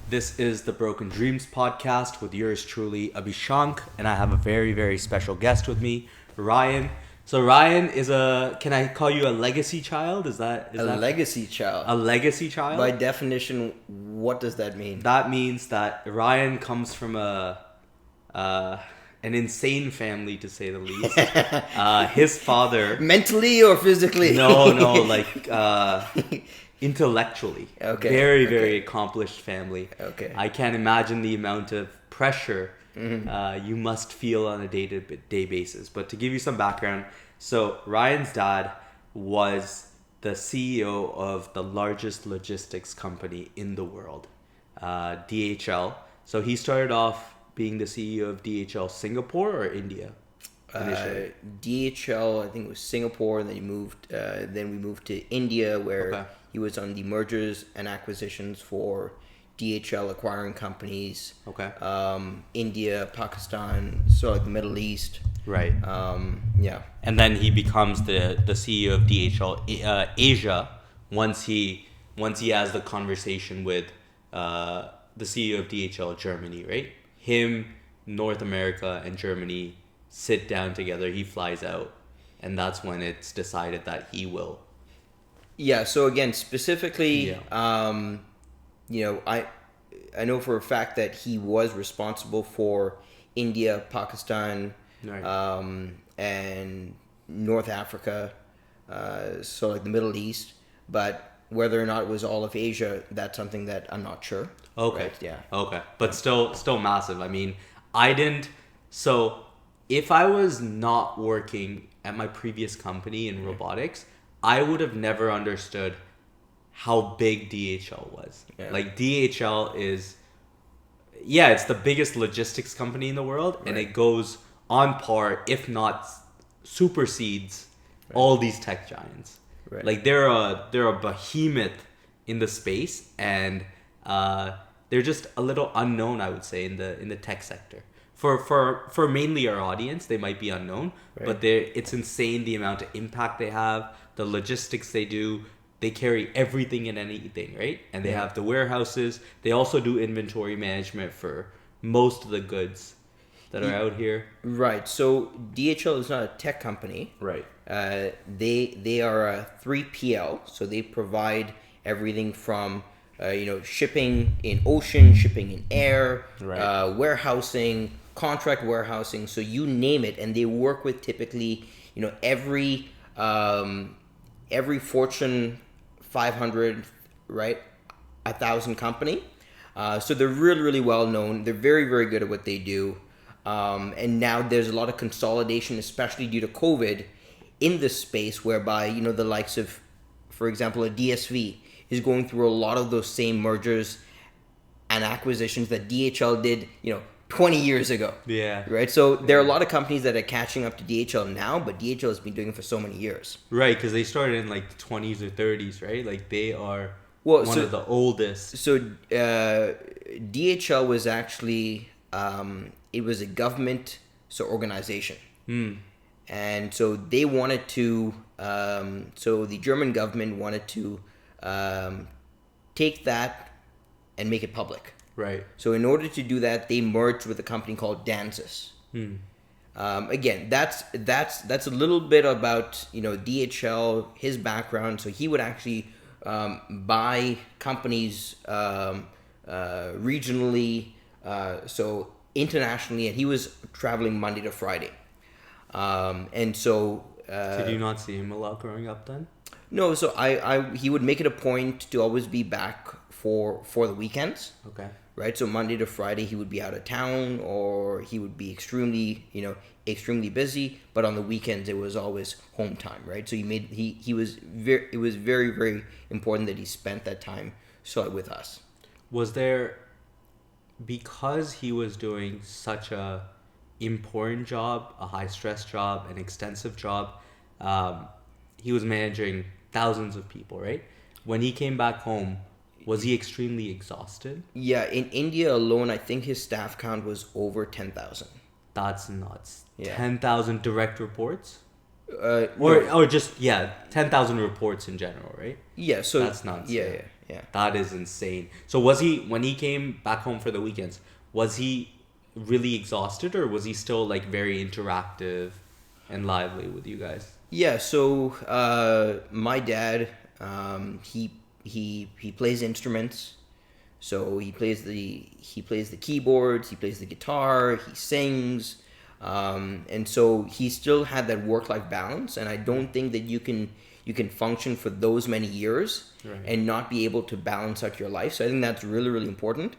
This is the Broken Dreams podcast with yours truly, Abhishank, and I have a very, very special guest with me, Ryan. So Ryan is can I call you a legacy child? Is that legacy child? A legacy child? By definition, what does that mean? That means that Ryan comes from an insane family, to say the least. His father... Mentally or physically? No, like... intellectually. Okay. Very accomplished family. Okay. I can't imagine the amount of pressure you must feel on a day-to-day basis. But to give you some background, so Ryan's dad was the CEO of the largest logistics company in the world, DHL. So he started off being the CEO of DHL Singapore or India? DHL, I think it was Singapore, and then we moved to India, where he was on the mergers and acquisitions for DHL acquiring companies. Okay. India, Pakistan, so like the Middle East. Right. Yeah. And then he becomes the CEO of DHL Asia once he has the conversation with the CEO of DHL Germany, right? Him, North America, and Germany sit down together. He flies out, and that's when it's decided that he will. Yeah. So again, specifically, I know for a fact that he was responsible for India, Pakistan, right. And North Africa, so like the Middle East. But whether or not it was all of Asia, that's something that I'm not sure. Okay. Right? Yeah. Okay. But still massive. I mean, so if I was not working at my previous company in robotics, I would have never understood how big DHL was. Yeah. Like DHL is, it's the biggest logistics company in the world, and it goes on par, if not supersedes, all these tech giants. Right. Like they're a behemoth in the space, and they're just a little unknown, I would say, in the tech sector. For mainly our audience, they might be unknown, but it's insane the amount of impact they have, the logistics they do. They carry everything and anything, right? And they have the warehouses. They also do inventory management for most of the goods that are out here. Right. So DHL is not a tech company. Right. They are a 3PL, so they provide everything from shipping in ocean, shipping in air, warehousing, contract warehousing. So you name it, and they work with typically every Fortune 500, right, 1,000 company. So they're really well known. They're very good at what they do. And now there's a lot of consolidation, especially due to COVID, in this space, whereby the likes of, for example, a DSV is going through a lot of those same mergers and acquisitions that DHL did 20 years ago. Yeah. Right? So there are a lot of companies that are catching up to DHL now, but DHL has been doing it for so many years. Right, because they started in like the 20s or 30s, right? Like they are one of the oldest. So DHL was actually, it was a government organization. And so they wanted to, so the German government wanted to take that and make it public. Right. So in order to do that, they merged with a company called Benzes. Again, that's a little bit about DHL, his background. So he would actually buy companies regionally, so internationally, and he was traveling Monday to Friday. And so did you not see him a lot growing up then? No, so he would make it a point to always be back for the weekends. Okay. Right, so Monday to Friday he would be out of town, or he would be extremely busy. But on the weekends it was always home time, right? So it was very important that he spent that time with us. Was there, because he was doing such a important job, a high stress job, an extensive job, he was managing thousands of people, right? When he came back home, was he extremely exhausted? Yeah, in India alone, I think his staff count was over 10,000. That's nuts. Yeah. 10,000 direct reports? No. Or just 10,000 reports in general, right? Yeah, so that's nuts. Yeah. Yeah. That is insane. So was he, when he came back home for the weekends, was he really exhausted, or was he still like very interactive and lively with you guys? Yeah, so my dad, he plays instruments. So he plays the keyboards, he plays the guitar, he sings, and so he still had that work life balance. And I don't think that you can function for those many years Right. and not be able to balance out your life. So I think that's really really important.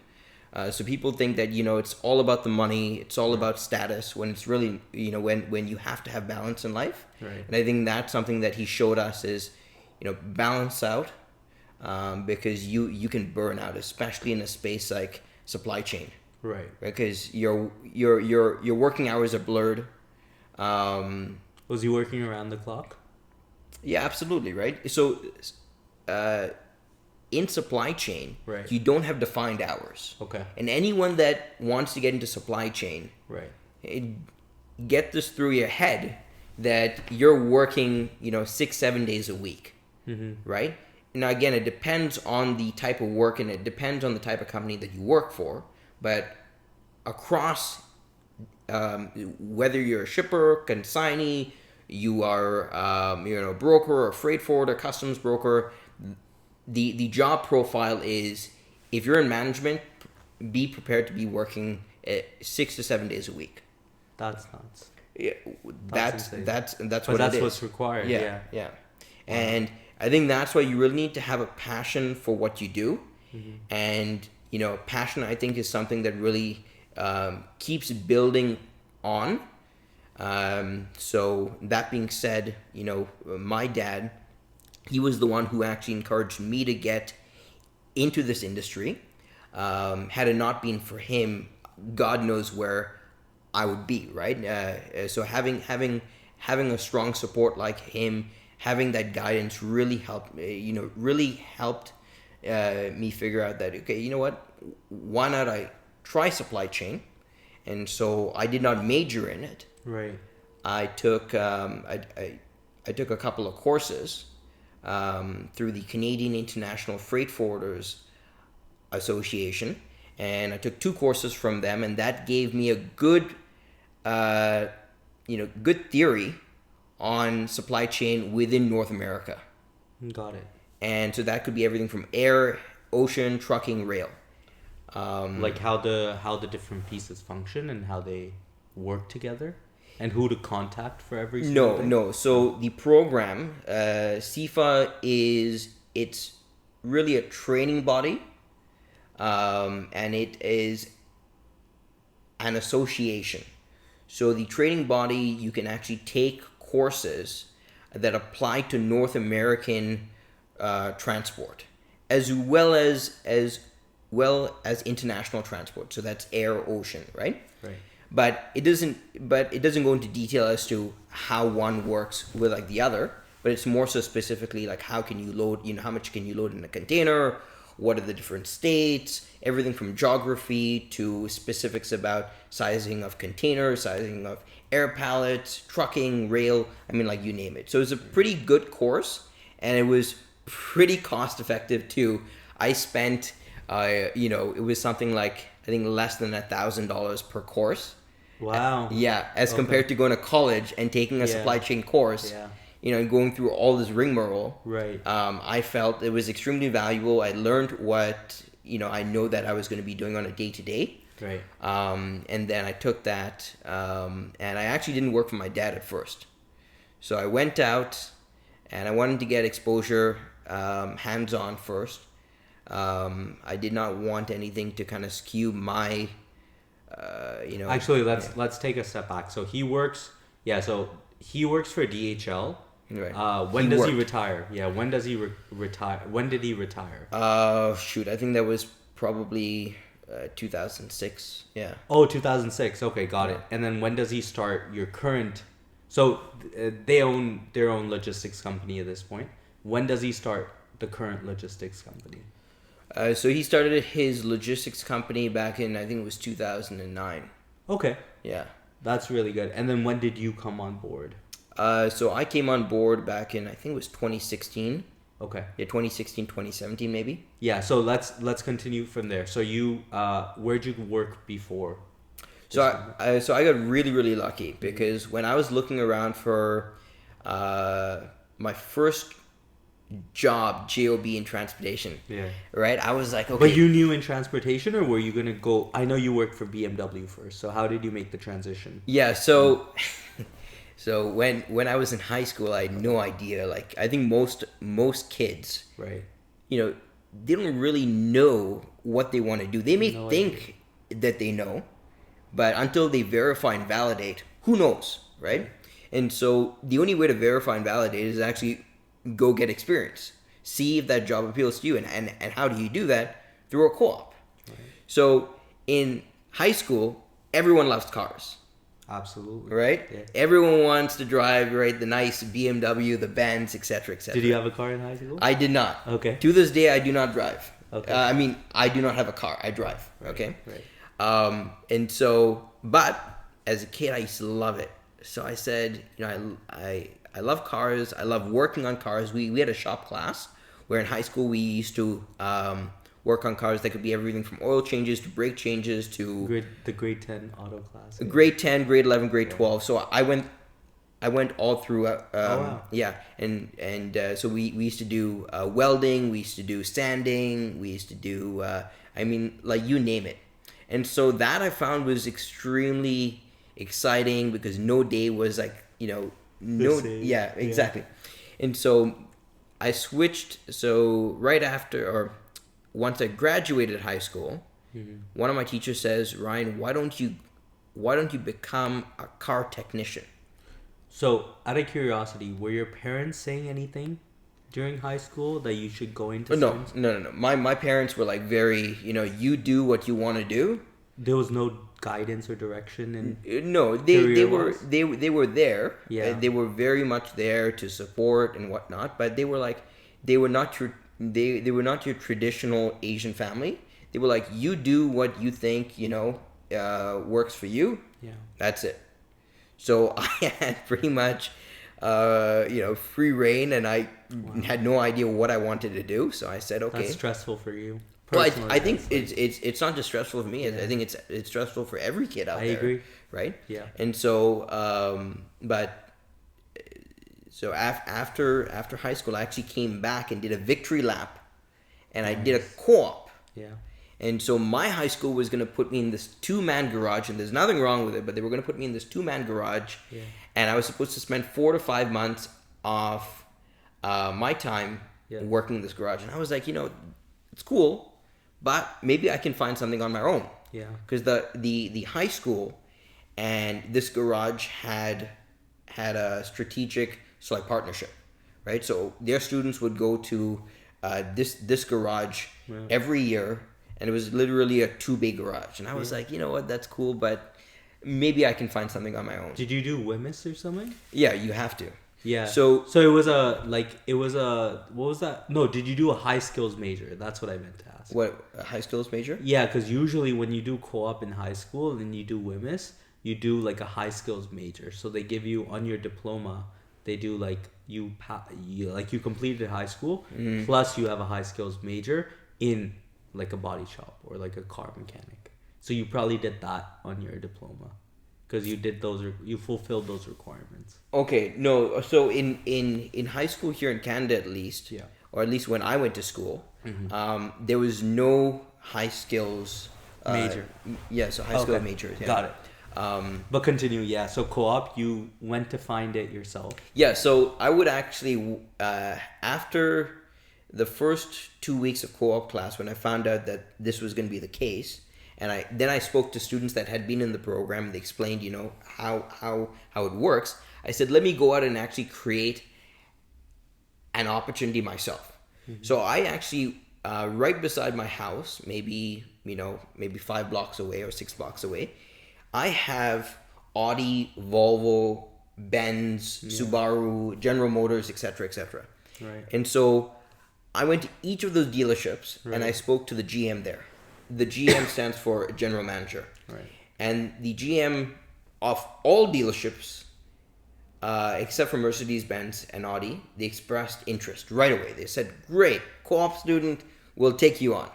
So people think that it's all about the money, it's all about status, when it's really when you have to have balance in life. Right. And I think that's something that he showed us is balance out, because you can burn out, especially in a space like supply chain, Right. because your working hours are blurred. Was he working around the clock? Yeah, absolutely, right. So in supply chain, Right. you don't have defined hours. Okay. And anyone that wants to get into supply chain, Right. get this through your head that you're working 6-7 days a week. Right. Now again, it depends on the type of work and it depends on the type of company that you work for, but across, whether you're a shipper, consignee, you are a broker, a freight forwarder, customs broker, the job profile is, if you're in management, be prepared to be working 6 to 7 days a week. That's nuts. Yeah, that's insane. that's But what that's it is. what's required. Yeah. Yeah. And I think that's why you really need to have a passion for what you do. And passion, I think, is something that really keeps building on. So that being said, my dad, he was the one who actually encouraged me to get into this industry. Had it not been for him, God knows where I would be, right? So having a strong support like him, having that guidance really helped. Really helped me figure out that, okay, you know what? Why not I try supply chain? And so I did not major in it. Right. I took I took a couple of courses through the Canadian International Freight Forwarders Association, and I took 2 courses from them, and that gave me a good good theory on supply chain within North America. Got it. And so that could be everything from air, ocean, trucking, rail. Like how the different pieces function and how they work together, and who to contact for every single thing? No. So the program, CIFA it's really a training body, and it is an association. So the training body, you can actually take courses that apply to North American transport, as well as international transport. So that's air, ocean, right? Right. But it doesn't go into detail as to how one works with like the other. But it's more so specifically like how can you load, how much can you load in a container? What are the different states? Everything from geography to specifics about sizing of containers, sizing of air pallets, trucking, rail. I mean, like you name it. So it's a pretty good course, and it was pretty cost effective too. I spent, it was something like I think less than $1,000 per course. Wow. Yeah, as compared to going to college and taking a supply chain course. Yeah. And going through all this rigmarole. Right. I felt it was extremely valuable. I learned what I know that I was going to be doing on a day-to-day. Right. And then I took that, and I actually didn't work for my dad at first. So I went out, and I wanted to get exposure, hands-on first. I did not want anything to kind of skew my, Actually, let's take a step back. So he works. Yeah. So he works for DHL. Right. When does he retire? Yeah. When does he retire? When did he retire? Shoot, I think that was probably 2006. Yeah. Oh, 2006. Okay, got it. And then when does he start your current? So they own their own logistics company at this point. When does he start the current logistics company? So he started his logistics company back in, I think it was 2009. Okay. Yeah. That's really good. And then when did you come on board? So I came on board back in, I think it was 2016. Okay. Yeah, 2016, 2017 maybe. Yeah. So let's continue from there. So you where'd you work before? So I got really really lucky because when I was looking around for my first job in transportation, Yeah. right? I was like, okay. But you knew in transportation, or were you gonna go? I know you worked for BMW first. So how did you make the transition? Yeah, so so when I was in high school, I had no idea. Like I think most kids, Right. you know, they don't really know what they want to do. They may No think that they know, but until they verify and validate, who knows, right? And so the only way to verify and validate is actually go get experience. See if that job appeals to you. And how do you do that? Through a co-op. Right. So in high school, everyone loves cars. Absolutely. Right? Yeah. Everyone wants to drive, right, the nice BMW, the Benz, etc., etc. Did you have a car in high school? I did not. Okay. To this day, I do not drive. Okay. I mean, I do not have a car. I drive. Right, Okay. right. And so, but as a kid, I used to love it. So I said, I love cars. I love working on cars. We had a shop class where in high school we used to work on cars that could be everything from oil changes to brake changes to The grade 10 auto class. grade 10, grade 11, grade 12. So I went all through. Wow. Yeah, and so we used to do welding. We used to do sanding. We used to do. I mean, like you name it. And so that I found was extremely exciting because no day was like no. same. Yeah, exactly. And so I switched. So right after or once I graduated high school, one of my teachers says, Ryan, why don't you become a car technician? So, out of curiosity, were your parents saying anything during high school that you should go into? No. My parents were like very, you do what you want to do. There was no guidance or direction, and No, they were there. Yeah. They were very much there to support and whatnot. But they were like, they were not your traditional Asian family. They were like, you do what you think works for you. yeah, That's it. So I had pretty much, free reign, and I had no idea what I wanted to do. So I said, okay. that's stressful for you. Well, Personally, I think that's like- it's not just stressful for me. Yeah. I think it's stressful for every kid out I there. agree. Right? Yeah. And so, so after high school, I actually came back and did a victory lap, and I did a co-op. Yeah. And so my high school was going to put me in this 2-man garage, and there's nothing wrong with it, but they were going to put me in this 2-man garage, Yeah. and I was supposed to spend 4 to 5 months of my time Yeah. working in this garage. And I was like, it's cool, but maybe I can find something on my own. Yeah. Because the high school and this garage had a strategic partnership, right? So their students would go to this garage every year, and it was literally a 2-bay garage. And I was like, you know what, that's cool, but maybe I can find something on my own. Did you do WMIS or something? Yeah, you have to. Yeah. So it was what was that? No, did you do a high skills major? That's what I meant to ask. what, a high skills major? Yeah, because usually when you do co-op in high school and you do WMIS, you do like a high skills major. So they give you on your diploma, they do like you completed high school, plus you have a high skills major in like a body shop or like a car mechanic. So you probably did that on your diploma because you fulfilled those requirements. Okay, no. So in high school here in Canada, at least, Yeah. or at least when I went to school, there was no high skills Major. Yeah, so high school Okay. major. Yeah. Got it. But continue, yeah. So co-op, you went to find it yourself. Yeah, so I would actually after the first 2 weeks of co-op class, when I found out that this was going to be the case, and I spoke to students that had been in the program, and they explained, how it works. I said, let me go out and actually create an opportunity myself. So I actually right beside my house, maybe 5 blocks away or 6 blocks away, I have Audi, Volvo, Benz, Subaru, General Motors, etc., etc. Right. And so I went to each of those dealerships and I spoke to the GM there. The GM stands for General Manager. Right. And the GM of all dealerships except for Mercedes Benz and Audi, they expressed interest right away. They said, "Great, co-op student, we'll take you on."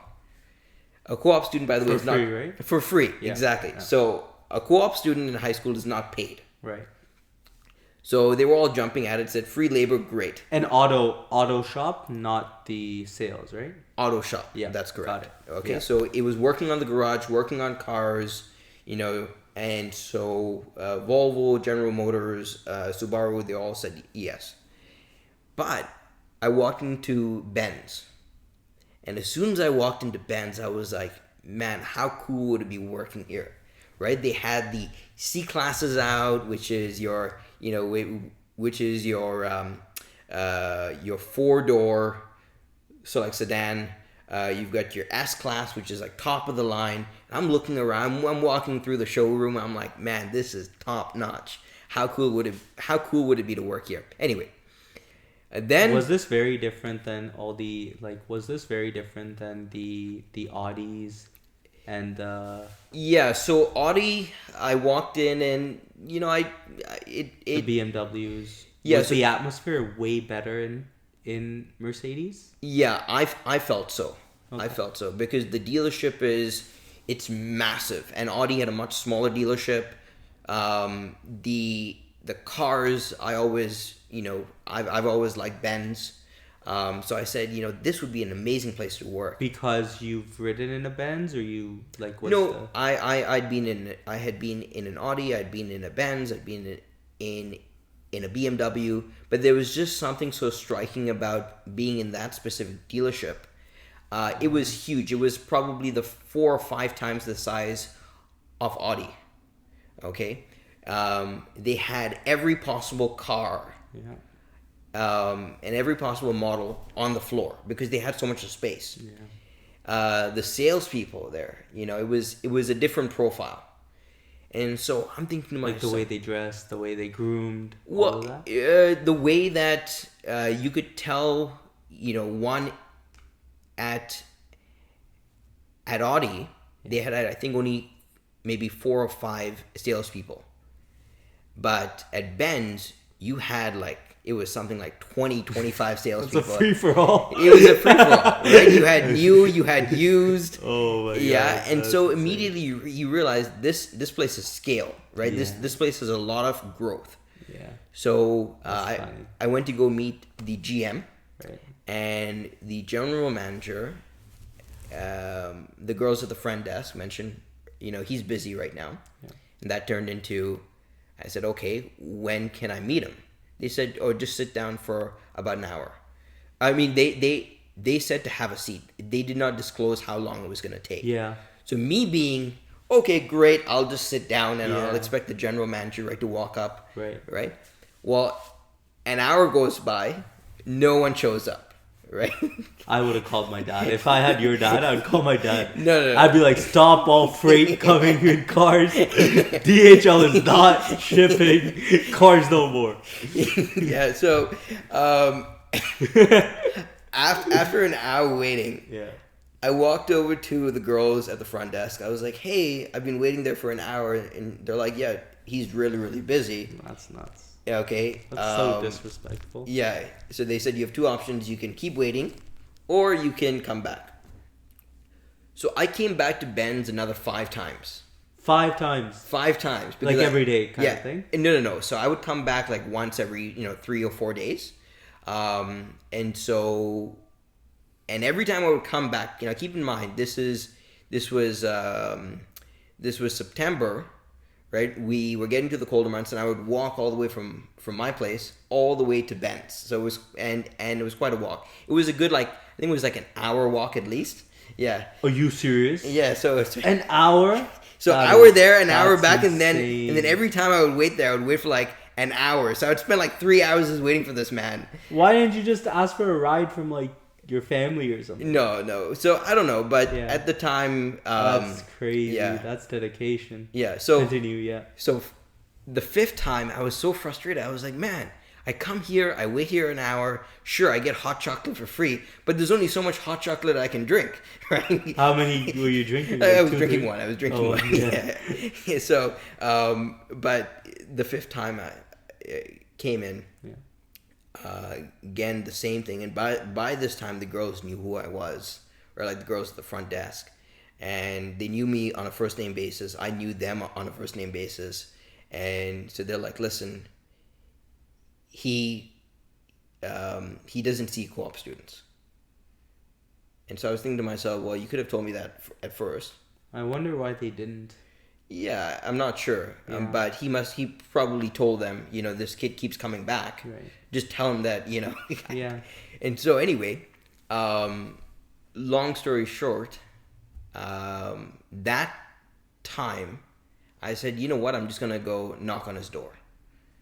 A co-op student, by the way, is not free, right? For free, Yeah, exactly. yeah. So a co-op student in high school is not paid. Right. So they were all jumping at it. Said, "Free labor, great." An auto shop, not the sales, right? Auto shop. Yeah, that's correct. got it. Okay, Yeah. so it was working on the garage, working on cars, and so Volvo, General Motors, Subaru, they all said yes. But I walked into Benz, and as soon as I walked into Benz, I was like, man, how cool would it be working here, right? They had the C classes out, which is your 4-door, so like sedan. You've got your S class, which is like top of the line. I'm looking around. I'm walking through the showroom. I'm like, man, this is top notch. How cool would it be to work here? Anyway, then Was this very different than all the Was this very different than the Audis and yeah. So Audi, I walked in and the BMWs? Yeah, Was so- the atmosphere way better in Mercedes? Yeah, I felt so. I Okay. felt so because the dealership it's massive, and Audi had a much smaller dealership. The cars, I've always liked Benz. So I said, this would be an amazing place to work. Because you've ridden in a Benz, or you what's No, I had been in an Audi, I'd been in a Benz, I'd been in a BMW, but there was just something so striking about being in that specific dealership. It was huge. It was probably the 4 or 5 times the size of Audi. Okay, they had every possible car yeah. and every possible model on the floor because they had so much space. Yeah. The salespeople there, it was a different profile. And so I'm thinking to Like myself, the way they dressed, the way they groomed, all well, of that? the way that you could tell, one at Audi, they had, I think, only maybe 4 or 5 salespeople. But at Benz, you had it was something like 20, 25 It's salespeople. a free for all. It was a free for all, right? You had new, you had used. Oh my god. Yeah, and that's so insane. immediately you realize this place is scale, right? Yeah. This place has a lot of growth. Yeah. So That's funny. I went to go meet the GM Right. and the general manager. The girls at the front desk mentioned, he's busy right now. Yeah. And that turned into, I said, okay, when can I meet him? They said, oh, just sit down for about an hour. I mean, they said to have a seat. They did not disclose how long it was going to take. Yeah. So me being, okay, great, I'll just sit down and I'll Yeah. expect the general manager to walk up. Right. Right? Well, an hour goes by, no one shows up. Right? I would have called my dad. If I had your dad, I would call my dad. No. I'd be like, stop all freight coming in cars. DHL is not shipping cars no more. Yeah, so after an hour waiting, Yeah. I walked over to the girls at the front desk. I was like, hey, I've been waiting there for an hour. And they're like, yeah, he's really, really busy. That's nuts. Yeah, okay. That's so disrespectful. Yeah, so they said you have 2 options. You can keep waiting or you can come back. So I came back to Ben's another 5 times. 5 times. 5 times. Like because every day kind of thing? No. So I would come back once every, 3 or 4 days. And every time I would come back, keep in mind, this was September, right? We were getting to the colder months and I would walk all the way from my place all the way to Ben's. So it was, and it was quite a walk. It was a good, I think it was an hour walk at least. Yeah. Are you serious? Yeah. So it's An hour? So That hour is- there, an hour that's back, insane. and then every time I would wait there, I would wait for an hour. So I would spend 3 hours just waiting for this man. Why didn't you just ask for a ride from your family or something? No. So I don't know, but Yeah. at the time, That's crazy. yeah. That's dedication. yeah. So Continue, yeah. the 5th time, I was so frustrated. I was like, man, I come here, I wait here an hour. Sure, I get hot chocolate for free, but there's only so much hot chocolate I can drink, right? How many were you drinking? I was 2, drinking 3? one. I was drinking Oh, one. yeah. Yeah. So, but the 5th time, I came in. Yeah. Again, the same thing. And by this time, the girls knew who I was, or like the girls at the front desk, and they knew me on a first name basis. I knew them on a first name basis, and so they're like, "Listen, he doesn't see co-op students." And so I was thinking to myself, well, you could have told me that at first. I wonder why they didn't. Yeah, I'm not sure. Yeah. But he probably told them, this kid keeps coming back. Right. Just tell him that, Yeah. And so anyway, long story short, that time I said, you know what, I'm just going to go knock on his door.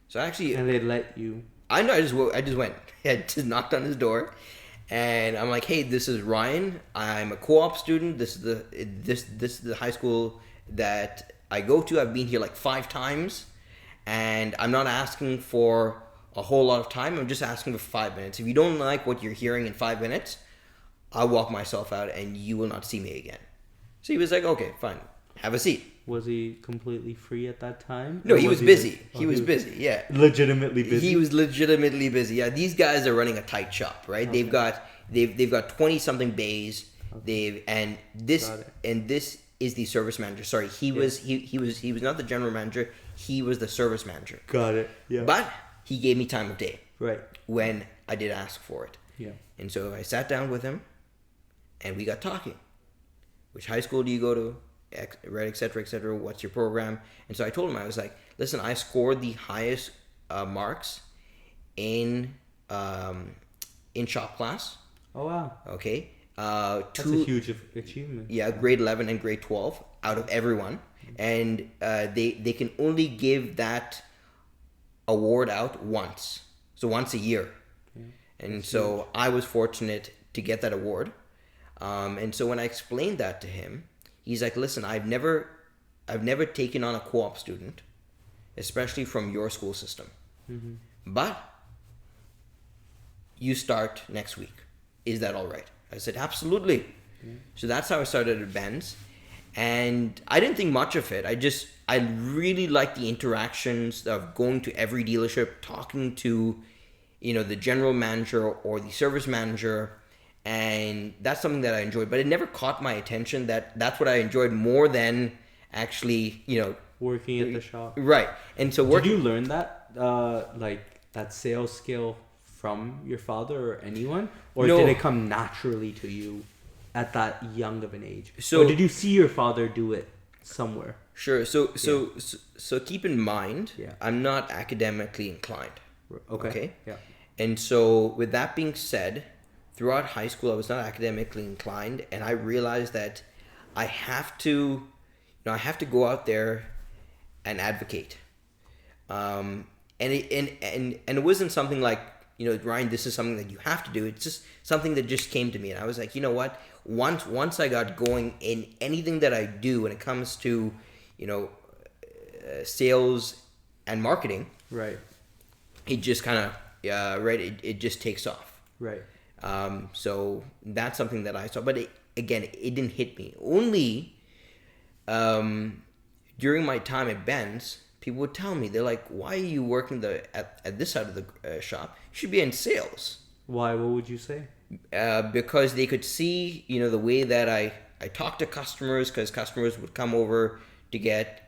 So actually... And they let you... I know, I just went. I just knocked on his door. And I'm like, hey, this is Ryan. I'm a co-op student. This is the high school that I go to. I've been here like 5 times, and I'm not asking for a whole lot of time. I'm just asking for 5 minutes. If you don't like what you're hearing in 5 minutes, I'll walk myself out, and you will not see me again. So he was like, okay, fine, have a seat. Was he completely free at that time? No, he was busy. He was busy. Yeah, legitimately busy. He was legitimately busy. Yeah, these guys are running a tight shop, right? Okay. They've got 20 something bays. Okay. This is the service manager. Sorry, he was not the general manager. He was the service manager. Got it. Yeah. But he gave me time of day. Right. When I did ask for it. Yeah. And so I sat down with him, and we got talking. Which high school do you go to? Right, et cetera, what's your program? And so I told him, I was like, listen, I scored the highest marks in shop class. Oh, wow. Okay. That's a huge achievement. Yeah, grade 11 and grade 12 out of everyone. And they can only give that award out once. So once a year. Yeah, and so huge. I was fortunate to get that award. And so when I explained that to him, he's like, listen, I've never taken on a co-op student, especially from your school system. Mm-hmm. But you start next week. Is that all right? I said, absolutely. Yeah. So that's how I started at Benz. And I didn't think much of it. I really liked the interactions of going to every dealership, talking to, the general manager or the service manager. And that's something that I enjoyed, but it never caught my attention. That's what I enjoyed more than actually, working at the shop. Right. And so did you learn that, that sales skill from your father or anyone? Or did it come naturally to you at that young of an age? Or did you see your father do it somewhere? Sure. So keep in mind, I'm not academically inclined. Okay. Yeah. And so with that being said, throughout high school, I was not academically inclined, and I realized that I have to go out there and advocate. And it wasn't something like, Ryan, this is something that you have to do. It's just something that just came to me, and I was like, you know what? Once I got going in anything that I do when it comes to, sales and marketing, right? It just kind of it just takes off, right? So that's something that I saw, but it didn't hit me. Only during my time at Benz, people would tell me, they're like, "Why are you working at this side of the shop? You should be in sales." Why? What would you say? Because they could see, the way that I talk to customers, because customers would come over to get,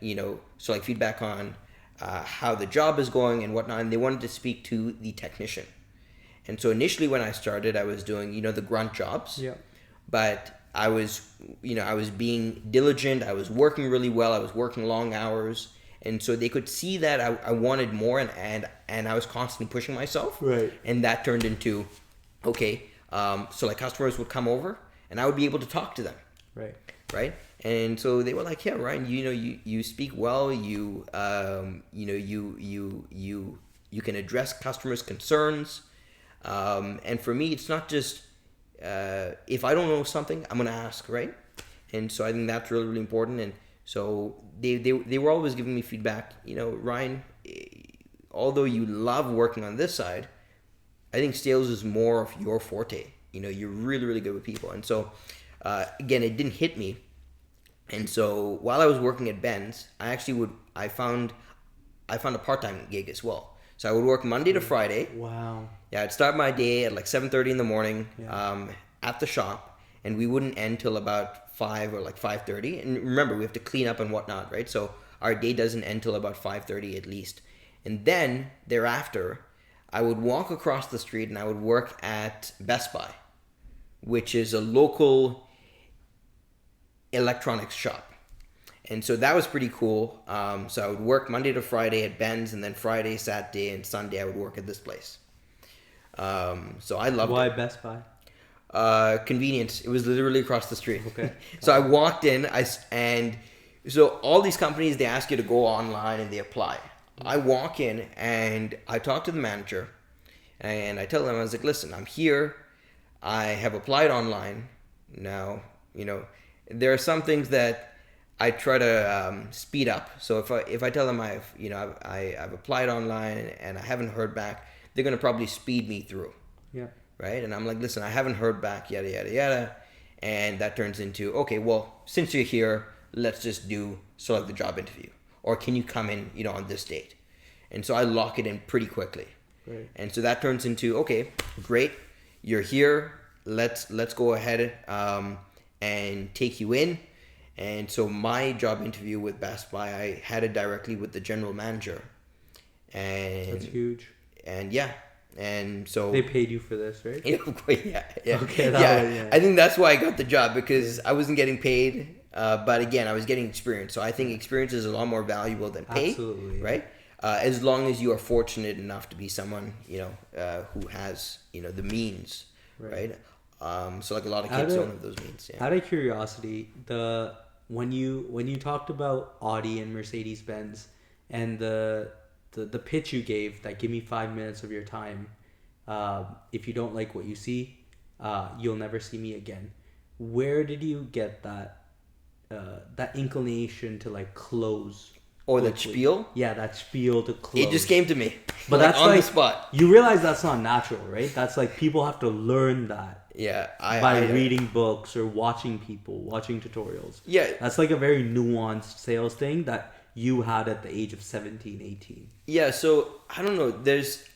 feedback on how the job is going and whatnot, and they wanted to speak to the technician. And so initially when I started, I was doing, the grunt jobs. Yeah. But I was being diligent. I was working really well. I was working long hours. And so they could see that I wanted more, and I was constantly pushing myself. Right. And that turned into, customers would come over and I would be able to talk to them. Right. Right. And so they were like, yeah, Ryan, you speak well. You can address customers' concerns. And for me, it's not just, if I don't know something, I'm going to ask, right? And so I think that's really, really important. And so they were always giving me feedback, Ryan, although you love working on this side, I think sales is more of your forte. You're really, really good with people. And so, again, it didn't hit me. And so while I was working at Benz, I found a part-time gig as well. So I would work Monday to Friday. Wow. Yeah, I'd start my day at like 7:30 in the morning Yeah. at the shop, and we wouldn't end till about 5 or like 5:30. And remember, we have to clean up and whatnot, right? So our day doesn't end till about 5:30 at least. And then thereafter, I would walk across the street and I would work at Best Buy, which is a local electronics shop. And so that was pretty cool. So I would work Monday to Friday at Ben's, and then Friday, Saturday, and Sunday I would work at this place. So I loved Why it. Best Buy? Convenience. It was literally across the street. Okay. So I walked in, and so all these companies, they ask you to go online and they apply. I walk in and I talk to the manager, and I tell them, I was like, listen, I'm here. I have applied online. Now, there are some things that I try to speed up. So if I tell them I've applied online and I haven't heard back, they're gonna probably speed me through. Yeah. Right? And I'm like, listen, I haven't heard back, yada yada yada, and that turns into, okay, well, since you're here, let's just select the job interview, or can you come in, on this date? And so I lock it in pretty quickly. Right. And so that turns into, okay, great, you're here, let's go ahead and take you in. And so my job interview with Best Buy, I had it directly with the general manager. And That's huge. And yeah. And so They paid you for this, right? yeah. Okay, Yeah. I think that's why I got the job, because I wasn't getting paid, but again, I was getting experience. So I think experience is a lot more valuable than pay. Absolutely. Right? As long as you are fortunate enough to be someone who has the means, right? So like a lot of kids don't have those means. Yeah. Out of curiosity, when you talked about Audi and Mercedes Benz and the pitch you gave, that give me 5 minutes of your time, if you don't like what you see, you'll never see me again. Where did you get that inclination to like close? Or that spiel? Yeah, that spiel to close. It just came to me. But like that's on like, the spot. You realize that's not natural, right? That's like people have to learn that. Yeah, by reading books or watching tutorials. Yeah. That's like a very nuanced sales thing that you had at the age of 17, 18. Yeah, so I don't know.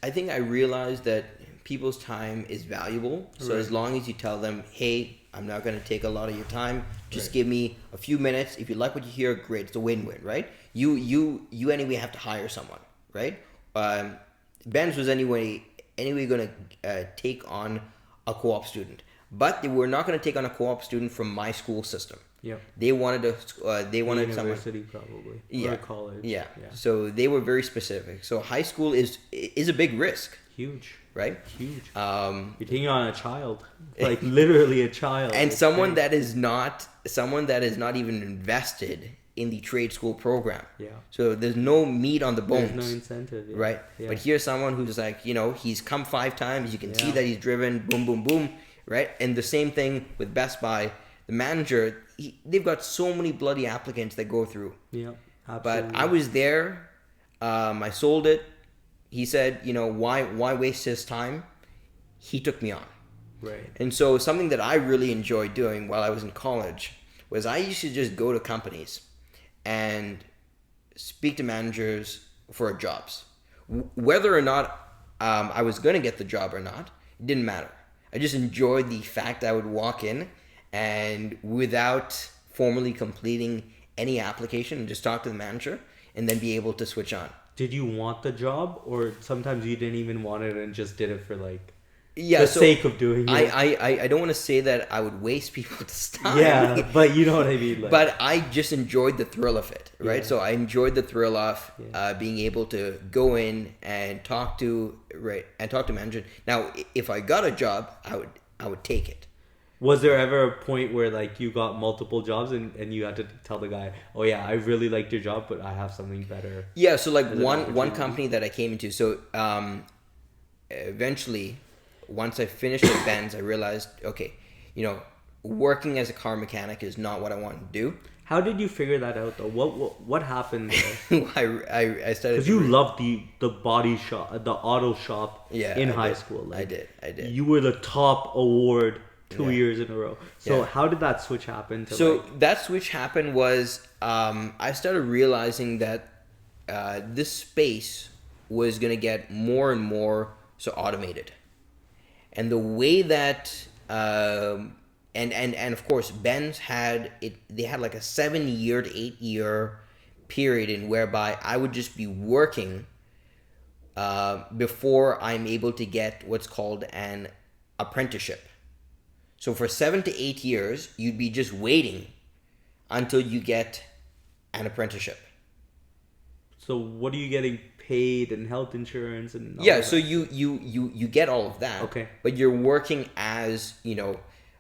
I think I realized that people's time is valuable. So Right. as long as you tell them, hey, I'm not going to take a lot of your time. Just Right. give me a few minutes. If you like what you hear, great. It's a win-win, right? You anyway have to hire someone, right? Benz was anyway going to take on a co-op student, but they were not going to take on a co-op student from my school system. Yep. They wanted someone. University probably. Yeah. Or college. Yeah. Yeah. So they were very specific. So high school is a big risk, Huge. right? Huge. Um, You're taking on a child. Like literally a child. and It's someone crazy. that is not even invested in the trade school program. Yeah. So there's no meat on the bones. There's no incentive. Yeah. Right? Yeah. But here's someone who's like, he's come 5 times. You can see Yeah. that he's driven, boom, boom, boom, right? And the same thing with Best Buy. The manager, they've got so many bloody applicants that go through. Yeah. But Absolutely. I was there. I sold it. He said, why waste his time? He took me on. Right. And so something that I really enjoyed doing while I was in college was I used to just go to companies and speak to managers for jobs. Whether or not I was going to get the job or not, it didn't matter. I just enjoyed the fact that I would walk in and without formally completing any application, just talk to the manager and then be able to switch on. Did you want the job, or sometimes you didn't even want it and just did it for like Yeah, the so sake of doing it? I don't want to say that I would waste people's time. Yeah, but you know what I mean. Like, But I just enjoyed the thrill of it, right? Yeah. So I enjoyed the thrill of Yeah. being able to go in and talk to manager. Now, if I got a job, I would take it. was there ever a point where like you got multiple jobs and you had to tell the guy, oh yeah, I really liked your job, but I have something better? Yeah. So like As an one opportunity. company that I came into. So eventually, once I finished with Benz, I realized, okay, working as a car mechanic is not what I want to do. How did you figure that out though? What happened there? I started Because you loved the body shop, the auto shop in I high did. school. I did. You were the top award 2 Yeah. years in a row. So Yeah. how did that switch happen? To So like, that switch happened was I started realizing that this space was going to get more and more so automated. And the way that and of course Benz had it, they had like a 7-year to 8-year period in whereby I would just be working before I'm able to get what's called an apprenticeship. So for 7 to 8 years, you'd be just waiting until you get an apprenticeship. So what are you getting paid and health insurance and all Yeah, that? so you get all of that. Okay. But you're working as, you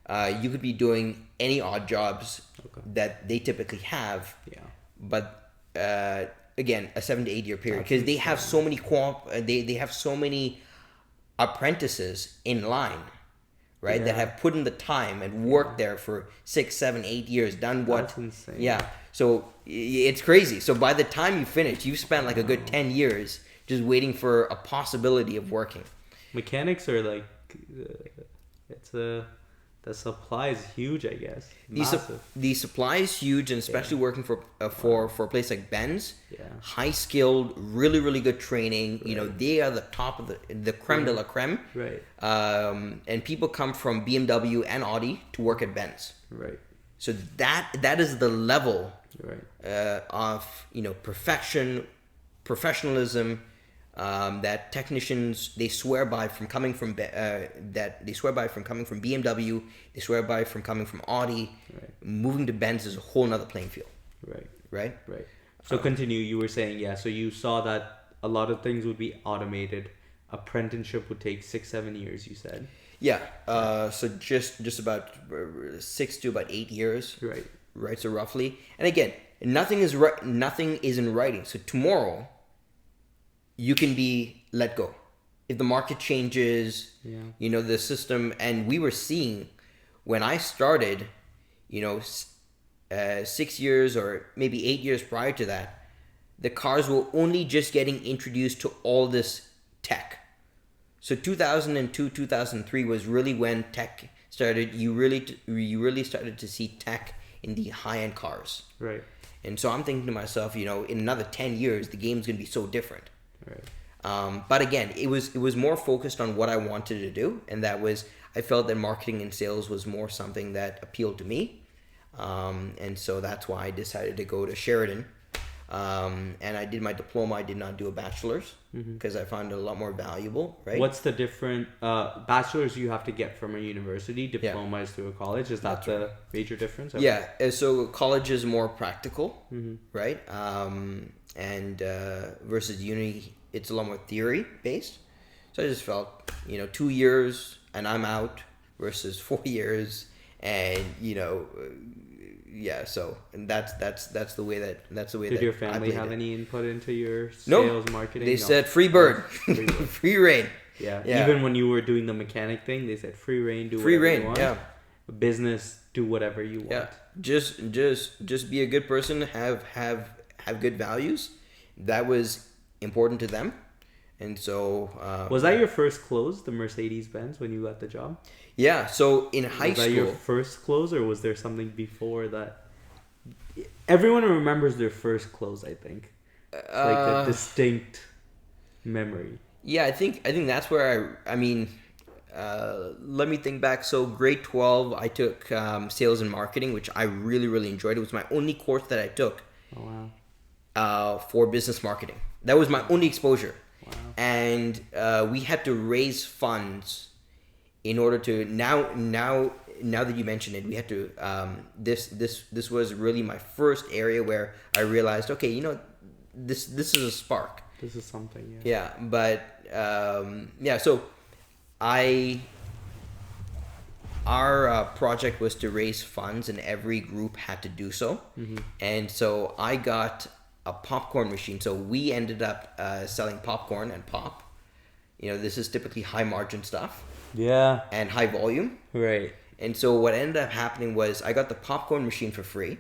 could be doing any odd jobs that they typically have. Yeah. But again, a 7 to 8 year period, because they have so many they have so many apprentices in line, right? That Yeah. have put in the time and worked there for 6, 7, 8 years, done what? That's insane. Yeah. So it's crazy. So by the time you finish, you've spent like a good 10 years just waiting for a possibility of working. Mechanics are like, the supply is huge, I guess. Massive. The supply is huge, and especially working for a place like Benz. Yeah. High skilled, really really good training. They are the top of the creme de la creme. Right. And people come from BMW and Audi to work at Benz. Right. So that is the level Right. of professionalism that technicians they swear by from coming from BMW. They swear by from coming from Audi. Right. Moving to Benz is a whole nother playing field. Right. Right. Right. So continue. You were saying, yeah. So you saw that a lot of things would be automated. Apprenticeship would take 6-7 years. You said. Yeah. So just about 6 to about 8 years. Right. Right. So roughly, and again, nothing is in writing. So tomorrow, you can be let go if the market changes. Yeah. The system, and we were seeing when I started, 6 years or maybe 8 years prior to that, the cars were only just getting introduced to all this tech. So 2002, 2003 was really when tech started. You really started to see tech in the high-end cars. Right. And so I'm thinking to myself, in another 10 years, the game's going to be so different. Right. But again, it was more focused on what I wanted to do, and that was I felt that marketing and sales was more something that appealed to me, and so that's why I decided to go to Sheridan, and I did my diploma. I did not do a bachelor's because I found it a lot more valuable. Right? What's the different bachelor's you have to get from a university? Diploma is through a college. Is that the major difference? Okay. Yeah. So college is more practical, right? And versus uni, it's a lot more theory based. So I just felt, 2 years and I'm out versus 4 years, and yeah. So and that's the way that. Did your family have any input into your No. sales marketing? They said free bird, Free bird. free reign. Yeah. Yeah. Even when you were doing the mechanic thing, they said free reign, do Free whatever reign. you want. Yeah. Business, do whatever you want. Yeah. Just be a good person. Have good values. That was important to them. And so Was that your first close, the Mercedes Benz, when you got the job? yeah. So in high Was that school, your first close, or was there something before that? Everyone remembers their first close, I think. It's like a distinct memory. yeah, I think that's where I mean, let me think back. So grade 12, I took sales and marketing, which I really really enjoyed. It was my only course that I took Oh wow. for business marketing. That was my only exposure. Wow. And we had to raise funds in order to now that you mention it, we had to this was really my first area where I realized, okay, this is a spark. This is something, yeah. Yeah, but so our project was to raise funds, and every group had to do so. And so I got a popcorn machine. So we ended up selling popcorn and pop. This is typically high margin stuff Yeah. and high volume. Right. And so what ended up happening was I got the popcorn machine for free.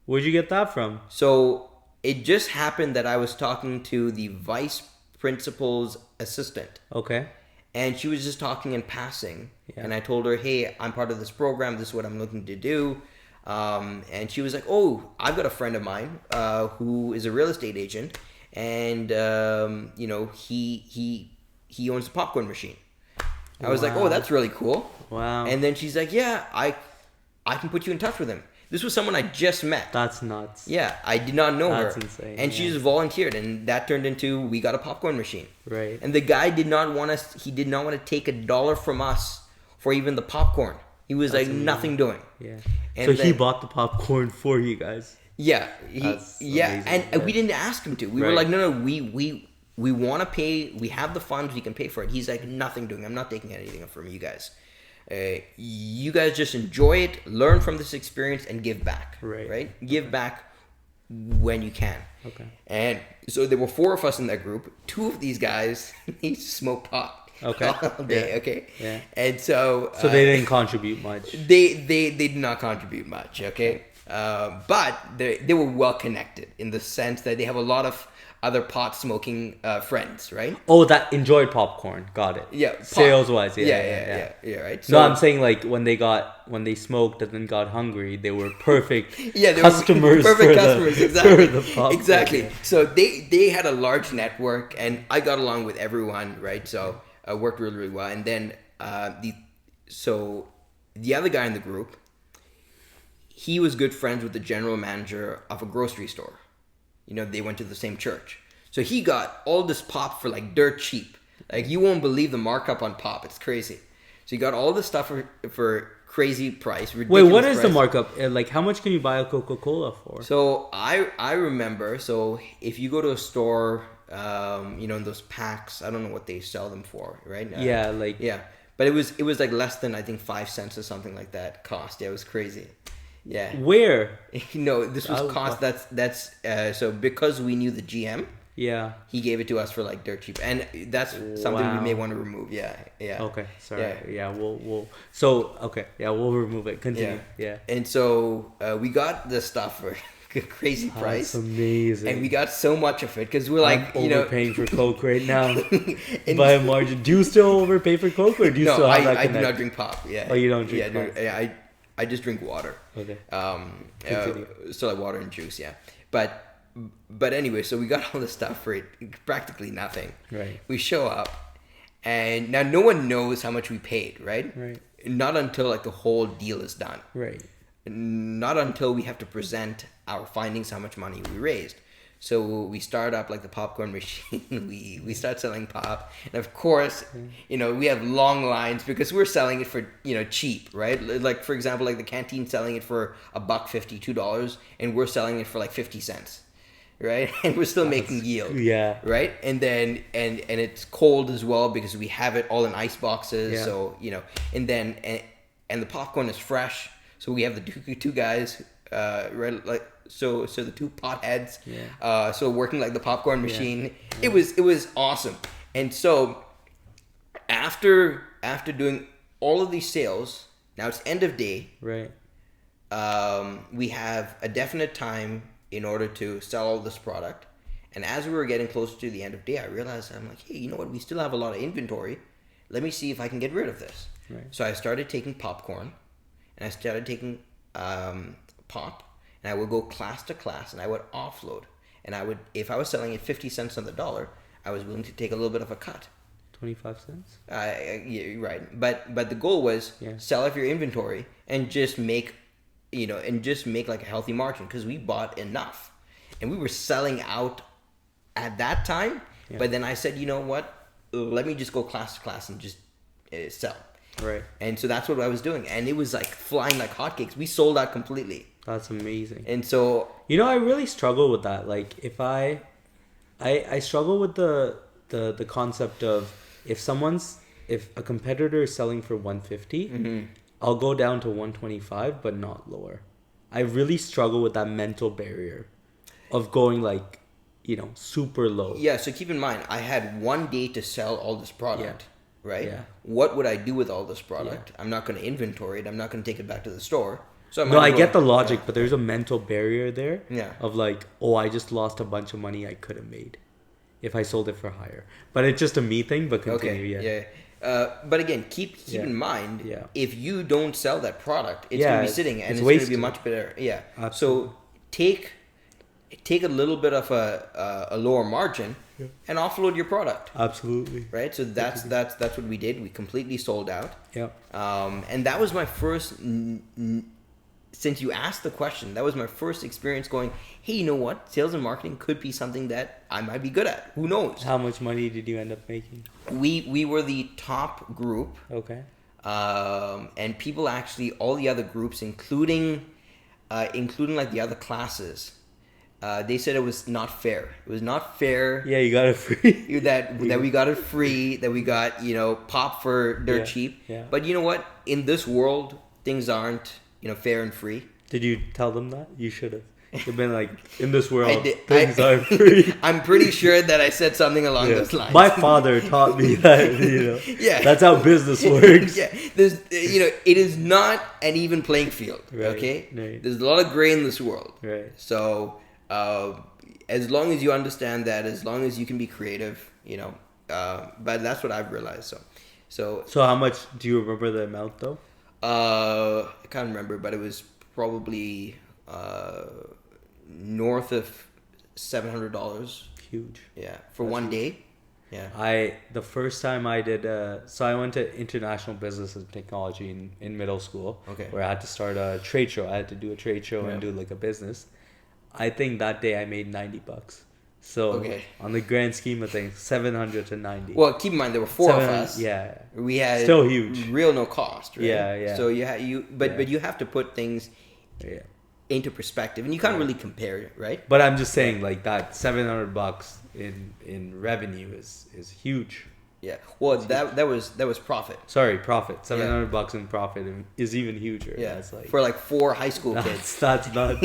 Where'd you get that from? So it just happened that I was talking to the vice principal's assistant. Okay. And she was just talking in passing. Yeah. And I told her, hey, I'm part of this program. This is what I'm looking to do. And she was like, oh, I've got a friend of mine who is a real estate agent. and he owns a popcorn machine. I was like, oh, that's really cool. Wow. And then she's like, yeah, I can put you in touch with him. This was someone I just met. That's nuts. Yeah, I did not know her. That's insane. And she just volunteered, and that turned into we got a popcorn machine. Right. And the guy did not want us. He did not want to take $1 from us for even the popcorn. He was like amazing. Nothing doing. Yeah. And so then, he bought the popcorn for you guys. Yeah. That's yeah. amazing. And we didn't ask him to. We were Right. like, no, we want to pay. We have the funds. We can pay for it. He's like, nothing doing. I'm not taking anything from you guys. You guys just enjoy it, learn from this experience, and give back. Right? Give back when you can. Okay. And so there were 4 of us in that group. 2 of these guys they used to smoke pot. Okay. All day. Yeah. Okay. Yeah. And so they didn't contribute much. They did not contribute much. Okay. But they were well connected in the sense that they have a lot of other pot smoking friends, right? Oh, that enjoyed popcorn. Got it. Yeah. Sales wise, yeah. Right. No, I'm saying like when they smoked and then got hungry, they were perfect yeah, they customers. Were perfect customers, exactly. For the popcorn. Exactly. So they had a large network, and I got along with everyone, right? So I worked really, really well. And then the other guy in the group, he was good friends with the general manager of a grocery store. They went to the same church. So he got all this pop for like dirt cheap. Like you won't believe the markup on pop. It's crazy. So he got all this stuff for crazy price. Wait, what is the markup? Like how much can you buy a Coca-Cola for? So I remember, so if you go to a store, in those packs, I don't know what they sell them for, right? Yeah. But it was like less than I think 5 cents or something like that cost. Yeah, it was crazy. Yeah. Where? This was cost. That's so because we knew the GM. Yeah. He gave it to us for like dirt cheap, and that's something we may want to remove. Yeah. Okay. Sorry. Yeah. We'll. So okay. Yeah, we'll remove it. Continue. Yeah. And so we got the stuff for a crazy price. That's amazing. And we got so much of it because we're like, overpaying for Coke right now by a margin. Do you still overpay for Coke, or do you still have that I connect? do not drink pop. Yeah. Oh, you don't drink pop? Yeah. I just drink water. Okay. So like water and juice, yeah. But anyway, so we got all this stuff for practically nothing. Right. We show up, and now no one knows how much we paid, right? Right. Not until like the whole deal is done. Right. Not until we have to present our findings, how much money we raised. So we start up like the popcorn machine. we start selling pop, and of course, we have long lines because we're selling it for cheap, right? Like for example, like the canteen selling it for $1.50, $2, and we're selling it for like 50 cents, right? And we're still making yield, yeah, right? And then and it's cold as well because we have it all in ice boxes. Yeah. So and then and the popcorn is fresh. So we have the two guys, right? Like. So the 2 potheads, so working like the popcorn machine, it was awesome. And so after doing all of these sales, now it's end of day, right? We have a definite time in order to sell all this product. And as we were getting closer to the end of day, I realized I'm like, hey, you know what? We still have a lot of inventory. Let me see if I can get rid of this. Right. So I started taking popcorn, and I started taking pop. And I would go class to class, and I would offload. And I would, if I was selling it 50 cents on the dollar, I was willing to take a little bit of a cut. 25 cents? Yeah, right. But the goal was sell off your inventory and just make, like a healthy margin because we bought enough, and we were selling out at that time. Yeah. But then I said, you know what? Let me just go class to class and just sell. Right. And so that's what I was doing, and it was like flying like hotcakes. We sold out completely. That's amazing. And so I really struggle with that. Like if I struggle with the concept of if a competitor is selling for 150, I'll go down to 125 but not lower. I really struggle with that mental barrier of going like, super low. Yeah, so keep in mind I had 1 day to sell all this product. Yeah. Right? Yeah. What would I do with all this product? Yeah. I'm not going to inventory it. I'm not going to take it back to the store. So I get the logic, but there's a mental barrier there. Yeah. Of like, I just lost a bunch of money I could have made if I sold it for higher. But it's just a me thing. But continue. Okay. Yeah. But again, keep in mind, if you don't sell that product, it's going to be sitting and it's going to be much better. Yeah. Absolutely. So take a little bit of a lower margin and offload your product. Absolutely. Right, so that's what we did. We completely sold out. Yeah. And that was my first. Since you asked the question, that was my first experience going, hey, you know what? Sales and marketing could be something that I might be good at. Who knows? How much money did you end up making? We were the top group. Okay. And people actually, all the other groups, including like the other classes, they said it was not fair. It was not fair. Yeah, you got it free. that we got it free, that we got, pop for dirt cheap. Yeah. But you know what? In this world, things aren't, fair and free. Did you tell them that? You should have. You've been like, in this world, did. things are free. I'm pretty sure that I said something along those lines. My father taught me that, Yeah. That's how business works. Yeah. There's, it is not an even playing field. Right. Okay. Right. There's a lot of gray in this world. Right. So, as long as you understand that, as long as you can be creative, but that's what I've realized. So how much do you remember the amount though? I can't remember, but it was probably north of $700. Huge. Yeah, for one day. Yeah. The first time I did, so I went to International Business and Technology in middle school. Okay. Where I had to start a trade show. I had to do a trade show and do like a business. I think that day I made $90. So on the grand scheme of things, 700 to 90. Well, keep in mind there were four of us. Yeah. We had still huge. Real no cost, right? Yeah. So but you have to put things into perspective, and you can't really compare it, right? But I'm just saying, like that $700 in revenue is huge. Yeah. Well, that was profit. Sorry, profit. $700 in profit is even huger. Yeah. That's like, for like 4 high school kids. That's nuts.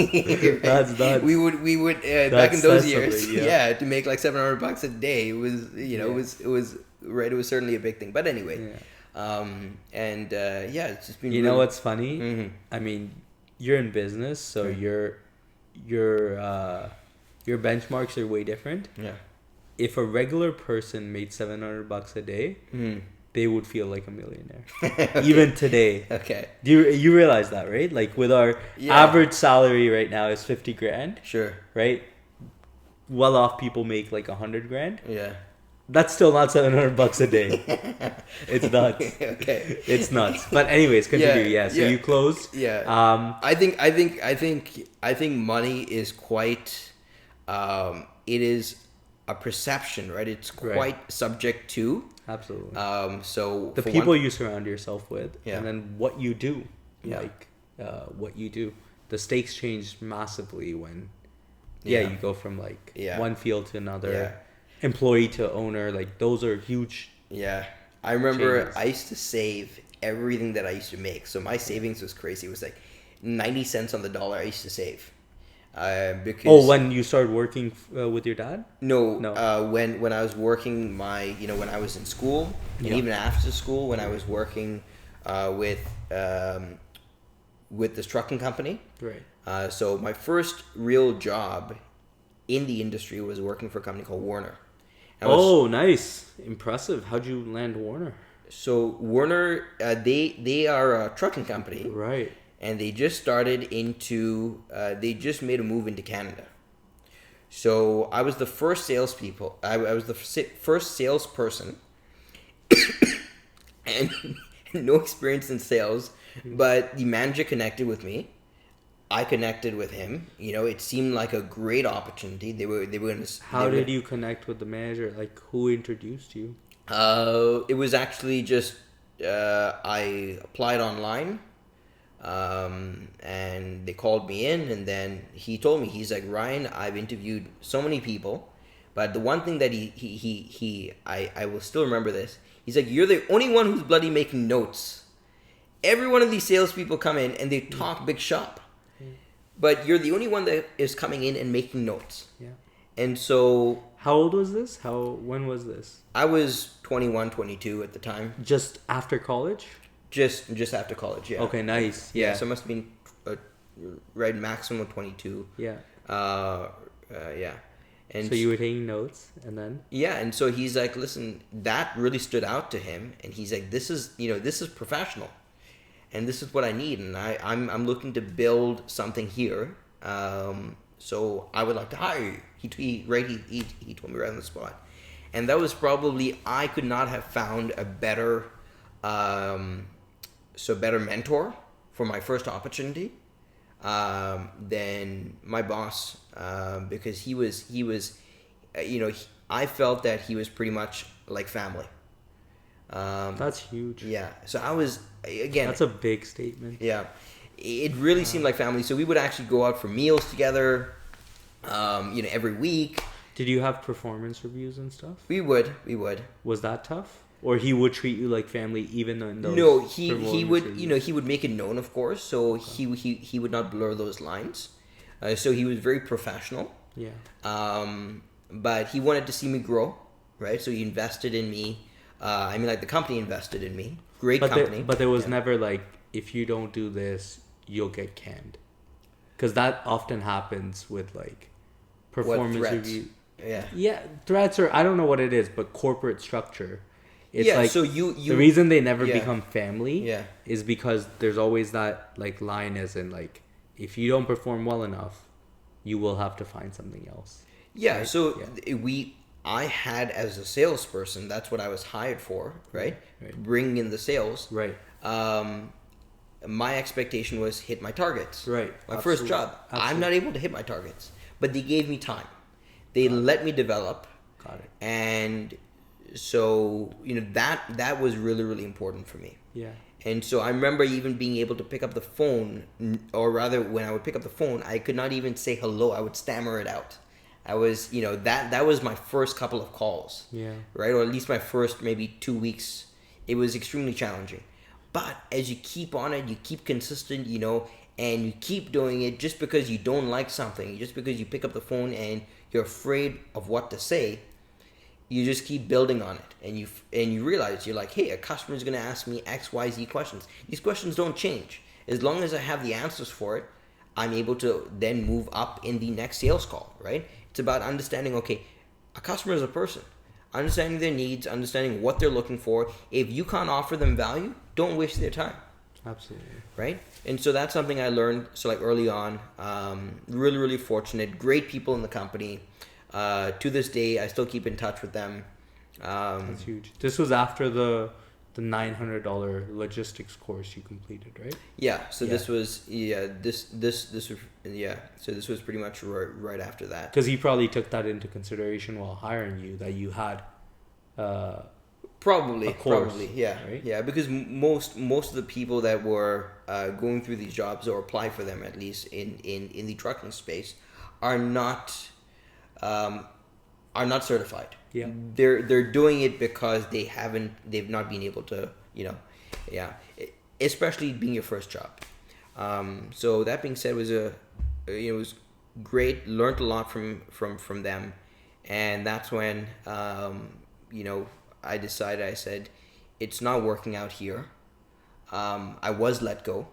That's nuts. We would back in those years. To make like $700 a day. It was it was right. It was certainly a big thing. But anyway, it's just been. You know what's funny? Mm-hmm. I mean, you're in business, so your benchmarks are way different. Yeah. If a regular person made $700 a day, they would feel like a millionaire. Okay. Even today. Okay. You realize that, right? Like with our average salary right now is 50 grand. Sure. Right? Well off people make like 100 grand. Yeah. That's still not $700 a day. It's nuts. Okay. It's nuts. But anyways, continue. Yeah. So you closed. Yeah. I think money is quite. It is a perception, right? It's quite subject to. Absolutely. So the people you surround yourself with, and then what you do, what you do. The stakes change massively when, you go from like one field to another, employee to owner. Like those are huge. Yeah, I remember changes. I used to save everything that I used to make. So my savings was crazy. It was like 90 cents on the dollar I used to save. Because when you started working with your dad? No. When I was working when I was in school and even after school when I was working with this trucking company. Right. So my first real job in the industry was working for a company called Warner. Nice, impressive. How'd you land Warner? So Warner, they are a trucking company. Right. And they just they just made a move into Canada. So I was the first salespeople. I was the first salesperson, and no experience in sales. But the manager connected with me. I connected with him. It seemed like a great opportunity. They were. How did you connect with the manager? Like, who introduced you? It was actually just I applied online. And they called me in, and then he told me, he's like, Ryan, I've interviewed so many people, but the one thing that I will still remember this. He's like, you're the only one who's bloody making notes. Every one of these salespeople come in and they talk big shop, but you're the only one that is coming in and making notes. Yeah. And so, how old was this? When was this? I was 21, 22 at the time. Just after college? Just after college, yeah. Okay, nice. Yeah. So it must have been right maximum 22. Yeah. Yeah. And so you were taking notes, and then? Yeah, and so he's like, listen, that really stood out to him, and he's like, this is professional, and this is what I need, and I'm looking to build something here. so I would like to hire you. He told me right on the spot. And that was probably, I could not have found a better, better mentor for my first opportunity than my boss, because he was, I felt that he was pretty much like family. That's huge. Yeah. So I was, again. That's a big statement. Yeah. It really seemed like family. So we would actually go out for meals together, every week. Did you have performance reviews and stuff? We would. Was that tough? Or he would treat you like family even in those? No, he would, reviews? he would make it known, of course. So he would not blur those lines. So he was very professional. Yeah. But he wanted to see me grow, right? So he invested in me. The company invested in me. Great company. But there was never like, if you don't do this, you'll get canned. Because that often happens with like performance review. Yeah. Yeah, threats, or I don't know what it is, but corporate structure. It's like, so you the reason they never become family Yeah. is because there's always that like line, as in like, if you don't perform well enough, you will have to find something else. Yeah, right? so I had, as a salesperson, that's what I was hired for, right? Bringing in the sales. Right. My expectation was hit my targets. Right. My first job. Absolutely. I'm not able to hit my targets, but they gave me time. They let me develop. Got it. And so, that was really, really important for me. Yeah. And so I remember even being able to pick up the phone, or rather, when I would pick up the phone, I could not even say hello. I would stammer it out. I was, that was my first couple of calls. Yeah. Right? Or at least my first maybe 2 weeks. It was extremely challenging. But as you keep on it, you keep consistent, and you keep doing it, just because you don't like something, just because you pick up the phone and you're afraid of what to say, you just keep building on it. And you realize, you're like, hey, a customer is going to ask me X, Y, Z questions. These questions don't change. As long as I have the answers for it, I'm able to then move up in the next sales call, right? It's about understanding, okay, a customer is a person. Understanding their needs, understanding what they're looking for. If you can't offer them value, don't waste their time. Absolutely. Right? And so that's something I learned, early on. Really, really fortunate. Great people in the company. To this day, I still keep in touch with them. That's huge. This was after the $900 logistics course you completed, right? Yeah. So this was So this was pretty much right after that. Because he probably took that into consideration while hiring you, that you had probably, yeah, right? Yeah. Because most of the people that were going through these jobs, or apply for them at least in the trucking space, are not certified. Yeah. They're doing it because they've not been able to, especially being your first job. So that being said, it was great. Learned a lot from them, and that's when I decided. I said, it's not working out here. I was let go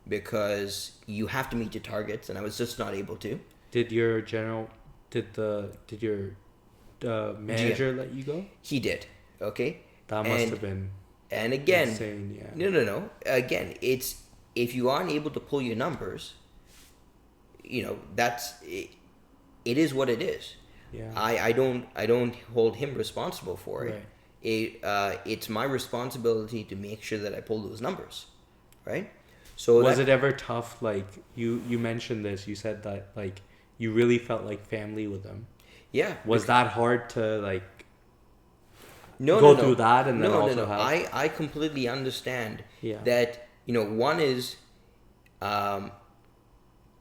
because you have to meet your targets, and I was just not able to. Did your manager let you go? He did. Okay. That must have been. And again, insane, yeah. No. Again, it's, if you aren't able to pull your numbers, that's it. It is what it is. Yeah. I don't hold him responsible for it. Right. It's my responsibility to make sure that I pull those numbers, right? So was it ever tough? Like you mentioned this. You said that like you really felt like family with them. Yeah. Was that hard to like? Go through that and then also have... I completely understand Yeah. that, one is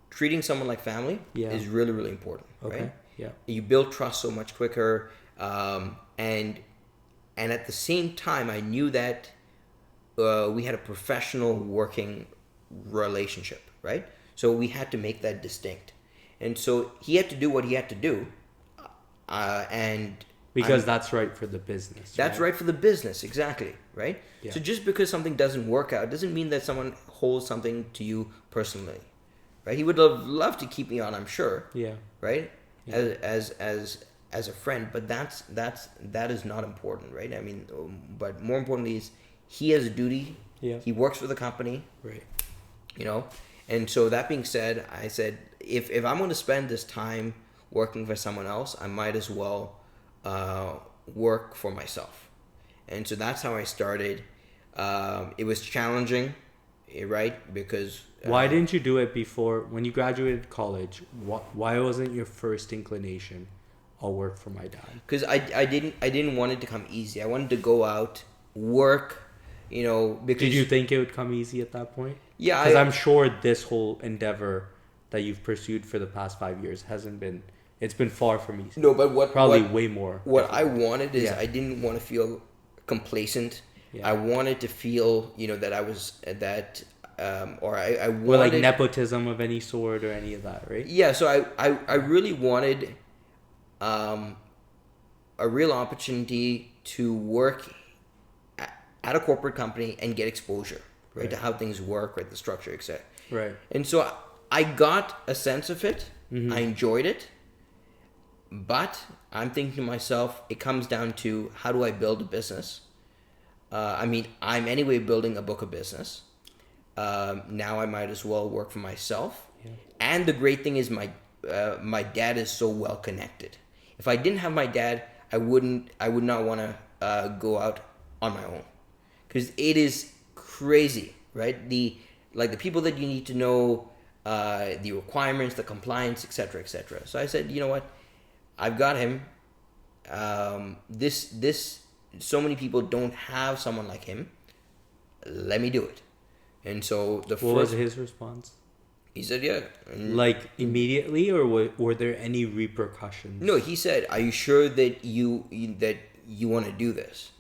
treating someone like family is really, really important, Okay. right? Yeah. You build trust so much quicker, and at the same time, I knew that we had a professional working relationship, right? So we had to make that distinct, and so he had to do what he had to do, and because that's right for the business. That's right for the business, exactly, right? Yeah. So just because something doesn't work out doesn't mean that someone holds something to you personally, right? He would have loved to keep me on, I'm sure. Yeah. Right? Yeah. As a friend, but that is not important, right? I mean, but more importantly is he has a duty. Yeah. He works for the company. Right. And so that being said, I said, if I'm going to spend this time working for someone else, I might as well work for myself. And so that's how I started. It was challenging, right? Because Why didn't you do it before when you graduated college? Why wasn't your first inclination, I'll work for my dad? because I didn't want it to come easy. I wanted to go out, work, because Did you think it would come easy at that point? yeah, Because I'm sure this whole endeavor that you've pursued for the past 5 years it's been far from easy. no, but what Probably what, way more. what I wanted is Yeah. I didn't want to feel complacent. Yeah. I wanted to feel that I was that or I wanted Or like nepotism of any sort or any of that, right? yeah. So I really wanted a real opportunity to work at a corporate company and get exposure, right, to how things work, right, the structure, etc. Right. And so I got a sense of it. Mm-hmm. I enjoyed it. But I'm thinking to myself, it comes down to how do I build a business? I'm anyway building a book of business. Now I might as well work for myself. Yeah. And the great thing is my dad is so well connected. If I didn't have my dad, I would not want to go out on my own, because it is crazy, right? The people that you need to know, the requirements, the compliance, etc., etc. So I said, you know what, I've got him. So many people don't have someone like him. Let me do it. And so What was his response? he said, yeah. And Like immediately, or were there any repercussions? no, he said, are you sure that you want to do this?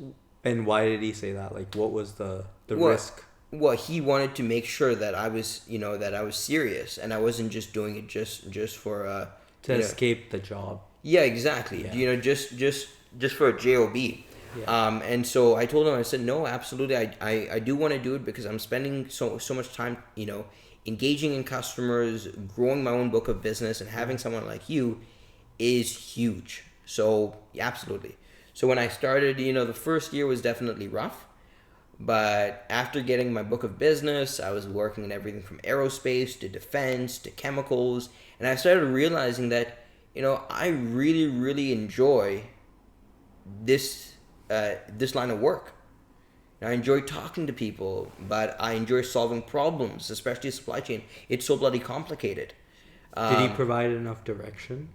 And why did he say that? Like, what was the Well, risk? Well, he wanted to make sure that I was, that I was serious and I wasn't just doing it just for To escape the job. Yeah, exactly. Yeah. Just for a job. Yeah. And so I told him, I said, no, absolutely, I do want to do it because I'm spending so much time, engaging in customers, growing my own book of business, and having someone like you is huge. So yeah, absolutely. So when I started, the first year was definitely rough. But after getting my book of business, I was working in everything from aerospace to defense to chemicals. And I started realizing that, I really, really enjoy this line of work. I enjoy talking to people, but I enjoy solving problems, especially supply chain. It's so bloody complicated. Did he provide enough direction?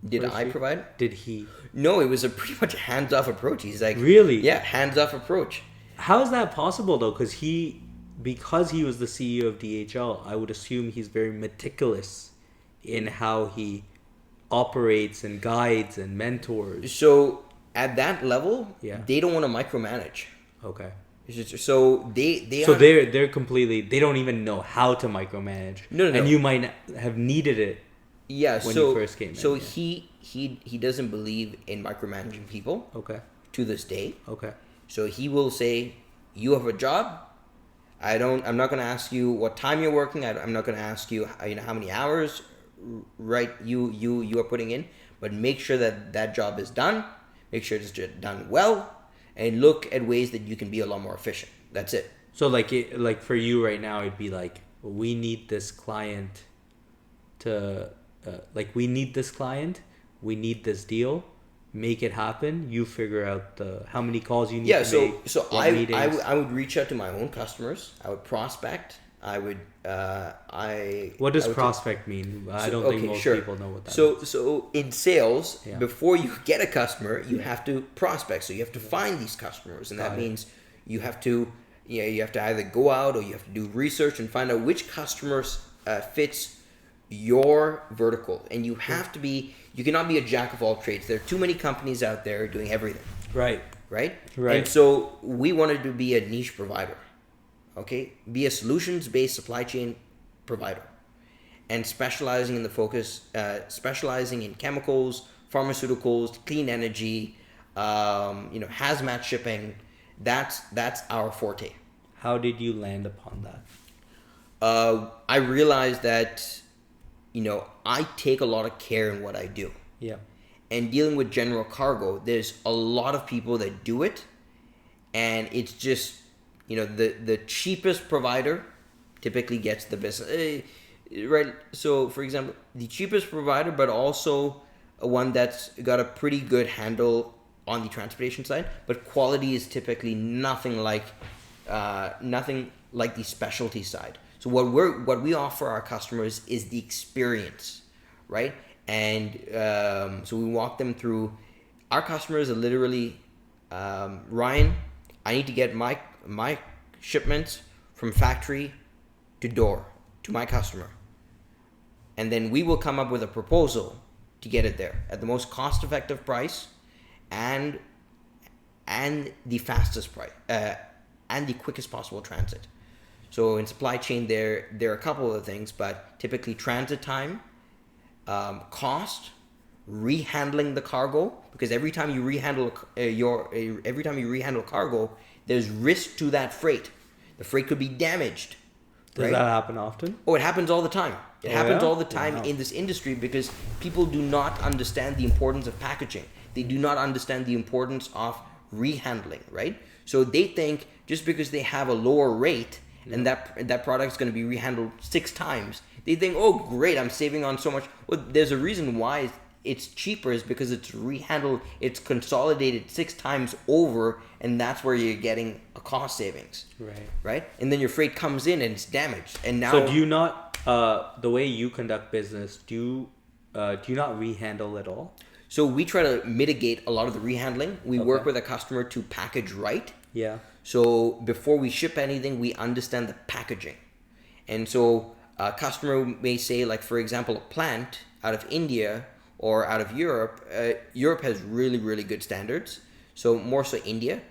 Did I provide? Did he? No, it was a pretty much hands-off approach. He's like, Really? Yeah, hands-off approach. How is that possible though? Because he was the CEO of DHL, I would assume he's very meticulous in how he operates and guides and mentors. So at that level, Yeah. they don't want to micromanage. Okay. So So they're completely, they don't even know how to micromanage. No. And you might have needed it. yeah. when So you first came in, so yeah. he doesn't believe in micromanaging people Okay. to this day. Okay. So he will say, you have a job. I'm not going to ask you what time you're working. I'm not going to ask you, how many hours, right, you are putting in, but make sure that job is done. Make sure it's done well, and look at ways that you can be a lot more efficient. That's it. So like for you right now, it'd be like, we need this client to, we need this deal, make it happen. You figure out how many calls you need to make. So what meetings. I would reach out to my own customers. I would prospect. I would What does I would prospect mean? I don't think most people know what that means. So in sales, Yeah. before you get a customer, you have to prospect. So you have to find these customers, and that Got it. means you have to either go out or you have to do research and find out which customers fits your vertical. And you cannot be a jack of all trades. There are too many companies out there doing everything. Right. Right? Right. And so we wanted to be a niche provider. Okay? Be a solutions-based supply chain provider. And specializing in chemicals, pharmaceuticals, clean energy, hazmat shipping. That's our forte. How did you land upon that? I realized that, I take a lot of care in what I do. Yeah. And dealing with general cargo, there's a lot of people that do it, and it's just, the cheapest provider typically gets the business. right? So, for example, the cheapest provider, but also a one that's got a pretty good handle on the transportation side. But quality is typically nothing like the specialty side. So what we offer our customers is the experience, right? And so we walk them through. Our customers are literally, Ryan, I need to get my shipments from factory to door to my customer, and then we will come up with a proposal to get it there at the most cost-effective price, and the fastest price, and the quickest possible transit. So in supply chain, there are a couple of things, but typically transit time, cost, rehandling the cargo, because every time you rehandle cargo, there's risk to that freight. The freight could be damaged. Does right? that happen often? Oh, it happens all the time. It happens yeah? all the time Wow. in this industry because people do not understand the importance of packaging. They do not understand the importance of rehandling, right? So they think just because they have a lower rate and that product is going to be rehandled 6 times, they think, oh, great, I'm saving on so much. Well, there's a reason why it's cheaper is because it's rehandled, it's consolidated 6 times over, and that's where you're getting a cost savings. Right? And then your freight comes in and it's damaged. And now, So do you not, the way you conduct business, do you not rehandle at all? so we try to mitigate a lot of the rehandling. We work with a customer to package right. Yeah. So before we ship anything, we understand the packaging. And so a customer may say, like, for example, a plant out of India or out of Europe. Europe has really, really good standards. So more so India.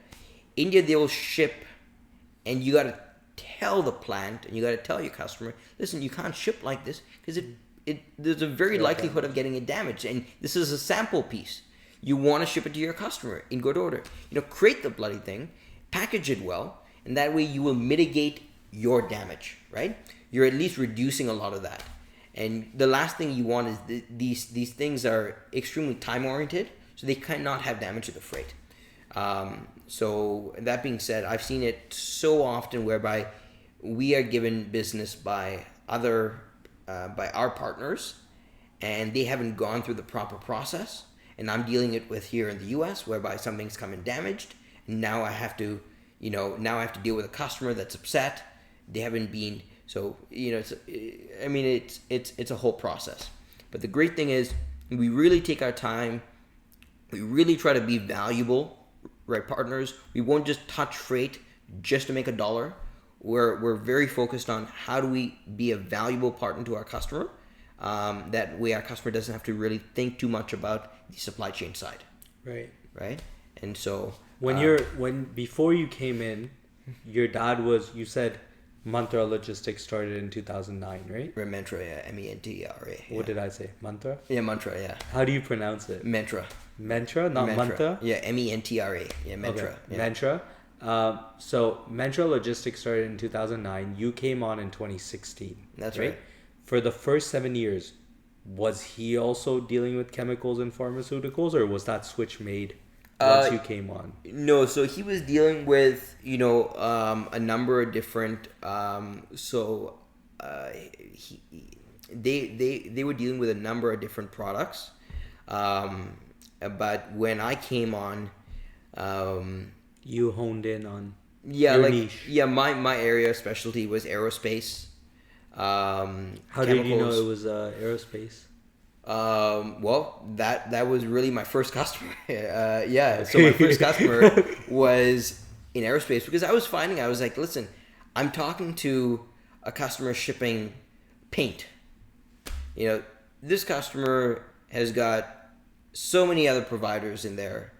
India, they will ship, and you got to tell the plant and you got to tell your customer, listen, you can't ship like this because there's a very likelihood of getting it damaged. And this is a sample piece. You want to ship it to your customer in good order. Create the bloody thing, package it well, and that way you will mitigate your damage, right? You're at least reducing a lot of that. And the last thing you want is these things are extremely time oriented, so they cannot have damage to the freight. So that being said, I've seen it so often whereby we are given business by our partners, and they haven't gone through the proper process. And I'm dealing it with here in the U.S. whereby something's come in damaged, and now I have to deal with a customer that's upset. They haven't been. So, it's a whole process. But the great thing is we really take our time. We really try to be valuable, right, partners. We won't just touch freight just to make a dollar. We're very focused on how do we be a valuable partner to our customer. That way our customer doesn't have to really think too much about the supply chain side. Right? And so before you came in, your dad was, you said, Mantra Logistics started in 2009, right? Mentra, yeah. Mentra. Yeah. What did I say? Mantra? Yeah, Mantra, yeah. How do you pronounce it? Mentra. Mentra, not Mantra? Yeah, Mentra. Yeah, Mentra. Okay. Yeah. Mentra. So Mentra Logistics started in 2009. You came on in 2016. That's right. For the first 7 years, was he also dealing with chemicals and pharmaceuticals, or was that switch made once you came on? No, so he was dealing with a number of different. They were dealing with a number of different products, but when I came on, you honed in on niche. Yeah, my area of specialty was aerospace. How chemicals. did you know it was aerospace? Well, that was really my first customer. So my first customer was in aerospace because I was like, listen, I'm talking to a customer shipping paint. This customer has got so many other providers in there.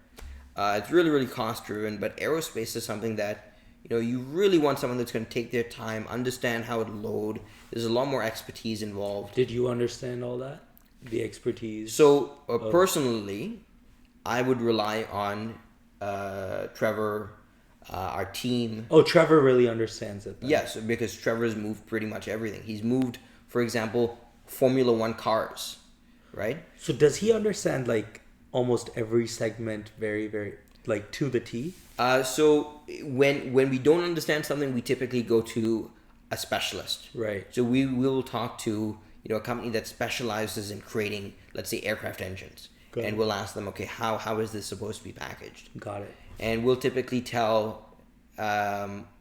It's really, really cost driven, but aerospace is something that, you really want someone that's going to take their time, understand how it load. There's a lot more expertise involved. Did you understand all that? The expertise? So, personally, I would rely on Trevor, our team. Oh, Trevor really understands it then. Yes, because Trevor's moved pretty much everything. He's moved, for example, Formula One cars, right? So does he understand like almost every segment very, very, like to the T? So when we don't understand something, we typically go to a specialist. Right. So we will talk to a company that specializes in creating, let's say, aircraft engines, Got and it. we'll ask them, okay, how is this supposed to be packaged? Got it. And we'll typically tell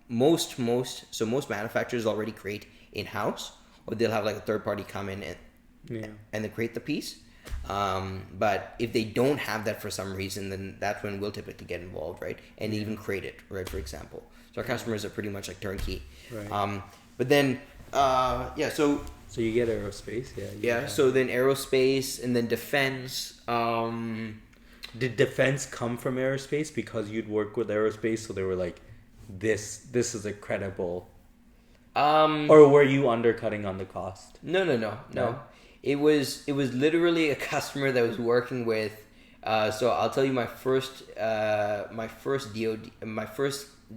most manufacturers already create in house, or they'll have like a third party come in and they create the piece. But if they don't have that for some reason, then that's when we'll typically get involved, right? And even create it, right? For example, so our customers are pretty much like turnkey. Right. But then so you get aerospace, so then aerospace and then defense. Did defense come from aerospace because you'd work with aerospace, so they were like, this is a credible, or were you undercutting on the cost? No. It was literally a customer that was working with. So I'll tell you my first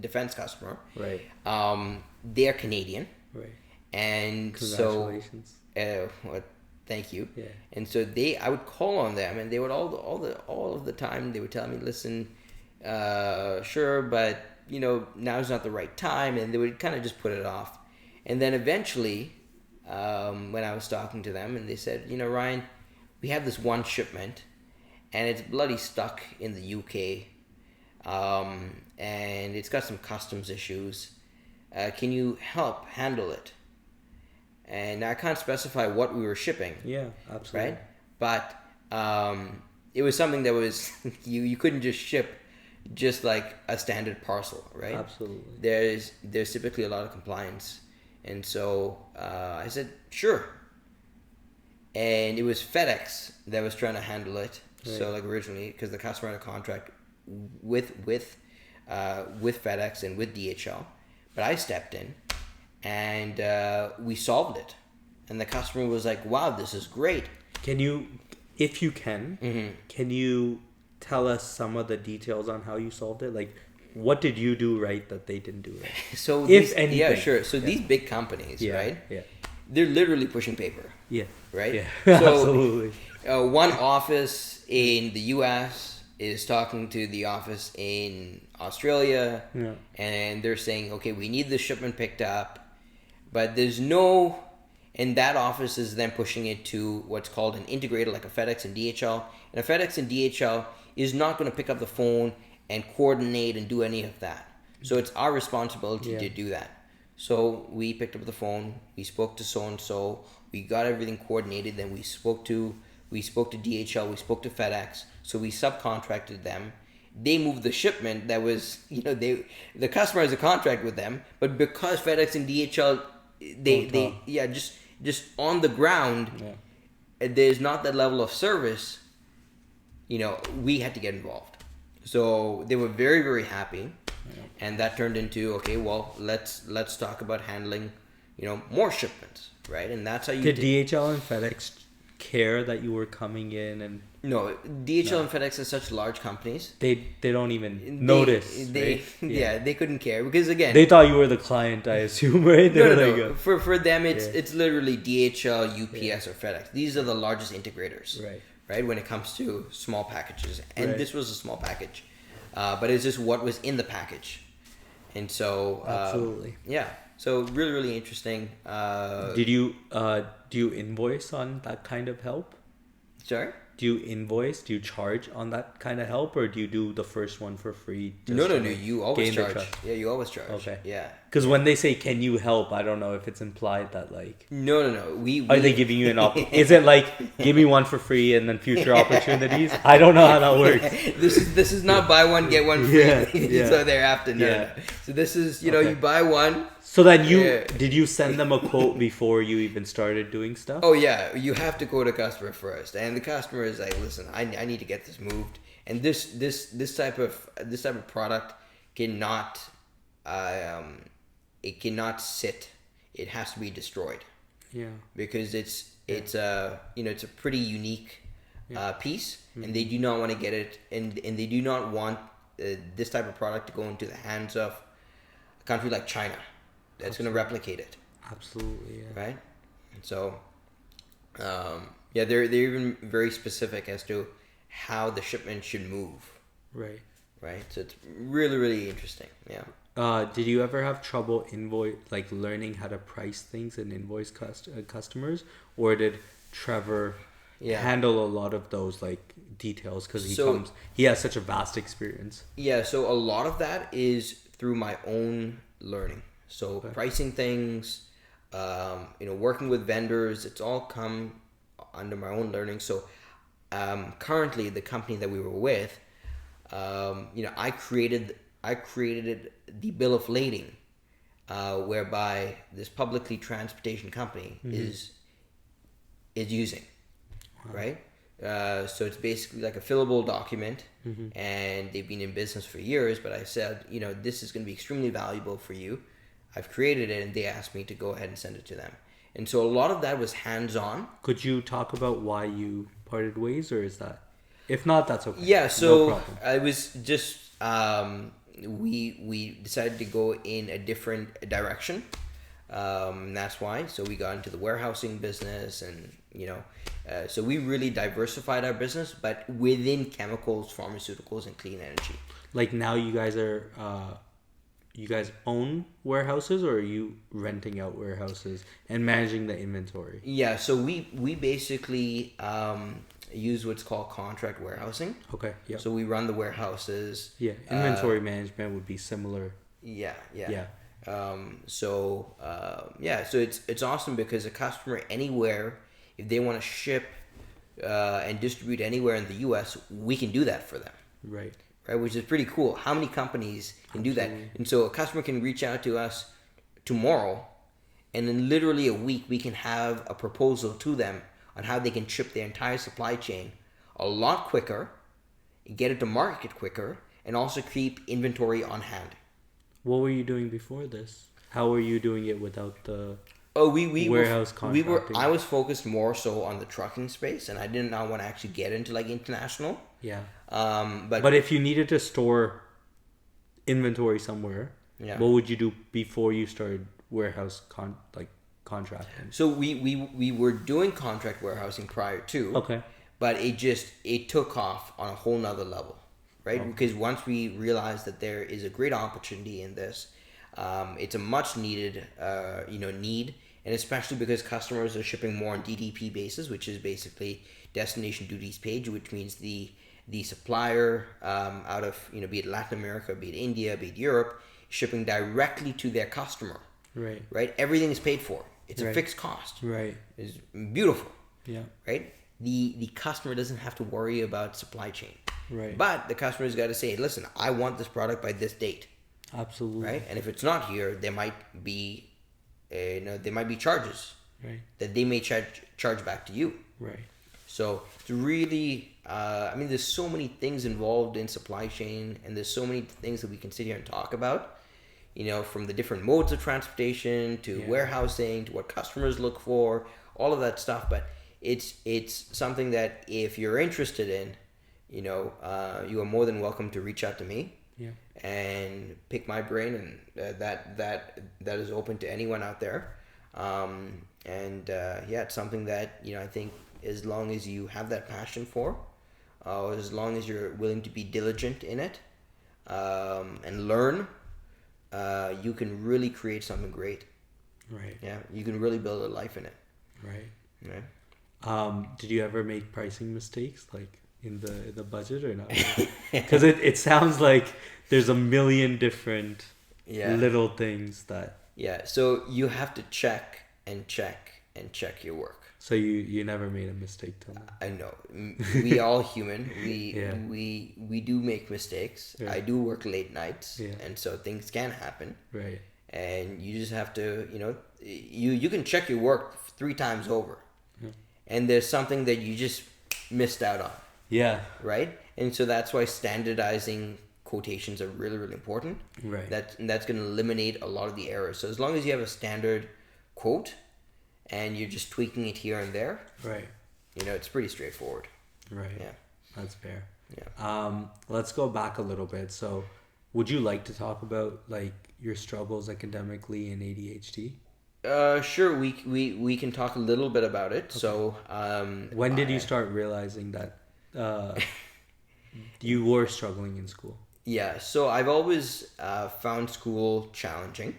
defense customer. Right. They're Canadian. Right. And Congratulations. Thank you. Yeah. And so I would call on them, and they would all of the time they would tell me, listen, sure, but now's not the right time, and they would kind of just put it off. And then eventually, when I was talking to them, and they said, Ryan, we have this one shipment, and it's bloody stuck in the UK, and it's got some customs issues. Can you help handle it? And I can't specify what we were shipping. Yeah, absolutely. Right? But it was something that was you couldn't just ship just like a standard parcel, right? Absolutely. There's typically a lot of compliance. And so I said, sure. And it was FedEx that was trying to handle it. Right. So like originally, because the customer had a contract with FedEx and with DHL, but I stepped in, and we solved it. And the customer was like, wow, this is great. Can you, if you can, can you tell us some of the details on how you solved it? Like, what did you do right that they didn't do right? So anything. Yeah, sure. So these big companies, right? Yeah. They're literally pushing paper. Yeah. Right? Yeah. So, absolutely. One office in the U.S. is talking to the office in Australia, and they're saying, okay, we need this shipment picked up, but there's no, and that office is then pushing it to what's called an integrator, like a FedEx and DHL, and a FedEx and DHL is not going to pick up the phone and coordinate and do any of that. So it's our responsibility to do that. So we picked up the phone, we spoke to so-and-so, we got everything coordinated, then we spoke to DHL, we spoke to FedEx, so we subcontracted them. They moved the shipment that was, the customer has a contract with them, but because FedEx and DHL, just on the ground, there's not that level of service, we had to get involved. So they were very, very happy, and that turned into, okay, well, let's talk about handling, more shipments, right? And that's how you did DHL and FedEx care that you were coming in? And no, DHL and FedEx are such large companies. They don't even notice. They couldn't care because again, they thought you were the client, I assume, right? No. For them, it's literally DHL, UPS, or FedEx. These are the largest integrators, right? When it comes to small packages, and this was a small package, but it's just what was in the package, and so absolutely, So really, really interesting. Do you invoice on that kind of help? Sorry? Do you invoice? Do you charge on that kind of help, or do you do the first one for free? No. You always charge. Yeah, you always charge. Okay. Yeah. Because when they say, "Can you help?" I don't know if it's implied that like. No. Are they giving you an is it like give me one for free and then future opportunities? I don't know how that works. This is not buy one get one free. So thereafter, no. So this is you buy one. So then did you send them a quote before you even started doing stuff? Oh yeah, you have to quote a customer first, and the customer is like, listen, I need to get this moved, and this type of product cannot it cannot sit. It has to be destroyed. Yeah. Because it's a pretty unique piece, and they do not want to get it, and they do not want this type of product to go into the hands of a country like China. That's going to replicate it. Absolutely, yeah. Right? And so, they're even very specific as to how the shipment should move. Right. So it's really, really interesting. Yeah. Did you ever have trouble learning how to price things and invoice customers, or did Trevor handle a lot of those like details because he has such a vast experience? Yeah, so a lot of that is through my own learning. So pricing things, working with vendors, it's all come under my own learning. So currently, the company that we were with, I created the bill of lading, whereby this publicly transportation company is using, right? So it's basically like a fillable document, and they've been in business for years. But I said, this is going to be extremely valuable for you. I've created it, and they asked me to go ahead and send it to them. And so a lot of that was hands-on. Could you talk about why you parted ways, or is that? If not, that's okay. Yeah, so I was just we decided to go in a different direction. That's why. So we got into the warehousing business, and so we really diversified our business, but within chemicals, pharmaceuticals, and clean energy. Like now, you guys are. You guys own warehouses, or are you renting out warehouses and managing the inventory? Yeah, so we basically use what's called contract warehousing. Okay, yeah. So we run the warehouses. Yeah, inventory management would be similar. Yeah. So it's awesome because a customer anywhere, if they want to ship and distribute anywhere in the U.S., we can do that for them. Right, which is pretty cool. How many companies can do that? And so a customer can reach out to us tomorrow, and in literally a week, we can have a proposal to them on how they can ship their entire supply chain a lot quicker, get it to market quicker, and also keep inventory on hand. What were you doing before this? How were you doing it without the warehouse contracting? I was focused more so on the trucking space, and I did not want to actually get into like international. Yeah. But if you needed to store inventory somewhere, what would you do before you started warehouse contracting? So we were doing contract warehousing prior to. Okay. But it took off on a whole nother level, right? Okay. Because once we realized that there is a great opportunity in this, it's a much needed need, and especially because customers are shipping more on DDP basis, which is basically destination duties paid, which means the supplier out of be it Latin America, be it India, be it Europe, shipping directly to their customer. Right. Everything is paid for. It's a fixed cost. Right. It's beautiful. Yeah. Right. The customer doesn't have to worry about supply chain. Right. But the customer's got to say, listen, I want this product by this date. Absolutely. Right. And if it's not here, there might be charges. Right. That they may charge back to you. Right. So it's really, there's so many things involved in supply chain, and there's so many things that we can sit here and talk about, from the different modes of transportation to warehousing to what customers look for, all of that stuff. But it's something that if you're interested in, you are more than welcome to reach out to me. Yeah. And pick my brain, and that is open to anyone out there. It's something that I think, as long as you have that passion for, as long as you're willing to be diligent in it, and learn, you can really create something great. Right. Yeah, you can really build a life in it. Right. Right. Did you ever make pricing mistakes, like in the budget, or not? Because it sounds like there's a million different little things that. Yeah. So you have to check your work. So you never made a mistake till now? I know. We all human. We do make mistakes. Yeah. I do work late nights, and so things can happen. Right. And you just have to, you can check your work 3 times over, and there's something that you just missed out on. Yeah. Right. And so that's why standardizing quotations are really, really important. Right. That's going to eliminate a lot of the errors. So as long as you have a standard quote, and you're just tweaking it here and there, right? It's pretty straightforward. Right. Yeah. That's fair. Yeah. Let's go back a little bit. So, would you like to talk about like your struggles academically in ADHD? Sure. We can talk a little bit about it. Okay. So, when did you start realizing that you were struggling in school? Yeah, so I've always found school challenging.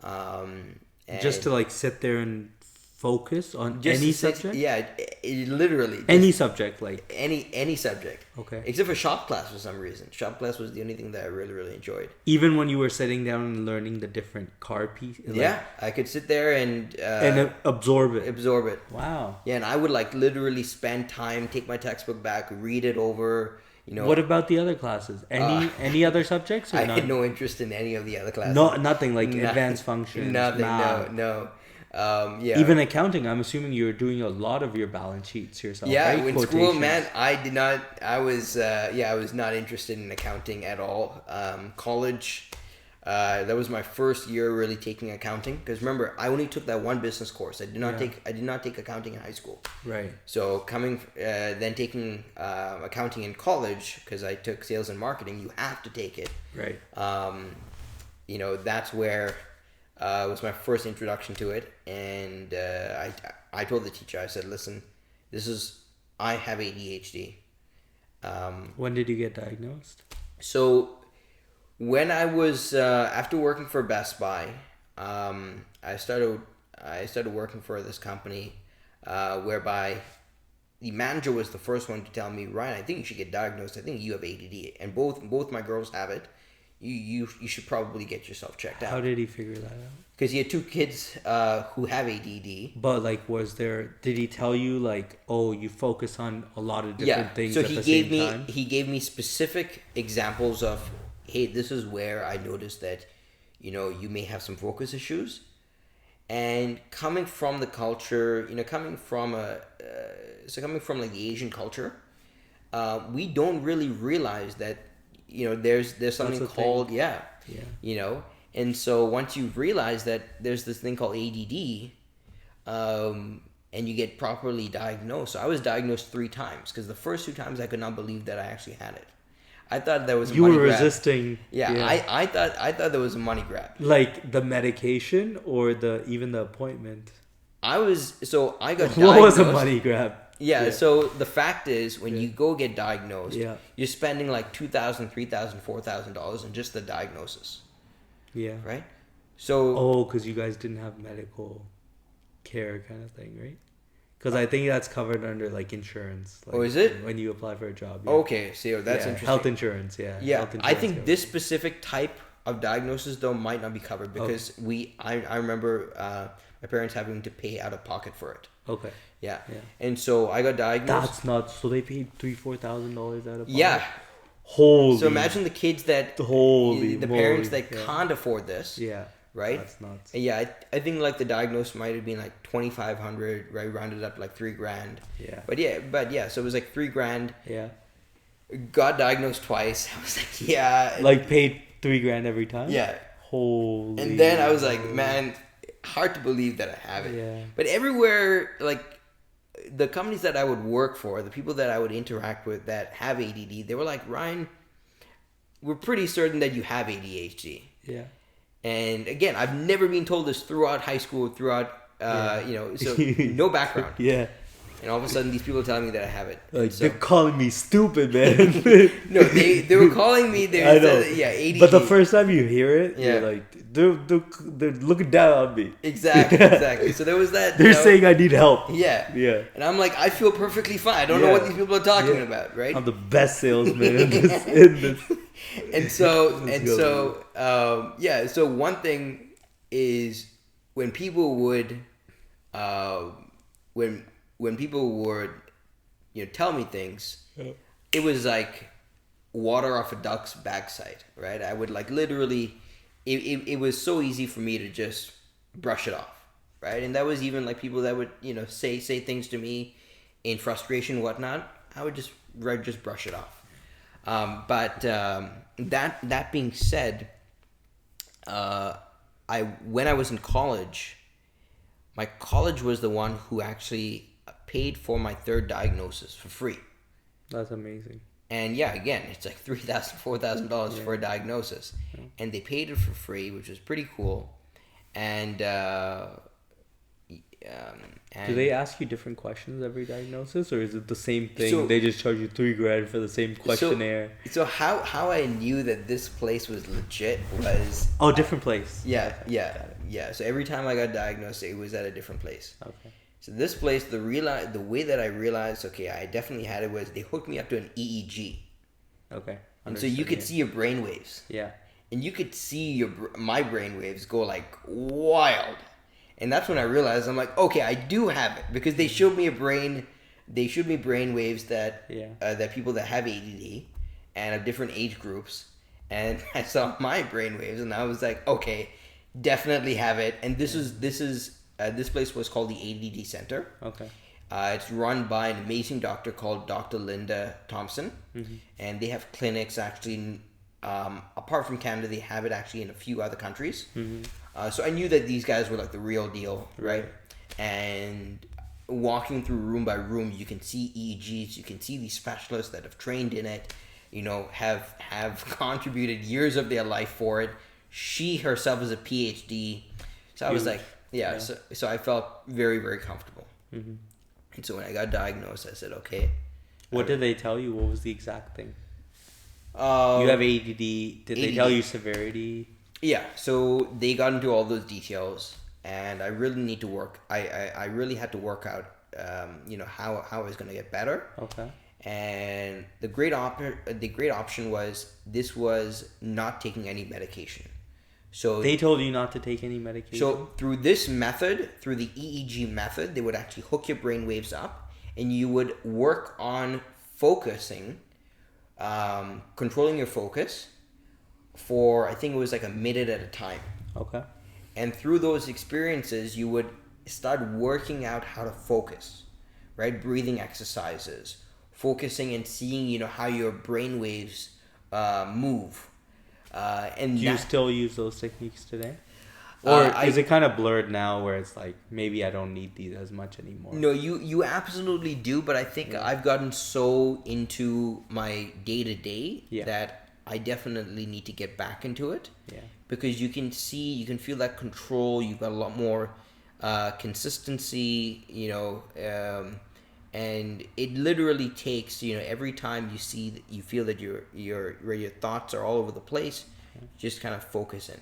Just to And like sit there and focus on just any to sit, subject? yeah, literally Any just subject, like. any subject. Okay. Except for shop class for some reason. Shop class was the only thing that I really enjoyed. Even when you were sitting down and learning the different car pieces? Like, Yeah, I could sit there and absorb it. absorb it. Wow. Yeah, and I would like literally spend time, take my textbook back, read it over. You know, What about the other classes? Any other subjects? Or I none? had no interest in any of the other classes. No, nothing like No- advanced functions. Nothing. math. No. Yeah. Even accounting, I'm assuming you were doing a lot of your balance sheets yourself. Yeah, right? in school, man, I did not. I was not interested in accounting at all. College, that was my first year really taking accounting. Because remember, I only took that one business course. I did not take accounting in high school. Right. So then taking accounting in college, because I took sales and marketing, you have to take it. Right. That's where was my first introduction to it, and I told the teacher, I said, listen, I have ADHD. When did you get diagnosed? So when I was after working for Best Buy, I started working for this company whereby the manager was the first one to tell me, Ryan, I think you should get diagnosed. I think you have ADD, and both my girls have it. You should probably get yourself checked out. How did he figure that out? Because he had two kids who have ADD. But like, did he tell you like, oh, you focus on a lot of different things So at the same time? he gave me specific examples of, hey, this is where I noticed that, you may have some focus issues. And coming from the culture, coming from like the Asian culture, we don't really realize that, there's something called, and so once you realize that there's this thing called ADD, and you get properly diagnosed. So I was diagnosed 3 times, because the first 2 times I could not believe that I actually had it. I thought that was a money grab. You were resisting. Yeah. I thought that was a money grab. Like the medication or even the appointment. I got diagnosed. What was a money grab? Yeah, so the fact is, when you go get diagnosed, you're spending like $2,000, $3,000, $4,000 on just the diagnosis. Yeah. Right? So... Oh, because you guys didn't have medical care kind of thing, right? Because I think that's covered under like insurance. Like, is it? When you apply for a job. Yeah. Okay, so that's interesting. Health insurance, yeah. Yeah, Health I insurance think covers. this specific type of diagnosis, though, might not be covered, because I remember my parents having to pay out of pocket for it. Okay. Yeah. And so I got diagnosed. That's nuts. So they paid $3,000-$4,000 out of pocket? Yeah. Holy. So imagine the kids that... Holy the moly. parents that can't afford this. Yeah. Right? That's nuts. Yeah, I think like the diagnosis might have been like $2,500, right? Rounded up like $3,000. Yeah. But yeah, so it was like $3,000. Yeah. Got diagnosed twice. I was like, yeah. Like paid $3,000 every time? Yeah. Holy. And then I was like, man, hard to believe that I have it. Yeah. But everywhere, like the companies that I would work for, the people that I would interact with that have ADD, they were like, Ryan, we're pretty certain that you have ADHD. Yeah. And again, I've never been told this throughout high school, so no background. Yeah. And all of a sudden, these people are telling me that I have it. Like, So- they're calling me stupid, man. No, they were calling me. I know. ADD. But the first time you hear it, Yeah. you're like, they're looking down on me. Exactly. So there was that. They're saying I need help. Yeah. Yeah. And I'm like, I feel perfectly fine. I don't know what these people are talking about, right? I'm the best salesman in this. So one thing is when people would tell me things, it was like water off a duck's backside, right? I would like literally it was so easy for me to just brush it off, right? And that was even like people that would say things to me in frustration and whatnot. I would just brush it off. But that being said, when I was in college, my college was the one who actually paid for my 3rd diagnosis for free. That's amazing. And yeah, again, it's like $3,000, $4,000 for a diagnosis, and they paid it for free, which was pretty cool. And And Do they ask you different questions every diagnosis, or is it the same thing? So- They just charge you $3,000 for the same questionnaire. So how I knew that this place was legit was Oh, different place. yeah. Got it. So every time I got diagnosed, it was at a different place. Okay. So this place, the way that I realized, okay, I definitely had it was they hooked me up to an EEG, Okay. and so you could Understood, see your brain waves, Yeah. and you could see my brain waves go like wild, and that's when I realized I'm like, okay, I do have it because they showed me brain waves that Yeah. that people that have ADD and of different age groups, and I saw my brain waves, and I was like, okay, definitely have it, and this place was called the ADD Center. Okay. It's run by an amazing doctor called Dr. Linda Thompson, and they have clinics actually. Apart from Canada, they have it actually in a few other countries. So I knew that these guys were like the real deal, right? And walking through room by room, you can see EEGs, you can see these specialists that have trained in it, have contributed years of their life for it. She herself is a PhD, so I was like, So I felt very, very comfortable. And so when I got diagnosed, I said, okay. What did they tell you? What was the exact thing? You You have ADD. Did they tell you severity? Yeah, so they got into all those details, and I really need to work. I really had to work out, how I was going to get better. Okay. And the great option was this was not taking any medication. So They told you not to take any medication? So through this method, through the EEG method, they would actually hook your brain waves up, and you would work on focusing, controlling your focus for, I think it was like a minute at a time. Okay. And through those experiences, you would start working out how to focus, right? Breathing exercises, focusing and seeing, how your brain waves move. And Do you still use those techniques today? Or is it kind of blurred now where it's like, maybe I don't need these as much anymore? No, you absolutely do, but I think I've gotten so into my day-to-day that I definitely need to get back into it. Yeah. Because you can feel that control, you've got a lot more consistency, and it literally takes, every time you feel that your thoughts are all over the place, just kind of focus in,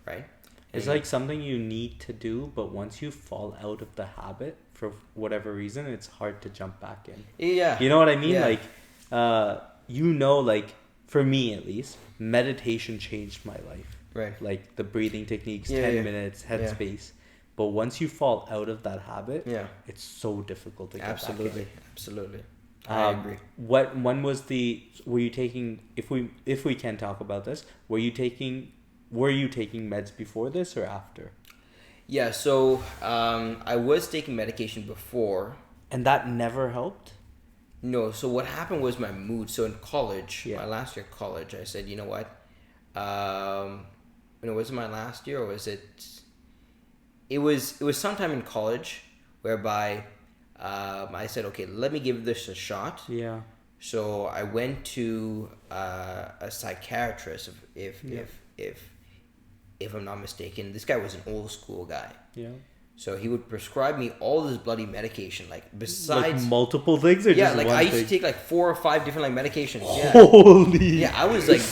right? It's like something you need to do, but once you fall out of the habit for whatever reason, it's hard to jump back in. Yeah. You know what I mean? Yeah. Like, for me at least, meditation changed my life. Right. Like the breathing techniques, Yeah, 10 yeah. minutes, headspace. But once you fall out of that habit, Yeah. it's so difficult to get back in. Absolutely. I agree. When was were you taking, if we can talk about this, were you taking meds before this or after? Yeah, so I was taking medication before. And that never helped? No, so what happened was my mood. So in college, Yeah. my last year of college, I said, you know what? Was it my last year or was it? It was sometime in college whereby I said, okay, let me give this a shot. Yeah. So I went to a psychiatrist, if I'm not mistaken. This guy was an old school guy. Yeah. So he would prescribe me all this bloody medication, like besides Like multiple things or yeah, just like one I used thing? to take like 4 or 5 different like medications. Yeah. Holy. Yeah, I was like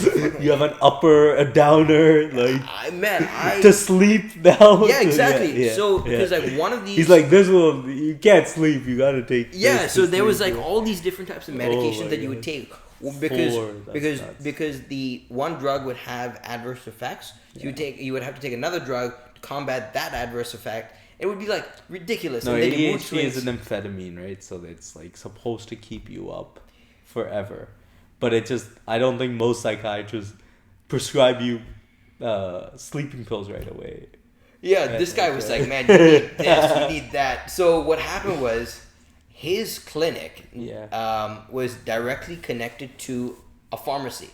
You have an upper, a downer, like to sleep now. Yeah, exactly. Yeah, so because like one of these he's like, you can't sleep, you gotta take yeah, this so to there was sleep. like all these different types of Oh medications my that you would God. take. Well, 4, because that's because the one drug would have adverse effects. So you would have to take another drug to combat that adverse effect. It would be like ridiculous. No, and then your mood ADHD is swings. an amphetamine, right? So it's like supposed to keep you up forever. But I don't think most psychiatrists prescribe you sleeping pills right away. Yeah, this guy was like, man, you need this, you need that. So what happened was his clinic was directly connected to a pharmacy.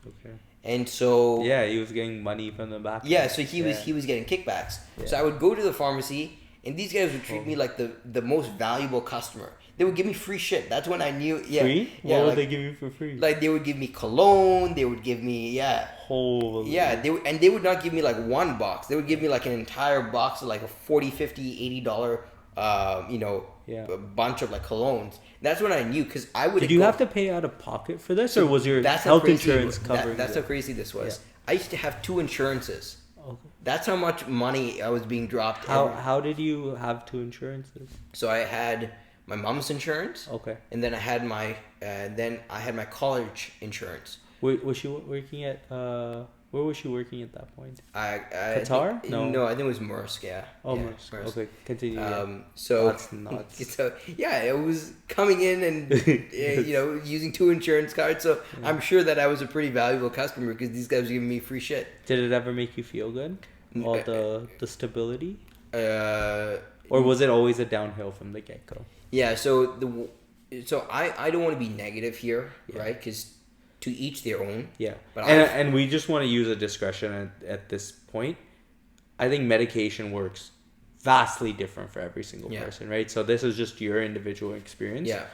Okay. And so Yeah, he was getting money from the back. yeah, so he was getting kickbacks. So I would go to the pharmacy, and these guys would treat me like the most valuable customer. They would give me free shit. That's when I knew. Yeah, Free? yeah. What would they give you for free? Like they would give me cologne. They would give me Holy. yeah. They would not give me like one box. They would give me like an entire box of like a $40, $50, $80 a bunch of like colognes. That's when I knew because I would. Did you have to pay out of pocket for this, or was your health insurance covering? That's how crazy this was. Yeah. I used to have 2 insurances. Okay. That's how much money I was being dropped. How did you have 2 insurances? So I had my mom's insurance. Okay. And then I had my college insurance. Was she working at where was she working at that point? Qatar? No, I think it was Maersk. Yeah. Oh, yeah, Maersk. Okay, continue. So that's nuts. So yeah, it was coming in and using 2 insurance cards. So yeah. I'm sure that I was a pretty valuable customer because these guys were giving me free shit. Did it ever make you feel good? All the stability. Or was it always a downhill from the get go? Yeah. So I don't want to be negative here, right? Because to each their own. Yeah. But and we just want to use a discretion at this point. I think medication works vastly different for every single person, right? So this is just your individual experience. Yeah.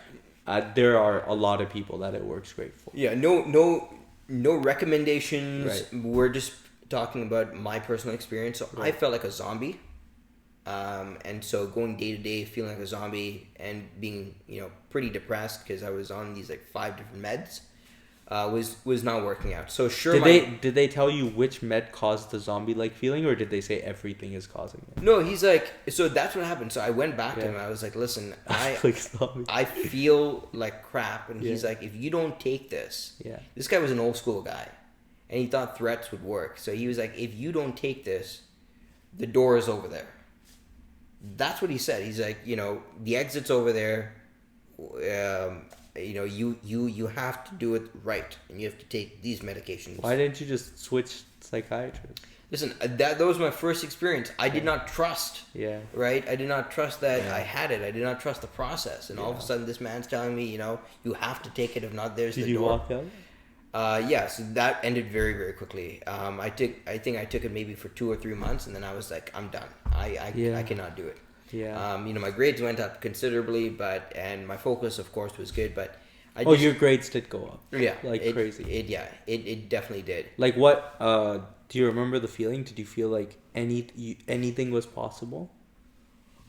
There are a lot of people that it works great for. Yeah. No recommendations. Right. We're just talking about my personal experience. So right. I felt like a zombie. And so going day to day, feeling like a zombie and being, pretty depressed because I was on these like 5 different meds. Was not working out. So sure. Did they tell you which med caused the zombie-like feeling, or did they say everything is causing it? No, he's like. So that's what happened. So I went back to him. I was like, "Listen, I feel like crap," and he's like, "If you don't take this, this guy was an old school guy, and he thought threats would work. So he was like, if you don't take this, the door is over there." That's what he said. He's like, the exit's over there. You have to do it right, and you have to take these medications. Why didn't you just switch psychiatrists? Listen, that was my first experience. I did not trust. Yeah. Right? I did not trust that I had it. I did not trust the process. And all of a sudden, this man's telling me, you have to take it. If not, there's the door. Did you walk out? Yeah. So that ended very, very quickly. I think I took it maybe for 2 or 3 months, and then I was like, I'm done. I cannot do it. Yeah. My grades went up considerably, and my focus, of course, was good, but your grades did go up. Yeah. Crazy. It definitely did. Like what, do you remember the feeling? Did you feel like anything was possible?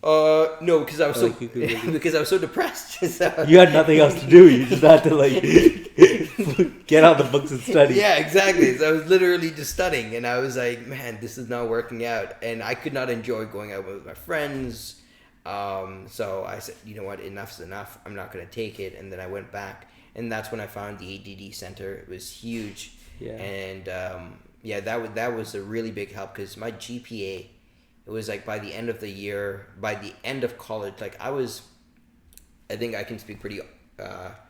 No, because I was because I was so depressed. So. You had nothing else to do. You just had to get out the books and study. Yeah, exactly. So I was literally just studying, and I was like, man, this is not working out, and I could not enjoy going out with my friends. So I said, you know what, enough's enough. I'm not going to take it. And then I went back, and that's when I found the ADD center. It was huge. Yeah. And that was a really big help because my GPA. It was like by the end of the year, by the end of college, like I think I can speak pretty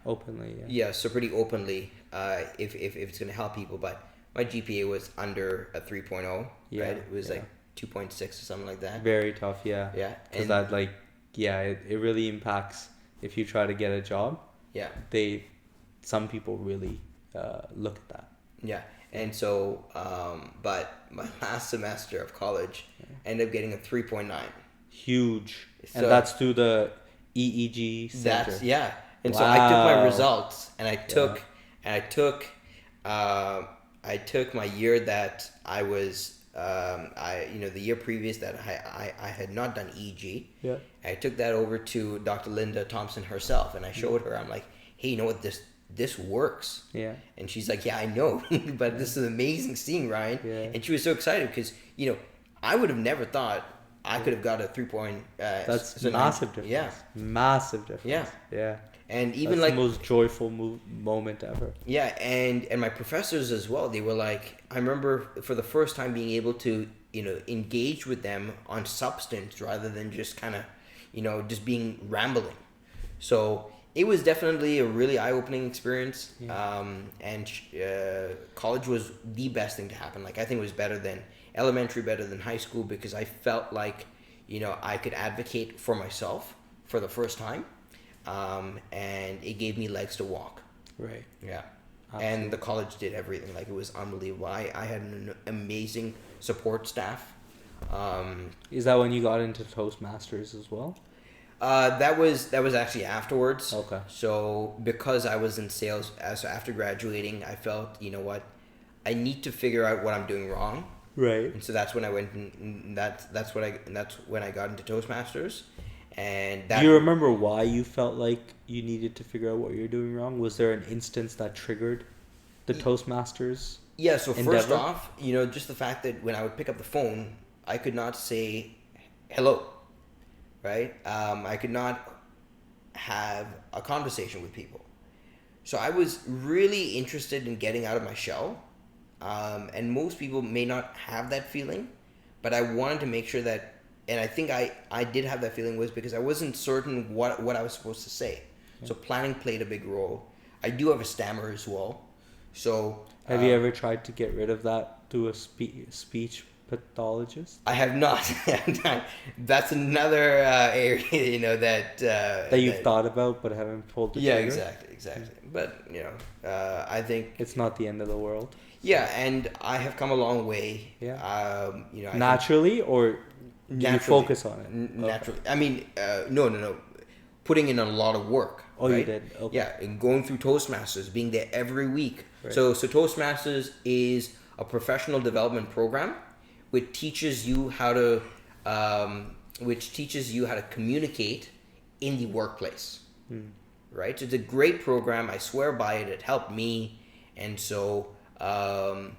openly. Yeah, so pretty openly if it's going to help people. But my GPA was under a 3.0, right? It was like 2.6 or something like that. Very tough, yeah. Yeah. Because that it really impacts if you try to get a job. Yeah. Some people really look at that. Yeah. And so, but my last semester of college ended up getting a 3.9. Huge. So, and that's through the EEG center. And so I took my results, and I took my year that I was, the year previous that I had not done EEG. Yeah. I took that over to Dr. Linda Thompson herself, and I showed her. I'm like, hey, you know what, this works. Yeah. And she's like, yeah, I know, but this is amazing seeing, Ryan. Yeah. And she was so excited because, I would have never thought I could have got a 3 point. That's massive difference. Yeah. Massive difference. Yeah. Yeah. And even that's the most joyful moment ever. Yeah. And my professors as well, they were like, I remember for the first time being able to, engage with them on substance rather than just kind of, just being rambling. So it was definitely a really eye-opening experience. Yeah. And college was the best thing to happen. Like, I think it was better than elementary, better than high school, because I felt like, I could advocate for myself for the first time. And it gave me legs to walk. Right. Yeah. Absolutely. And the college did everything. Like, it was unbelievable. I had an amazing support staff. Is that when you got into Toastmasters as well? That was actually afterwards. Okay. So because I was in sales, so after graduating, I felt, you know what, I need to figure out what I'm doing wrong. Right. And so that's when I went, and that's when I got into Toastmasters, and that. Do you remember why you felt like you needed to figure out what you're doing wrong? Was there an instance that triggered the Toastmasters? Yeah. So endeavor? first off, you know, just the fact that when I would pick up the phone, I could not say hello, right? I could not have a conversation with people. So I was really interested in getting out of my shell. And most people may not have that feeling, but I wanted to make sure that, and I think I did have that feeling, was because I wasn't certain what I was supposed to say. Yeah. So planning played a big role. I do have a stammer as well. So have you ever tried to get rid of that through a speech pathologist? I have not. That's another area, you know, that you've thought about but haven't pulled the trigger. trigger? Exactly. But you know, I think it's not the end of the world. Yeah, and I have come a long way. Yeah. You know, naturally, or do you focus on it? Naturally. Okay. I mean, no. Putting in a lot of work. Oh, right? You did? Okay. Yeah, and going through Toastmasters, being there every week. Right. So Toastmasters is a professional development program which teaches you how to communicate in the workplace. Right? So it's a great program. I swear by it. It helped me, and so. And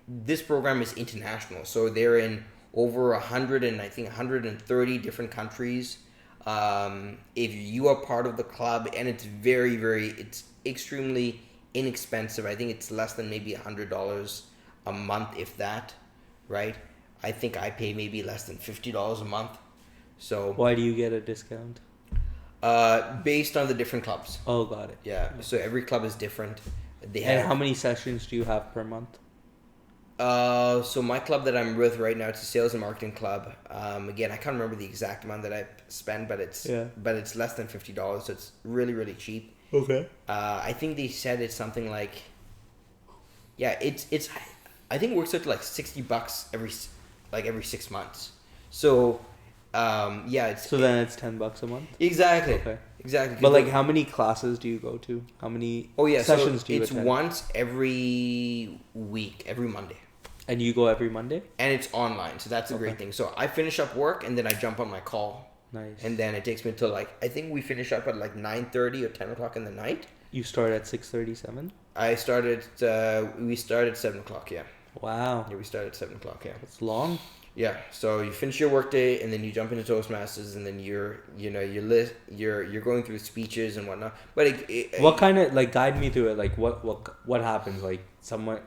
this program is international, so they're in over 130 different countries. If you are part of the club, and it's it's extremely inexpensive. I think it's less than maybe $100 a month, if that, right? I think I pay maybe less than $50 a month. So why do you get a discount? Based on the different clubs. Oh, got it. Yeah. So every club is different. And how many sessions do you have per month? So my club that I'm with right now, it's a sales and marketing club. Again, I can't remember the exact amount that I spend, but it's less than $50, so it's really, really cheap. Okay. I think they said it's something like, it's I think it works out to like $60 every 6 months. So it's so then it's $10 a month. Exactly. Okay. Exactly. But like, how many classes do you go to? How many sessions do you attend? It's once every week, every Monday. And you go every Monday? And it's online, so that's a great thing. So I finish up work and then I jump on my call. Nice. And then it takes me until I think we finish up at 9:30 or 10 o'clock in the night. You start at 6:37? We started 7 o'clock, yeah. Wow. Yeah, we started at 7 o'clock, yeah. That's long. Yeah, so you finish your workday and then you jump into Toastmasters and then you're going through speeches and whatnot. But what kind of, guide me through it? Like what happens? Like someone,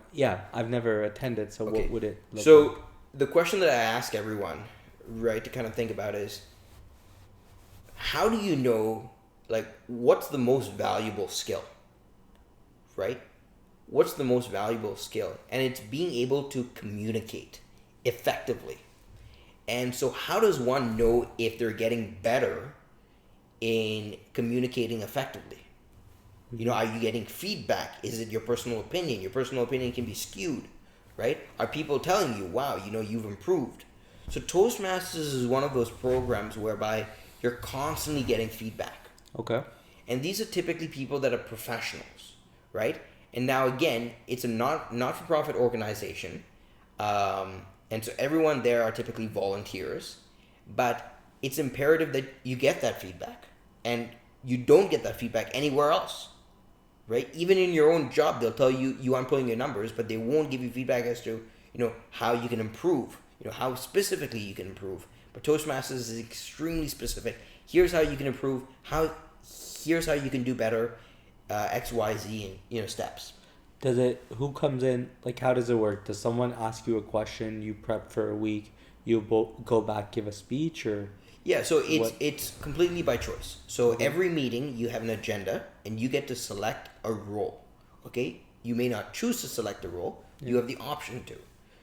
I've never attended, so what would it look like? The question that I ask everyone, right, to kind of think about is, how do you know, what's the most valuable skill, right? What's the most valuable skill? And it's being able to communicate effectively. And so how does one know if they're getting better in communicating effectively? You know, are you getting feedback? Is it your personal opinion? Your personal opinion can be skewed, right? Are people telling you, wow, you've improved? So Toastmasters is one of those programs whereby you're constantly getting feedback. Okay. And these are typically people that are professionals, right? And now again, it's a not-for-profit organization. And so everyone there are typically volunteers, but it's imperative that you get that feedback, and you don't get that feedback anywhere else, right? Even in your own job, they'll tell you you aren't pulling your numbers, but they won't give you feedback as to, how you can improve, how specifically you can improve. But Toastmasters is extremely specific. Here's how you can improve. Here's how you can do better, X, Y, Z, and, steps. Who comes in, how does it work? Does someone ask you a question, you prep for a week, you go back, give a speech, or? Yeah, so it's completely by choice. So every meeting you have an agenda and you get to select a role, okay? You may not choose to select a role, you have the option to.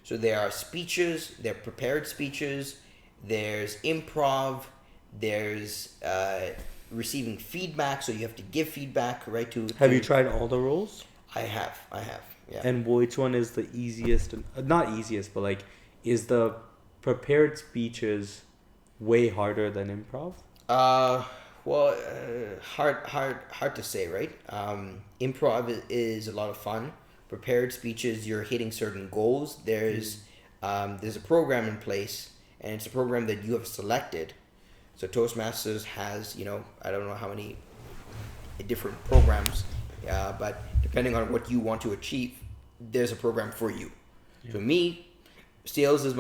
So there are speeches, there are prepared speeches, there's improv, there's receiving feedback, so you have to give feedback, right? Have you tried all the roles? I have, yeah. And which one is the easiest? Not easiest, but is the prepared speeches way harder than improv? Hard to say, right? Improv is a lot of fun. Prepared speeches, you're hitting certain goals. There's a program in place, and it's a program that you have selected. So Toastmasters has, I don't know how many different programs, but depending on what you want to achieve, there's a program for you. Yeah. So me, sales is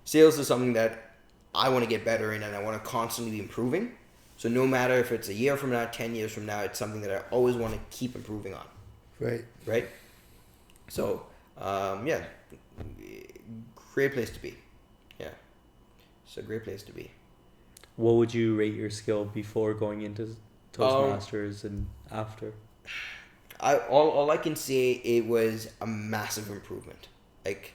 sales is something that I want to get better in, and I want to constantly be improving. So no matter if it's a year from now, 10 years from now, it's something that I always want to keep improving on. Right. So yeah, great place to be. Yeah, it's a great place to be. What would you rate your skill before going into Toastmasters and after? All I can say, it was a massive improvement, like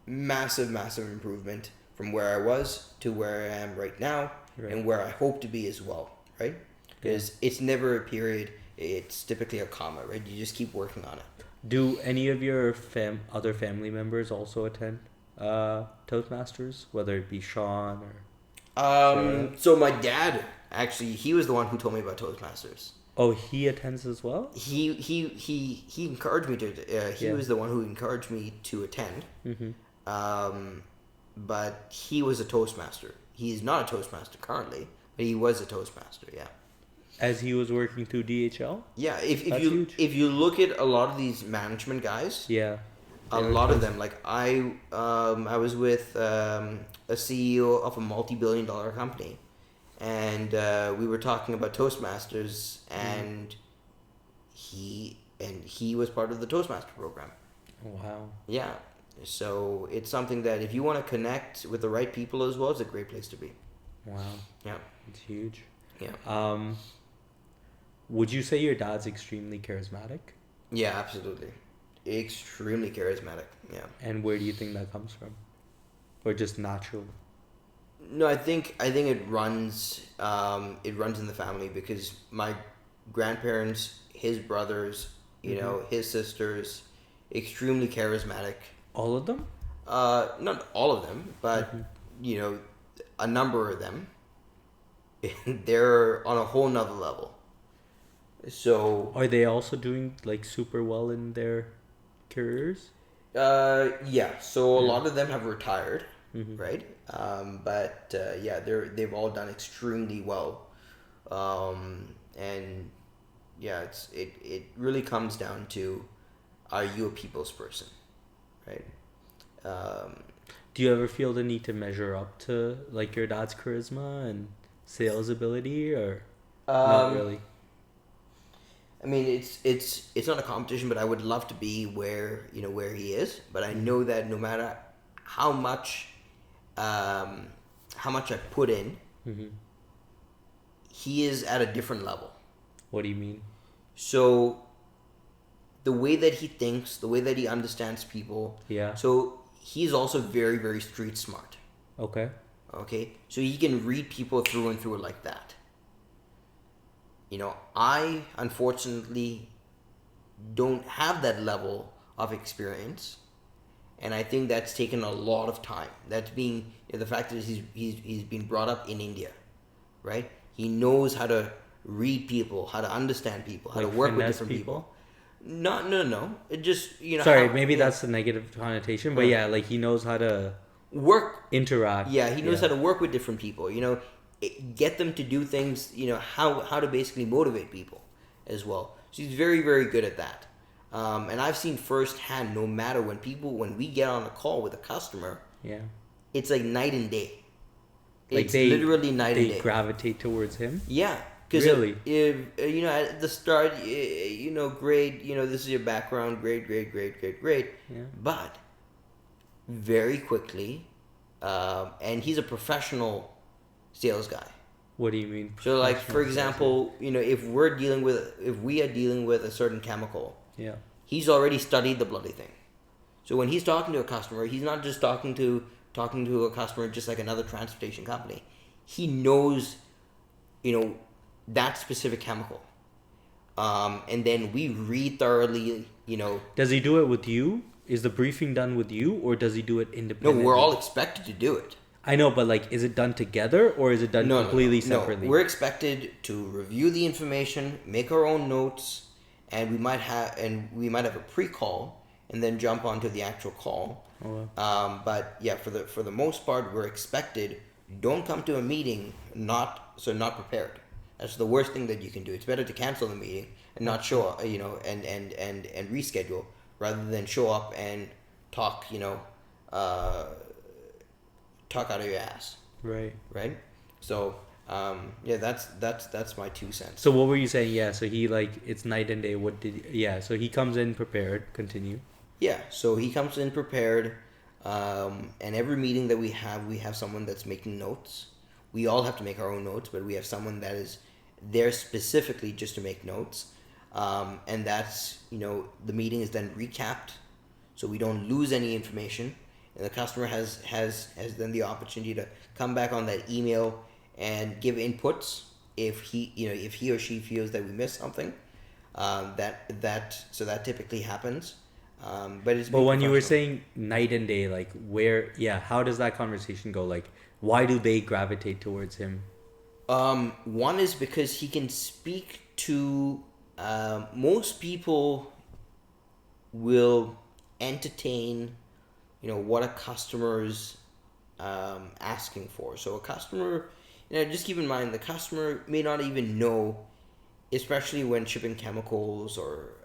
massive improvement from where I was to where I am right now, right, and where I hope to be as well, right? Because it's never a period, it's typically a comma, right? You just keep working on it. Do any of your other family members also attend Toastmasters, whether it be Sean or so my dad, actually, he was the one who told me about Toastmasters. Oh, he attends as well? He encouraged me to. He was the one who encouraged me to attend. Mm-hmm. But he was a Toastmaster. He's not a Toastmaster currently, but he was a Toastmaster. Yeah. As he was working through DHL. Yeah. If you look at a lot of these management guys. Yeah. A lot of them, like I was with a CEO of a multi-billion-dollar company, and we were talking about Toastmasters, and he was part of the Toastmaster program. Wow. Yeah, so it's something that if you want to connect with the right people as well, it's a great place to be. Wow. Yeah, it's huge. Yeah. Would you say your dad's extremely charismatic? Yeah, absolutely. Extremely charismatic. Yeah. And where do you think that comes from, or just natural? No, I think it runs in the family, because my grandparents, his brothers, his sisters, extremely charismatic. All of them? Not all of them, but a number of them. They're on a whole nother level. So are they also doing like super well in their careers? Yeah. So a lot of them have retired, right? But yeah, they've all done extremely well, and yeah, it really comes down to, are you a people's person, right? Do you ever feel the need to measure up to like your dad's charisma and sales ability, or not really? I mean, it's not a competition, but I would love to be where he is. But I know that no matter how much I put in, he is at a different level. What do you mean? So the way that he thinks, the way that he understands people. Yeah. So he's also very, very street smart. Okay. So he can read people through and through like that. I unfortunately don't have that level of experience, and I think that's taken a lot of time. That's being the fact that he's been brought up in India, right? He knows how to read people, how to understand people, how to work with different people. No. It just Sorry, maybe that's the negative connotation, but yeah, like he knows how to interact. Yeah, he knows how to work with different people. Get them to do things, how to basically motivate people as well. So he's very, very good at that. And I've seen firsthand, no matter when we get on a call with a customer, it's like night and day. It's literally night and day. They gravitate towards him? Yeah. Because really? If at the start, great, this is your background, great. Yeah. But very quickly, and he's a professional sales guy. What do you mean? So, like, for example, if we are dealing with a certain chemical, he's already studied the bloody thing. So when he's talking to a customer, he's not just talking to a customer just like another transportation company. He knows, that specific chemical, and then we read thoroughly. Does he do it with you? Is the briefing done with you, or does he do it independently? No, we're all expected to do it. I know, but like, is it done together or is it done completely separately? We're expected to review the information, make our own notes, and we might have a pre-call and then jump onto the actual call. Oh, wow. But yeah, for the most part, we're expected. Don't come to a meeting not prepared. That's the worst thing that you can do. It's better to cancel the meeting and not show up, and reschedule rather than show up and talk, talk out of your ass. Right. Right. So yeah, that's my 2 cents. So what were you saying? Yeah. So he like it's night and day. What did? Yeah. So he comes in prepared. Continue. Yeah. So he comes in prepared, and every meeting that we have someone that's making notes. We all have to make our own notes, but we have someone that is there specifically just to make notes, and that's the meeting is then recapped, so we don't lose any information. And the customer has then the opportunity to come back on that email and give inputs if he or she feels that we missed something. That typically happens. But when you were saying night and day, like how does that conversation go? Like, why do they gravitate towards him? One is because he can speak to most people will entertain what a customer is asking for. So a customer, just keep in mind the customer may not even know, especially when shipping chemicals or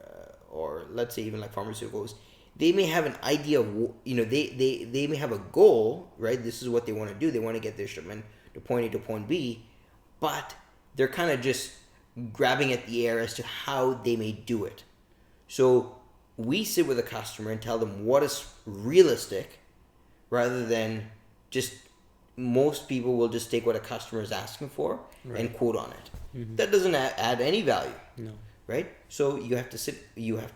let's say even like pharmaceuticals, they may have an idea of they may have a goal, right? This is what they want to do. They want to get their shipment to point A to point B, but they're kind of just grabbing at the air as to how they may do it. So we sit with a customer and tell them what is realistic rather than just most people will just take what a customer is asking for and quote on it. Mm-hmm. That doesn't add any value. No. Right? So you have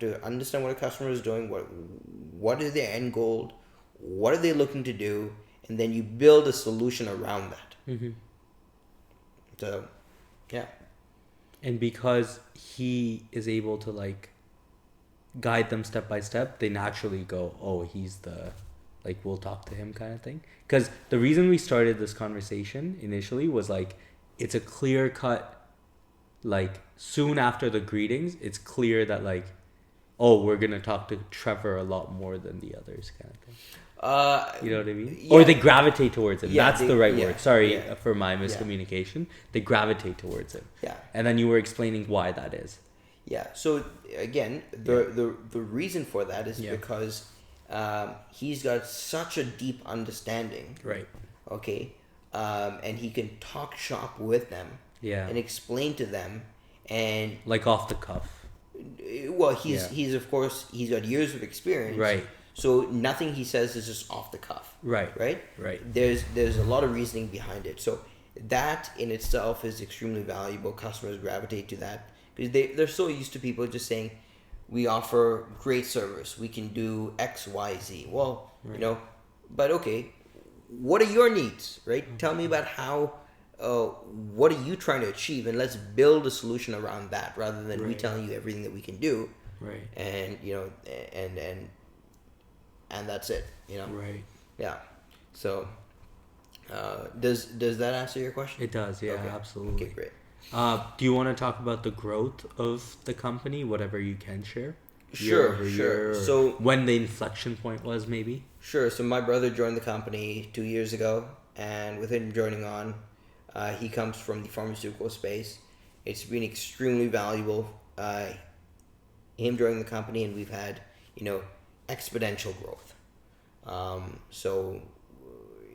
to understand what a customer is doing, what is their end goal, what are they looking to do, and then you build a solution around that. Mm-hmm. So, yeah. And because he is able to like guide them step by step, they naturally go, oh, he's the we'll talk to him kind of thing. Because the reason we started this conversation initially was like it's a clear cut, like soon after the greetings it's clear that like, oh, we're gonna talk to Trevor a lot more than the others kind of thing. You know what I mean? Yeah. Or they gravitate towards him. That's the right word. Sorry for my miscommunication. They gravitate towards him. Yeah. And then you were explaining why that is. Yeah. So again, the reason for that is because he's got such a deep understanding. Right. Okay. And he can talk shop with them. Yeah. And explain to them, and like off the cuff. Well, he's of course he's got years of experience. Right. So nothing he says is just off the cuff. Right. Right. Right. There's a lot of reasoning behind it. So that in itself is extremely valuable. Customers gravitate to that because they're so used to people just saying, we offer great service. We can do X, Y, Z. Well, but okay, what are your needs? Right. Mm-hmm. Tell me about how. What are you trying to achieve, and let's build a solution around that rather than we telling you everything that we can do. Right. And and that's it. Right. Yeah. So, does that answer your question? It does. Yeah. Okay. Absolutely. Okay. Great. Do you want to talk about the growth of the company, whatever you can share? Sure. So when the inflection point was, maybe. Sure. So my brother joined the company 2 years ago, and with him joining on. He comes from the pharmaceutical space. It's been extremely valuable. Him joining the company, and we've had exponential growth. So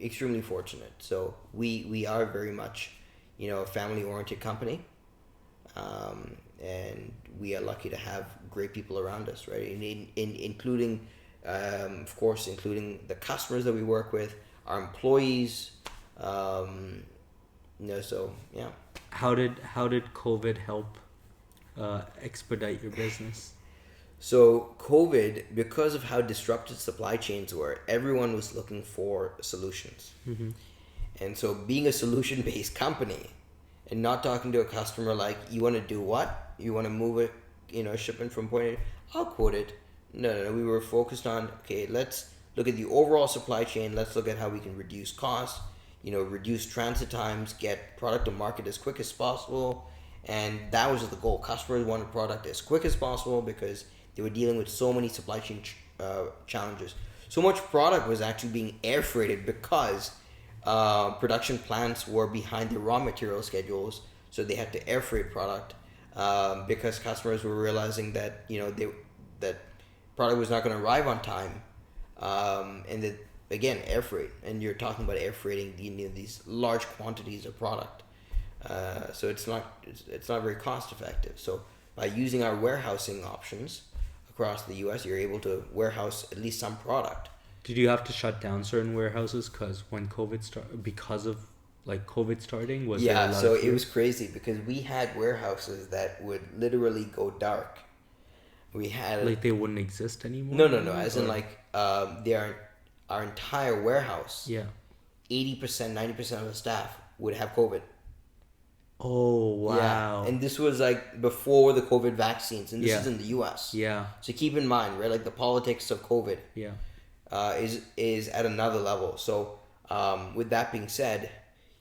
extremely fortunate. So we are very much a family oriented company, and we are lucky to have great people around us, right? Including of course, including the customers that we work with, our employees. So yeah. How did COVID help expedite your business? So COVID, because of how disrupted supply chains were, everyone was looking for solutions. Mm-hmm. And so being a solution-based company and not talking to a customer like, you want to do what? You want to move it, shipment from point A? I'll quote it. No. We were focused on, okay, let's look at the overall supply chain. Let's look at how we can reduce costs. reduce transit times, get product to market as quick as possible. And that was the goal. Customers wanted product as quick as possible because they were dealing with so many supply chain challenges. So much product was actually being air freighted because production plants were behind their raw material schedules, so they had to air freight product because customers were realizing that that product was not going to arrive on time, and that again air freight, and you're talking about air freighting these large quantities of product, so it's not very cost effective. So by using our warehousing options across the U.S., you're able to warehouse at least some product. Did you have to shut down certain warehouses because of COVID starting? Was there a lot so of it was crazy because we had warehouses that would literally go dark. We had they wouldn't exist anymore? No. As in our entire warehouse. Yeah. 80%, 90% of the staff would have COVID. Oh, wow. Yeah. And this was before the COVID vaccines, and this is in the US. Yeah. So keep in mind, right, the politics of COVID is at another level. So with that being said,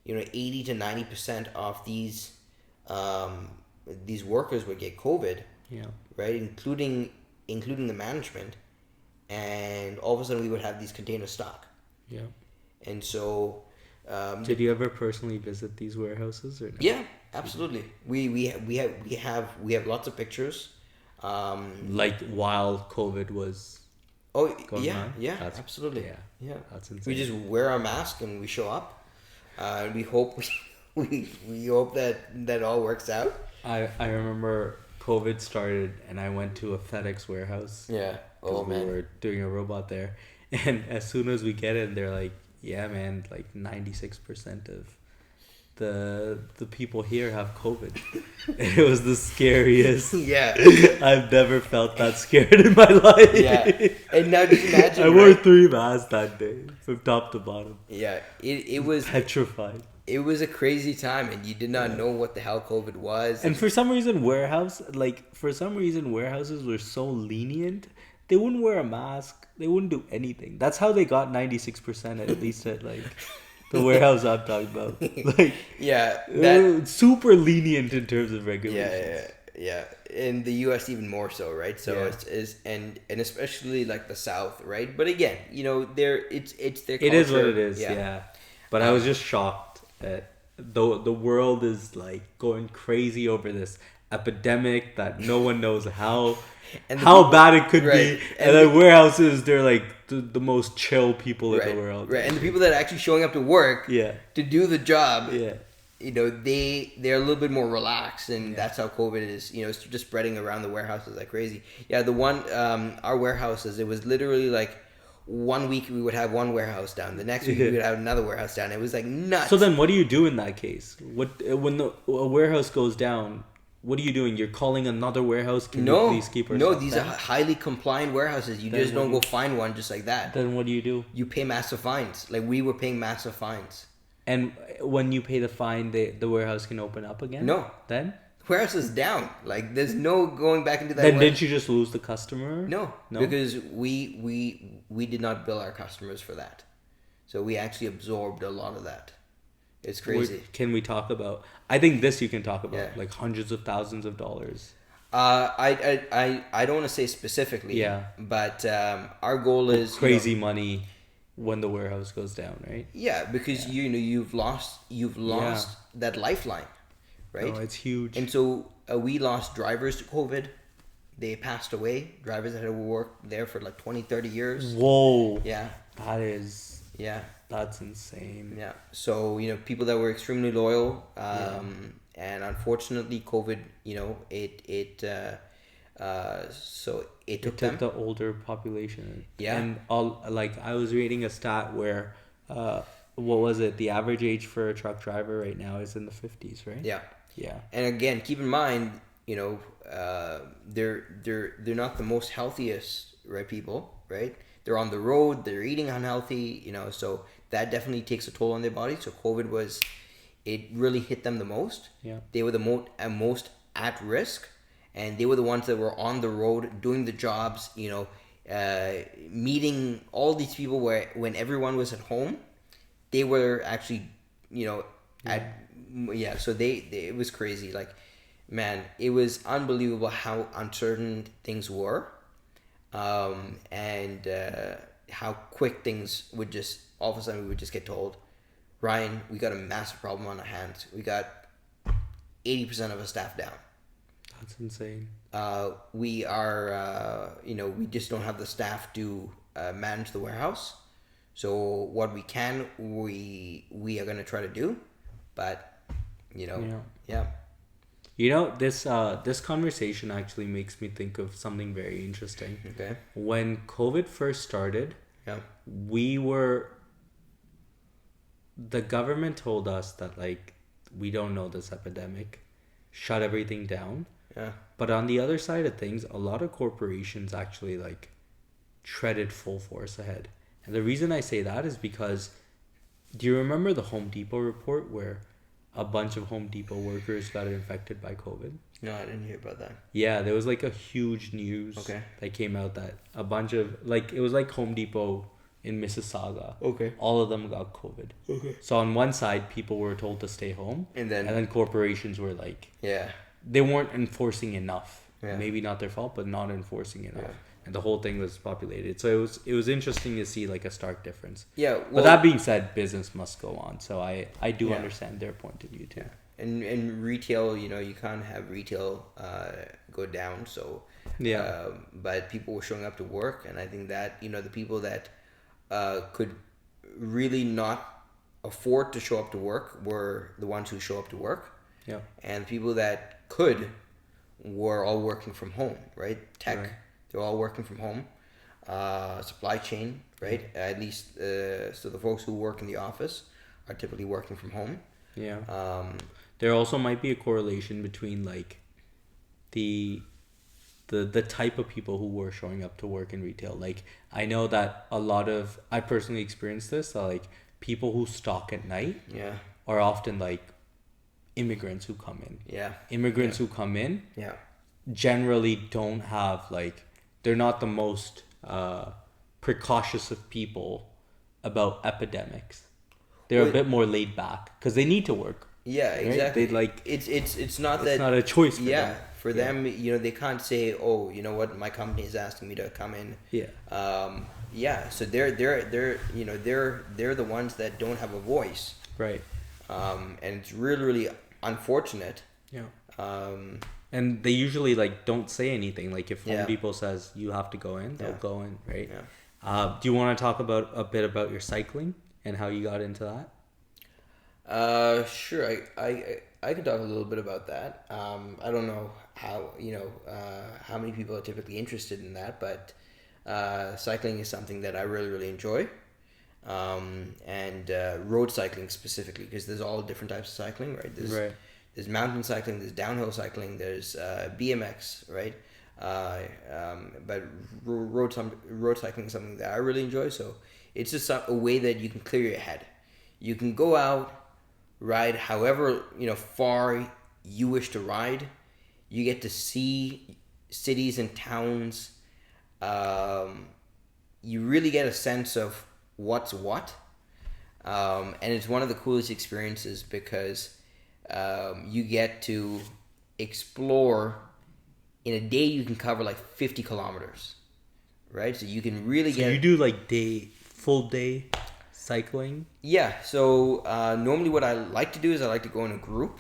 80 to 90% of these workers would get COVID. Yeah. Right, including the management, and all of a sudden we would have these containers stuck. Yeah. And so, did you ever personally visit these warehouses or no? Yeah, absolutely. We have lots of pictures. While COVID was. Going on? Yeah, absolutely. Yeah. That's insane. We just wear our mask and we show up. We hope we hope that all works out. I remember COVID started and I went to a FedEx warehouse. Yeah. Oh man. We were doing a robot there, and as soon as we get in, they're like, "Yeah, man, 96% of the people here have COVID." It was the scariest. Yeah. I've never felt that scared in my life. Yeah. And now just imagine. I wore 3 masks that day, from top to bottom. Yeah. It was petrified. It was a crazy time, and you did not know what the hell COVID was. And for some reason, warehouses were so lenient. They wouldn't wear a mask. They wouldn't do anything. That's how they got 96% at least at the warehouse I'm talking about. Super lenient in terms of regulations. Yeah. In the U.S. even more so, right? So it's and especially the South, right? But again, it's their culture. It is what it is. Yeah. But I was just shocked that the world is going crazy over this epidemic that no one knows how bad it could be, and then warehouses, they're the most chill people in the world, right? And the people that are actually showing up to work, to do the job, they're a little bit more relaxed, and that's how COVID is. It's just spreading around the warehouses like crazy. Yeah, the one our warehouses, it was literally 1 week we would have one warehouse down, the next week we would have another warehouse down. It was nuts. So then, what do you do in that case? When a warehouse goes down? What are you doing? You're calling another warehouse? Can you please keep our stuff these down? are highly compliant warehouses. You Then just don't go find one just like that. Then what do you do? You pay massive fines. We were paying massive fines. And when you pay the fine, the warehouse can open up again? No. Then? The warehouse is down. There's no going back into that. Then didn't you just lose the customer? No. Because we did not bill our customers for that. So we actually absorbed a lot of that. It's crazy. Can we talk about? I think this you can talk about, hundreds of thousands of dollars. I don't want to say specifically. Yeah. But our goal is crazy money when the warehouse goes down, right? Yeah, because you've lost that lifeline, right? No, it's huge. And so we lost drivers to COVID. They passed away. Drivers that had worked there for 20, 30 years. Whoa. Yeah. That is. Yeah. That's insane. Yeah. So, people that were extremely loyal, and unfortunately COVID, it took them. The older population. Yeah. And I was reading a stat where, what was it? The average age for a truck driver right now is in the 50s, right? Yeah. Yeah. And again, keep in mind, they're not the most healthiest, right, people, right? They're on the road, they're eating unhealthy, so that definitely takes a toll on their body. So COVID it really hit them the most. Yeah. They were the most at risk, and they were the ones that were on the road doing the jobs, meeting all these people when everyone was at home. they were actually, so it was crazy. Like, man, it was unbelievable how uncertain things were, and how quick things would just, all of a sudden we would just get told, Ryan, we got a massive problem on our hands. We got 80% of our staff down. That's insane. We are, we just don't have the staff to manage the warehouse. So what we can, we are going to try to do, but yeah. This conversation actually makes me think of something very interesting. Okay. When COVID first started, Yeah. The government told us that, like, we don't know this epidemic, shut everything down. Yeah. But on the other side of things, a lot of corporations actually, like, treaded full force ahead. And the reason I say that is because, do you remember the Home Depot report where a bunch of Home Depot workers got infected by COVID? No, I didn't hear about that. Yeah, there was like a huge news that came out that a bunch of, like, it was like Home Depot in Mississauga. Okay. All of them got COVID. Okay. So on one side, people were told to stay home. And then corporations were like... Yeah. They weren't enforcing enough. Yeah. Maybe not their fault, but not enforcing enough. Yeah. And the whole thing was populated. So it was interesting to see, like, a stark difference. Yeah. Well, but that being said, business must go on. So I do understand their point of view too. Yeah. And retail, you can't have retail go down. So but people were showing up to work, and I think that the people that could really not afford to show up to work were the ones who show up to work. Yeah. And people that could were all working from home, right? Tech, right. They're all working from home. Supply chain, right? At least, so the folks who work in the office are typically working from home. Yeah. There also might be a correlation between, like, the type of people who were showing up to work in retail. Like, I know that I personally experienced this, that, like, people who stock at night are often, like, immigrants who come in. Yeah. Immigrants who come in generally don't have, like, they're not the most precautious of people about epidemics. They're a bit more laid back because they need to work. Yeah, right? exactly. They, like, it's not that... It's not a choice for them. For them, they can't say, oh, you know what, my company is asking me to come in. Yeah. So they're the ones that don't have a voice. Right. And it's really, really unfortunate. Yeah. And they usually, like, don't say anything. Like, if Home Depot says you have to go in, they'll go in, right? Yeah. Do you want to talk a bit about your cycling and how you got into that? Sure. I can talk a little bit about that. I don't know how many people are typically interested in that, but cycling is something that I really, really enjoy. And road cycling specifically, because there's all different types of cycling, right? There's mountain cycling, there's downhill cycling, there's BMX, right? But road cycling is something that I really enjoy. So it's just a way that you can clear your head. You can go out, ride however far you wish to ride. You get to see cities and towns. You really get a sense of what's what, and it's one of the coolest experiences because you get to explore. In a day you can cover like 50 kilometers, right? So you can really you do like full day cycling? Yeah, so normally what I like to do is I like to go in a group,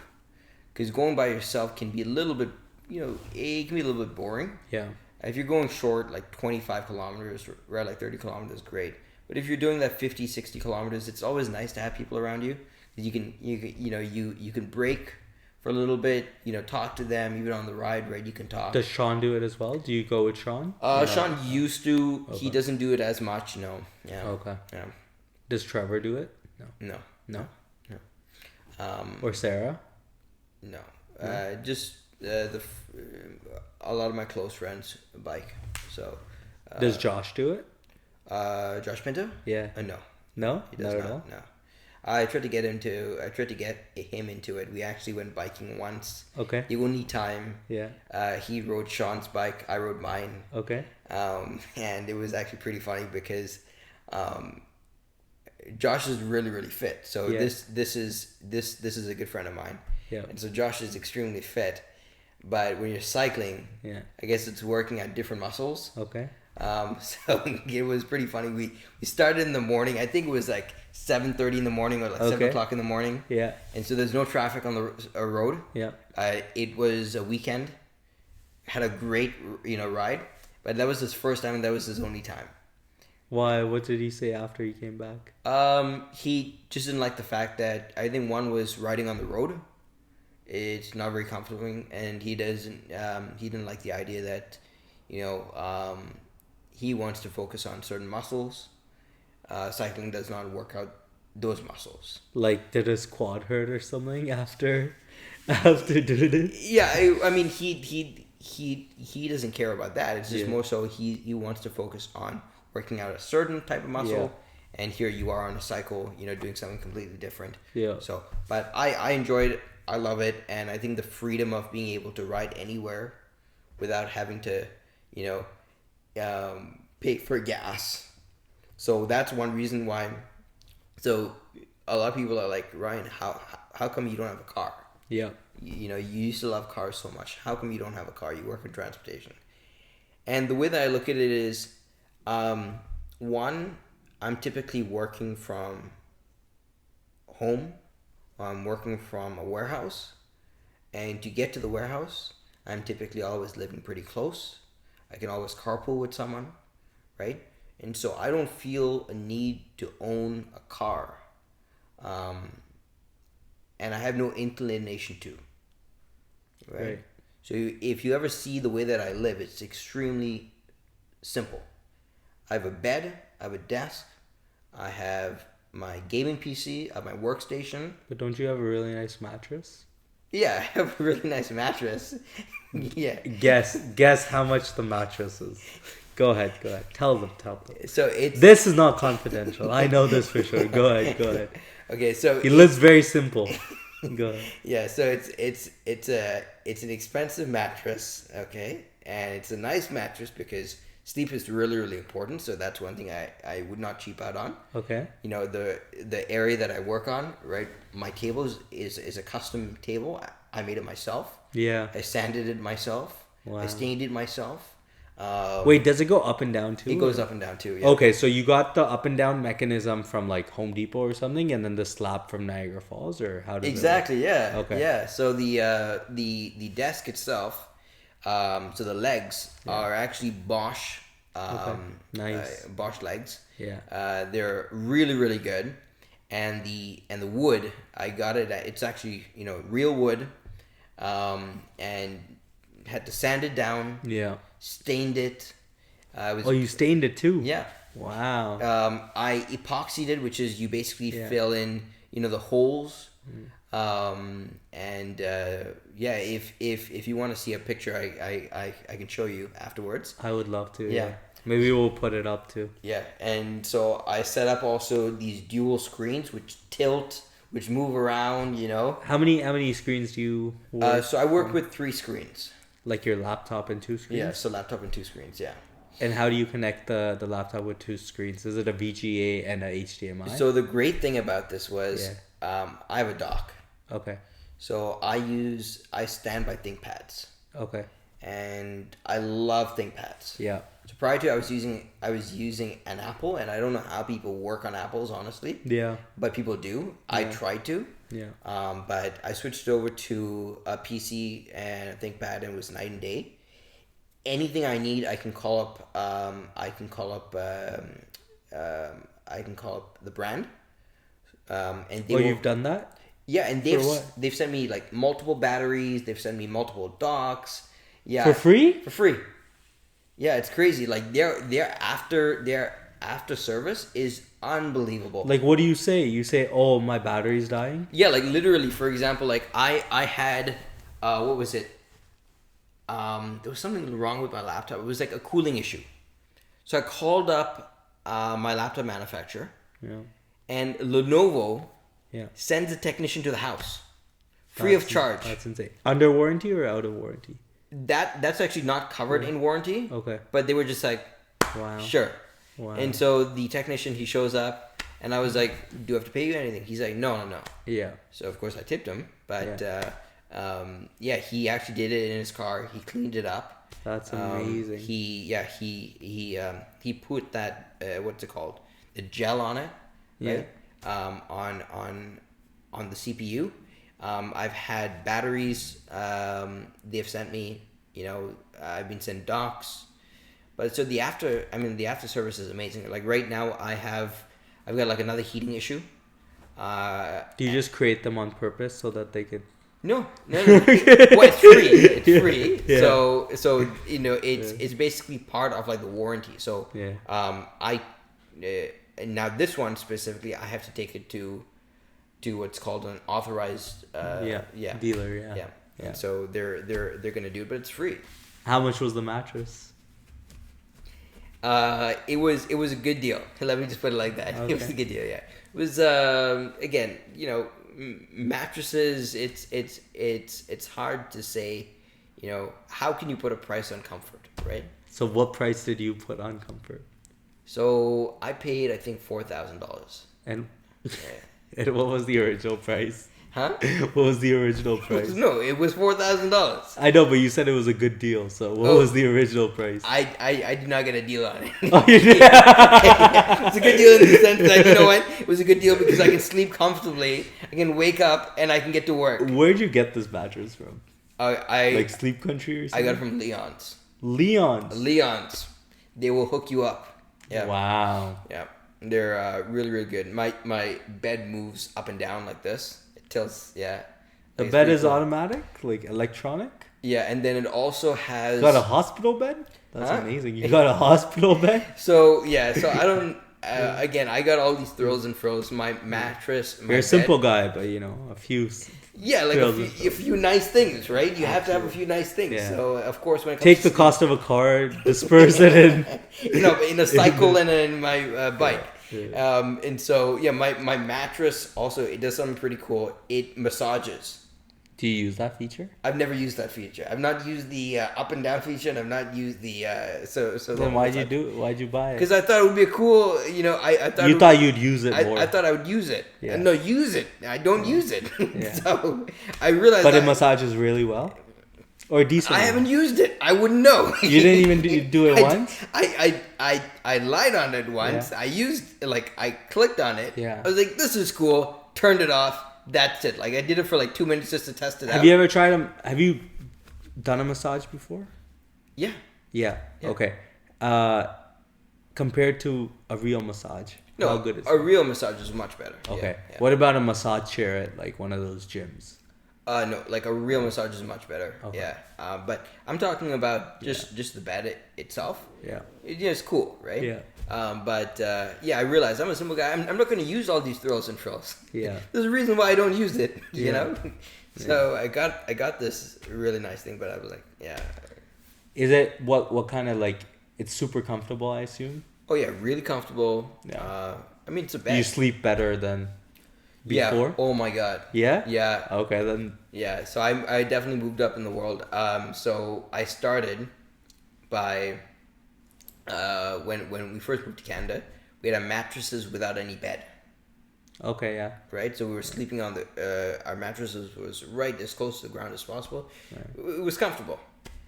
because going by yourself can be a little bit, it can be a little bit boring. Yeah. If you're going short, like 25 kilometers, right, like 30 kilometers, great. But if you're doing that 50, 60 kilometers, it's always nice to have people around you. You can break for a little bit, talk to them, even on the ride, right? You can talk. Does Sean do it as well? Do you go with Sean? Sean used to. Okay. He doesn't do it as much, no. Yeah. Okay. Yeah. Does Trevor do it? No. Or Sarah? No. Just a lot of my close friends bike. So. Does Josh do it? Josh Pinto? Yeah. No. No? He does not. No. I tried to get him into it. We actually went biking once. Okay. The only time. Yeah. He rode Sean's bike. I rode mine. Okay. And it was actually pretty funny because, Josh is really really fit. So Yeah. this is a good friend of mine. Yeah. And so Josh is extremely fit, but when you're cycling, Yeah. I guess it's working at different muscles. Okay. So it was pretty funny. We started in the morning. I think it was like 7:30 in the morning or like 7 o'clock in the morning. Yeah. And so there's no traffic on the road. Yeah. It was a weekend. Had a great ride, but that was his first time and that was his only time. Why? What did he say after he came back? He just didn't like the fact that I think one was riding on the road. It's not very comfortable, and he doesn't. He didn't like the idea that, he wants to focus on certain muscles. Cycling does not work out those muscles. Like, did his quad hurt or something after doing it? Yeah, I mean he doesn't care about that. It's just more so he wants to focus on working out a certain type of muscle. Yeah. And here you are on a cycle, doing something completely different. Yeah. So, but I enjoyed it. I love it, and I think the freedom of being able to ride anywhere without having to, pay for gas. So that's one reason why. So a lot of people are like, Ryan, how come you don't have a car? Yeah. You used to love cars so much. How come you don't have a car? You work in transportation. And the way that I look at it is, one, I'm typically working from home. I'm working from a warehouse. And to get to the warehouse, I'm typically always living pretty close. I can always carpool with someone, right? And so I don't feel a need to own a car. And I have no inclination to. Right? So if you ever see the way that I live, it's extremely simple. I have a bed, I have a desk, I have my gaming PC, I have my workstation. But don't you have a really nice mattress? Yeah, I have a really nice mattress. Yeah. Guess how much the mattress is. Go ahead. Tell them. So it's... This is not confidential. I know this for sure. Go ahead. Okay, so... He lives very simple. Go ahead. Yeah, so it's an expensive mattress, okay? And it's a nice mattress because sleep is really, really important. So that's one thing I would not cheap out on. Okay. The area that I work on, right? My table is a custom table. I made it myself. Yeah. I sanded it myself. Wow. I stained it myself. Wait, does it go up and down too? It goes up and down too. Yeah. Okay, so you got the up and down mechanism from like Home Depot or something, and then the slab from Niagara Falls, or how does exactly? It Yeah. Okay. Yeah. So the desk itself, so the legs are actually Bosch. Nice. Bosch legs. Yeah. They're really really good, and the wood I got it. It's actually real wood, and had to sand it down. Yeah. Stained it. You stained it too? Yeah. Wow. I epoxied it, which is you basically fill in, the holes. If you want to see a picture, I can show you afterwards. I would love to. Yeah. Maybe we'll put it up too. Yeah, and so I set up also these dual screens, which tilt, which move around. How many screens do you work? So I work with 3 screens. Like your laptop and 2 screens? Yeah, so laptop and 2 screens, yeah. And how do you connect the laptop with 2 screens? Is it a VGA and a HDMI? So the great thing about this was I have a dock. Okay. So I stand by ThinkPads. Okay. And I love ThinkPads. Yeah. So prior to I was using an Apple, and I don't know how people work on Apples, honestly. Yeah. But people do. Yeah. I tried to. Yeah. But I switched over to a PC and a ThinkPad, and it was night and day. Anything I need, I can call up. I can call up the brand. And they you've done that? Yeah, and they've sent me like multiple batteries. They've sent me multiple docks. Yeah. For free? For free. Yeah, it's crazy. Like their after service is unbelievable. Like, what do you say? You say, "Oh, my battery's dying." Yeah, like literally. For example, like I had what was it? There was something wrong with my laptop. It was like a cooling issue. So I called up my laptop manufacturer. Yeah. And Lenovo Yeah. sends a technician to the house, free of charge. That's insane. Under warranty or out of warranty? That's actually not covered in warranty. Okay. But they were just like, wow, sure. Wow. And so the technician, he shows up, And I was like, do I have to pay you anything? He's like, no. Yeah. So of course I tipped him, but he actually did it in his car. He cleaned it up. That's amazing. He put that what's it called, the gel on it, right? On the CPU. I've had batteries. They've sent me. I've been sent docks. But so the after service is amazing. Like right now, I've got like another heating issue. Do you just create them on purpose so that they could? No. Well, it's free. It's free. Yeah. So it's basically part of like the warranty. So now this one specifically, I have to take it to what's called an authorized dealer. Yeah. And so they're gonna do it, but it's free. How much was the mattress? It was a good deal. Let me just put it like that. Okay. It was a good deal. Yeah. It was again, mattresses. It's hard to say. How can you put a price on comfort, right? So what price did you put on comfort? So I paid, I think, $4,000. And and what was the original price? Huh? What was the original price? No, it was $4,000. I know, but you said it was a good deal. So what was the original price? I did not get a deal on it. Oh, you did? It's a good deal in the sense that, you know what? It was a good deal because I can sleep comfortably. I can wake up and I can get to work. Where'd you get this mattress from? Like Sleep Country or something? I got it from Leon's. Leon's? They will hook you up. Yeah. Wow. Yeah. They're really, really good. My bed moves up and down like this. It tilts. Yeah. The bed is automatic? Like electronic? Yeah, and then it also has... You got a hospital bed? That's amazing. You got a hospital bed? So I don't... again, I got all these thrills and frills. My mattress... You're a simple guy, but a few... Yeah, like a few nice things, right? You have to have a few nice things. Yeah. So, of course, when it comes Take the cost of a car, disperse it in... in a cycle and in my bike. Yeah. And so, my mattress also, it does something pretty cool. It massages. Do you use that feature? I've never used that feature. I've not used the up and down feature, and I've not used the so. Then why'd you buy it? Because I thought it would be a cool. I thought you thought you'd use it more. I thought I would use it. Yeah. No, use it. I don't use it. Yeah. So I realized. But it massages really well, or decently. I haven't used it. I wouldn't know. You didn't even do it once. I lied on it once. Yeah. I used I clicked on it. Yeah. I was like, this is cool. Turned it off. That's it. Like I did it for like 2 minutes just to test it out. Have you ever tried them? Have you done a massage before? Yeah. Yeah. Okay. Compared to a real massage, No, how good is a real massage is much better. Okay. Yeah. What about a massage chair at like one of those gyms? No, like a real massage is much better. Okay. Yeah. But I'm talking about just the bed itself. Yeah. It's cool, right? Yeah. I realize I'm a simple guy. I'm not going to use all these thrills and frills. Yeah. There's a reason why I don't use it. You Yeah. know. So I got this really nice thing, but I was like, yeah. Is it what kind of like? It's super comfortable, I assume. Oh yeah, really comfortable. Yeah. I mean, it's a bed. You sleep better than before. Yeah. Oh my god. Yeah. Yeah. Okay then. Yeah. So I definitely moved up in the world. So I started by when we first moved to Canada, we had mattresses without any bed. Okay. Yeah. Right. So we were sleeping on our mattresses was right as close to the ground as possible. Right. It was comfortable.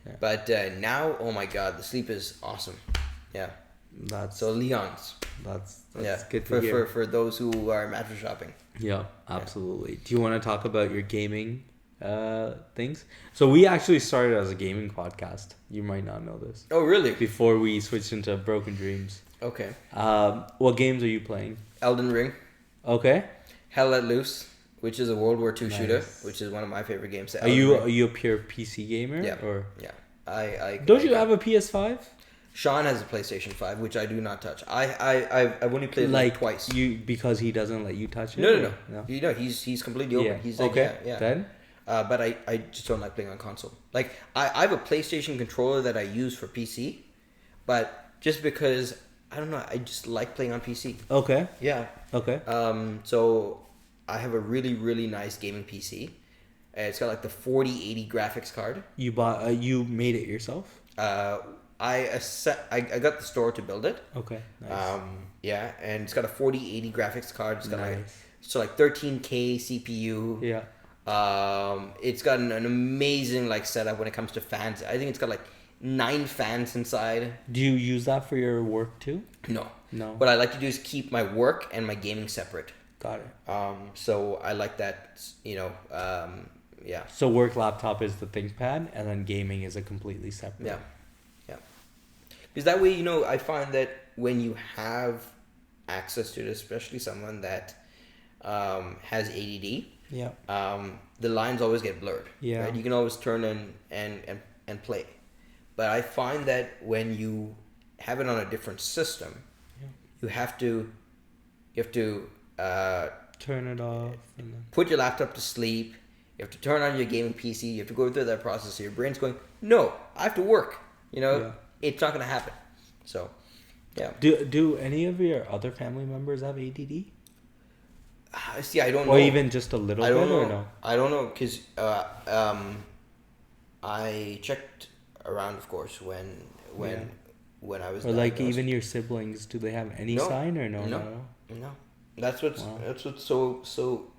Yeah. But now, oh my god, the sleep is awesome. Yeah. That's So Leon's. That's Yeah. good to hear. For those who are mattress shopping. Yeah, absolutely. Do you want to talk about your gaming things? So we actually started as a gaming podcast. You might not know this. Oh really? Before we switched into Broken Dreams. Okay. What games are you playing? Elden Ring. Okay. Hell Let Loose, which is a World War II shooter, Nice. which is one of my favorite games. Are you a pure PC gamer? Yeah. Or Yeah. I don't you have a PS5? Sean has a PlayStation 5, which I do not touch. I've only played it like twice. You because he doesn't let you touch it? No. No. You know, he's completely open. Yeah. He's like, okay. yeah. Then. But I just don't like playing on console. Like I have a PlayStation controller that I use for PC, but just because I don't know, I just like playing on PC. Okay. Yeah. Okay. So I have a really really nice gaming PC. It's got like the 4080 graphics card. You bought. You made it yourself. I got the store to build it. Okay. Nice. Yeah, and it's got a 4080 graphics card. It's got Nice. 13K CPU. Yeah. It's got an amazing like setup when it comes to fans. I think it's got like 9 fans inside. Do you use that for your work too? No. No. What I like to do is keep my work and my gaming separate. Got it. So I like that, yeah. So work laptop is the ThinkPad, and then gaming is a completely separate. Yeah. Yeah. Because that way, I find that when you have access to it, especially someone that has ADD, Yeah. the lines always get blurred. Yeah. Right? You can always turn and play. But I find that when you have it on a different system, you have to Turn it off. And then... put your laptop to sleep. You have to turn on your gaming PC. You have to go through that process. So your brain's going, no, I have to work. It's not going to happen. So, yeah. Do any of your other family members have ADD? See, I don't know. Or even just a little I don't bit, know. or no? I don't know because I checked around, of course, when I was or like diagnosed. even your siblings, do they have any No. sign or no? No. That's what's so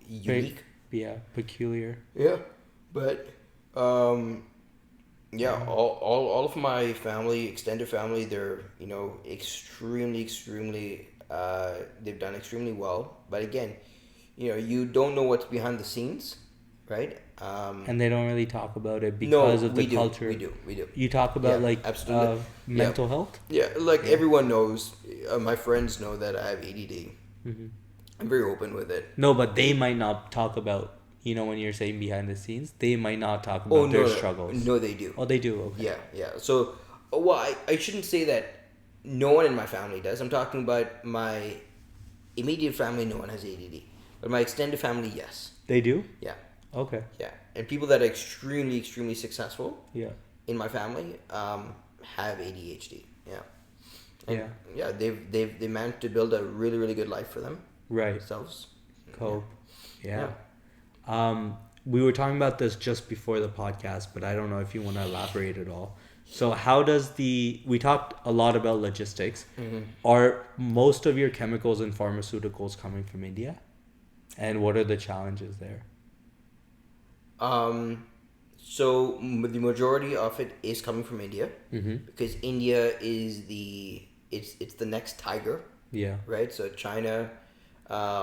unique. Yeah, peculiar. Yeah, but all of my family, extended family, they're extremely they've done extremely well. But again, you don't know what's behind the scenes, right? And they don't really talk about it because of the culture. We do. You talk about absolutely. mental health. Yeah, everyone knows. My friends know that I have ADD. Mm-hmm. I'm very open with it. No, but they might not talk about, when you're saying behind the scenes, they might not talk about their struggles. No, they do. Oh, they do? Okay. Yeah. So, I shouldn't say that no one in my family does. I'm talking about my immediate family, no one has ADD. But my extended family, yes. They do? Yeah. Okay. Yeah. And people that are extremely successful in my family have ADHD. Yeah. And yeah, they managed to build a really good life for them. Right. Themselves. Cope. Yeah. We were talking about this just before the podcast, but I don't know if you want to elaborate at all. So how does we talked a lot about logistics. Mm-hmm. Are most of your chemicals and pharmaceuticals coming from India? And what are the challenges there? So the majority of it is coming from India, because India is it's the next tiger. Yeah. Right. So China.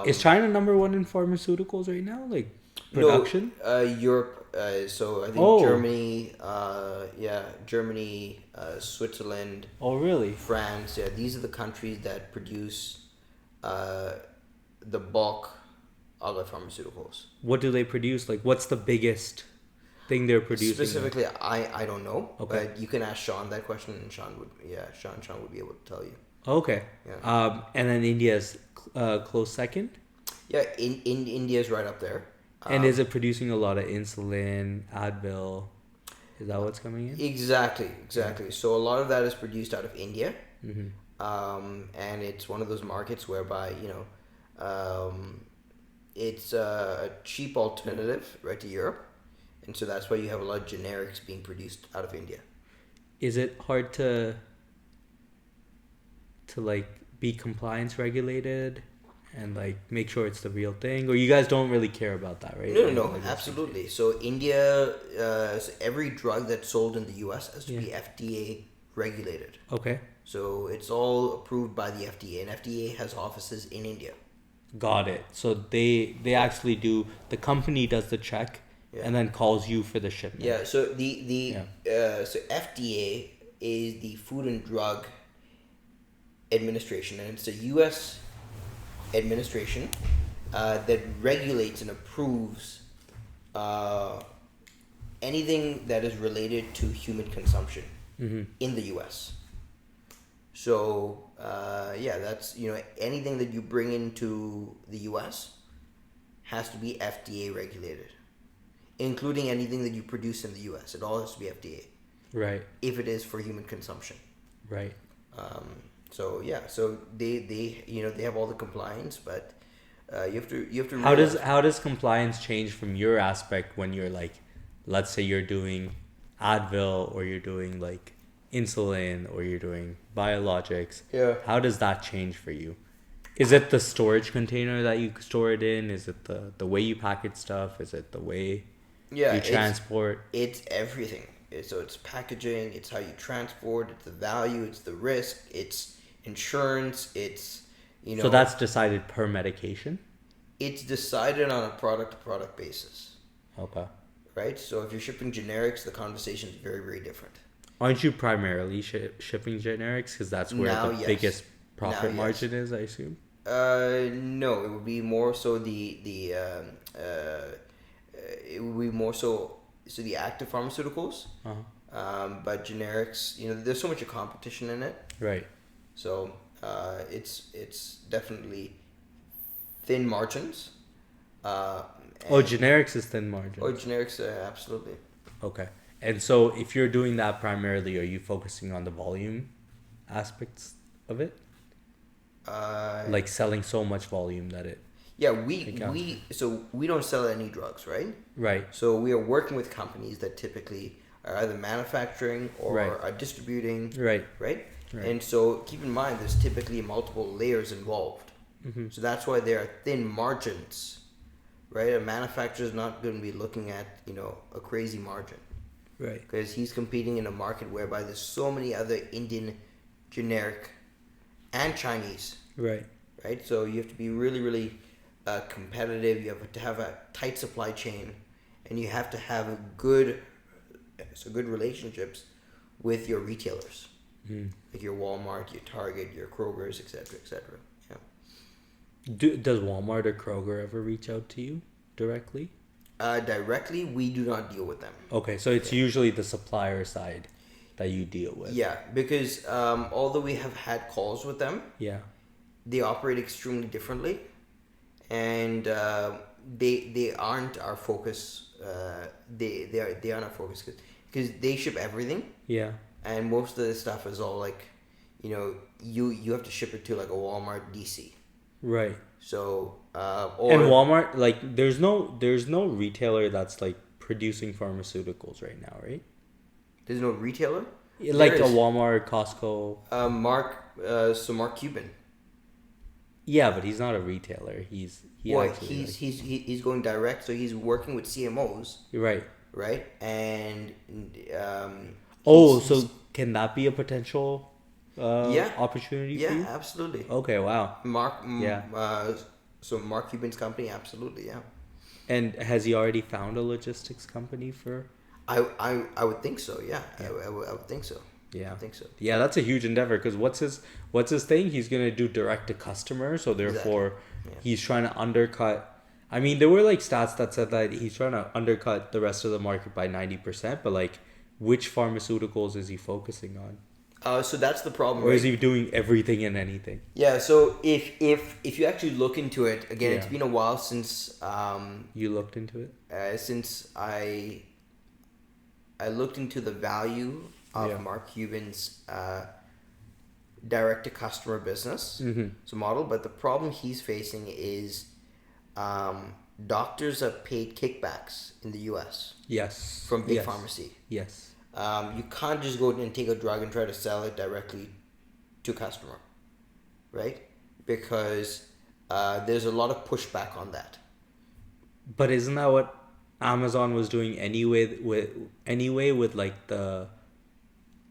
Is China number one in pharmaceuticals right now? Like production? No, Europe. So I think Germany. Germany, Switzerland. Oh, really? France. Yeah, these are the countries that produce the bulk of the pharmaceuticals. What do they produce? Like, what's the biggest thing they're producing? Specifically, I don't know. Okay. But you can ask Sean that question, and Sean would be able to tell you. Okay. Yeah. And then India's close second? Yeah, in India's right up there. And is it producing a lot of insulin, Advil? Is that what's coming in? Exactly. So a lot of that is produced out of India. Mm-hmm. And it's one of those markets whereby, it's a cheap alternative, right, to Europe. And so that's why you have a lot of generics being produced out of India. Is it hard to be compliance regulated and make sure it's the real thing, or you guys don't really care about that, right? No, absolutely. So India, so every drug that's sold in the US has to be FDA regulated. Okay. So it's all approved by the FDA, and FDA has offices in India. Got it. So they actually do, the company does the check and then calls you for the shipment. Yeah. So so FDA is the Food and Drug Administration, and it's a U.S. administration that regulates and approves anything that is related to human consumption in the U.S. So that's anything that you bring into the U.S. has to be FDA regulated, including anything that you produce in the U.S. It all has to be FDA. Right. If it is for human consumption. Right. So they have all the compliance, but you have to. How does compliance change from your aspect when you're let's say you're doing Advil or you're doing insulin or you're doing biologics, Yeah. how does that change for you? Is it the storage container that you store it in? Is it the way you package stuff? Is it the way Yeah, you transport? it's everything. So it's packaging, it's how you transport, it's the value, it's the risk, it's insurance, it's So that's decided per medication? it's decided on a product to product basis, Okay. right? So if you're shipping generics, the conversation is very, very different. Aren't you primarily shipping generics? Because that's where Now, the yes. biggest Now, profit yes. margin is, I assume? No, it would be more so it would be more so the active pharmaceuticals. But generics, there's so much competition in it. Right. So it's definitely thin margins. Generics is thin margin. Generics, absolutely. Okay. And so if you're doing that primarily, are you focusing on the volume aspects of it? Like selling so much volume that it... Yeah, we don't sell any drugs, right? Right. So we are working with companies that typically are either manufacturing or Right. are distributing. Right. Right? Right. And so keep in mind there's typically multiple layers involved. Mm-hmm. So that's why there are thin margins. Right? A manufacturer is not going to be looking at, a crazy margin. Right. Because he's competing in a market whereby there's so many other Indian generic and Chinese. Right. Right? So you have to be really, really competitive. You have to have a tight supply chain, and you have to have good relationships with your retailers, like your Walmart, your Target, your Kroger's, etc., etc. Yeah. Does Walmart or Kroger ever reach out to you directly? Directly, we do not deal with them. Okay, so it's usually the supplier side that you deal with. Yeah, because although we have had calls with them, Yeah. they operate extremely differently, and they aren't our focus. They aren't our focus because they ship everything, Yeah. and most of the stuff is all like, you have to ship it to like a Walmart DC. Right. So And Walmart, like, there's no retailer that's like producing pharmaceuticals right now, right? there's no retailer. Like There a is. Walmart, Costco. Mark Cuban. Yeah, but he's not a retailer. He's going direct, so he's working with CMOs, right. right? And So can that be a potential Yeah. opportunity for you? yeah, absolutely. Okay, wow. So Mark Cuban's company, absolutely, yeah. And has he already found a logistics company for... I would think so, yeah. I would think so. Yeah. I think so. Yeah, that's a huge endeavor because what's his thing? He's going to do direct to customer, so therefore he's trying to undercut. I mean, there were like stats that said that he's trying to undercut the rest of the market by 90%, but like which pharmaceuticals is he focusing on? So that's the problem. Or right? is he doing everything and anything? Yeah, so if you actually look into it, again, it's Yeah. been a while since You looked into it? since I looked into the value of Mark Cuban's direct to customer business model, but the problem he's facing is doctors are paid kickbacks in the U.S. Yes. from big pharmacy. Yes. You can't just go and take a drug and try to sell it directly to customer, right? Because there's a lot of pushback on that. But isn't that what Amazon was doing anyway with like the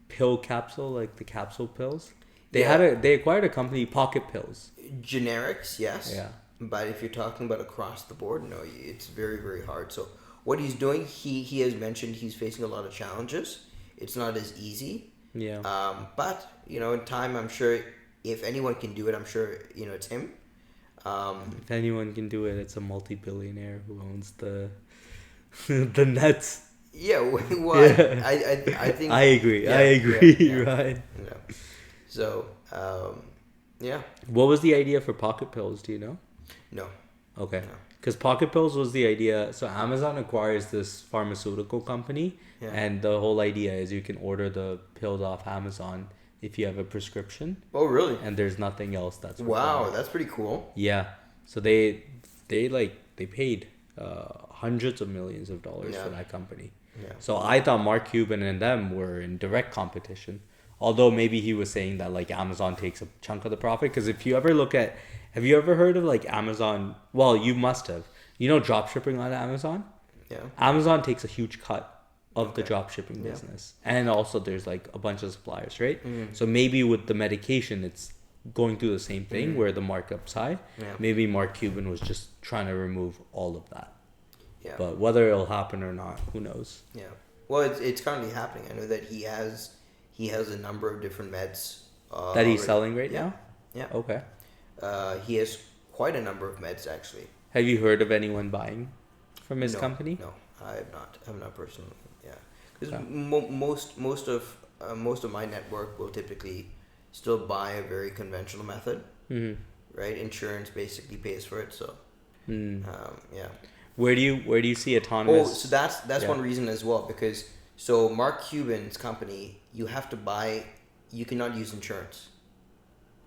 pill capsule, like the capsule pills? They acquired a company, Pocket Pills. Generics, yes. Yeah. But if you're talking about across the board, no, it's very, very hard. So what he's doing, he has mentioned he's facing a lot of challenges. It's not as easy. Yeah. But, in time, I'm sure if anyone can do it, I'm sure, it's him. If anyone can do it, it's a multi-billionaire who owns the the Nets. Yeah, well, I think... I agree. Right. Yeah. So, yeah. What was the idea for Pocket Pills? Do you know? No. Okay. Because Pocket Pills was the idea. So Amazon acquires this pharmaceutical company, and the whole idea is you can order the pills off Amazon if you have a prescription. Oh, really? And there's nothing else that's Wow, required. that's pretty cool. Yeah. So they paid hundreds of millions of dollars for that company. Yeah. So I thought Mark Cuban and them were in direct competition. Although maybe he was saying that like Amazon takes a chunk of the profit. Because if you ever look at, have you ever heard of like Amazon? Well, you must have. You know, drop shipping on Amazon. Yeah. Amazon takes a huge cut of the Okay. drop shipping Yeah. business, and also there's like a bunch of suppliers, right? Mm. So maybe with the medication, it's going through the same thing where the markup's high. Yeah. Maybe Mark Cuban was just trying to remove all of that. Yeah. But whether it'll happen or not, who knows? Yeah. Well, it's currently happening. I know that he has a number of different meds That he's already. selling right Yeah. now? Yeah. Okay. He has quite a number of meds actually. Have you heard of anyone buying from his No, company? No, I have not. I have not personally. Yeah, because Okay. most of my network will typically still buy a very conventional method, Mm-hmm. right? Insurance basically pays for it, so yeah. Where do you see Oh, autonomous? so that's Yeah. one reason as well, because so Mark Cuban's company, you have to buy. You cannot use insurance.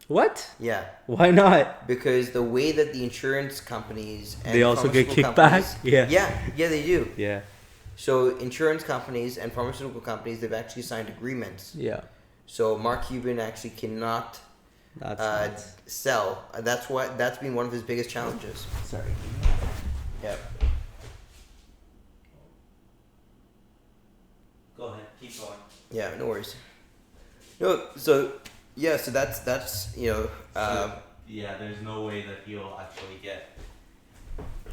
What? Yeah, Why not? because the way that the insurance companies and They also get pharmaceutical kickback? companies- yeah, they do. Yeah. So insurance companies and pharmaceutical companies, they've actually signed agreements. Yeah. So Mark Cuban actually cannot That's nuts. sell. That's been one of his biggest challenges. Sorry. Yeah. Go ahead. Keep going. Yeah. No worries. No. So yeah. So that's Yeah, there's no way that he'll actually get.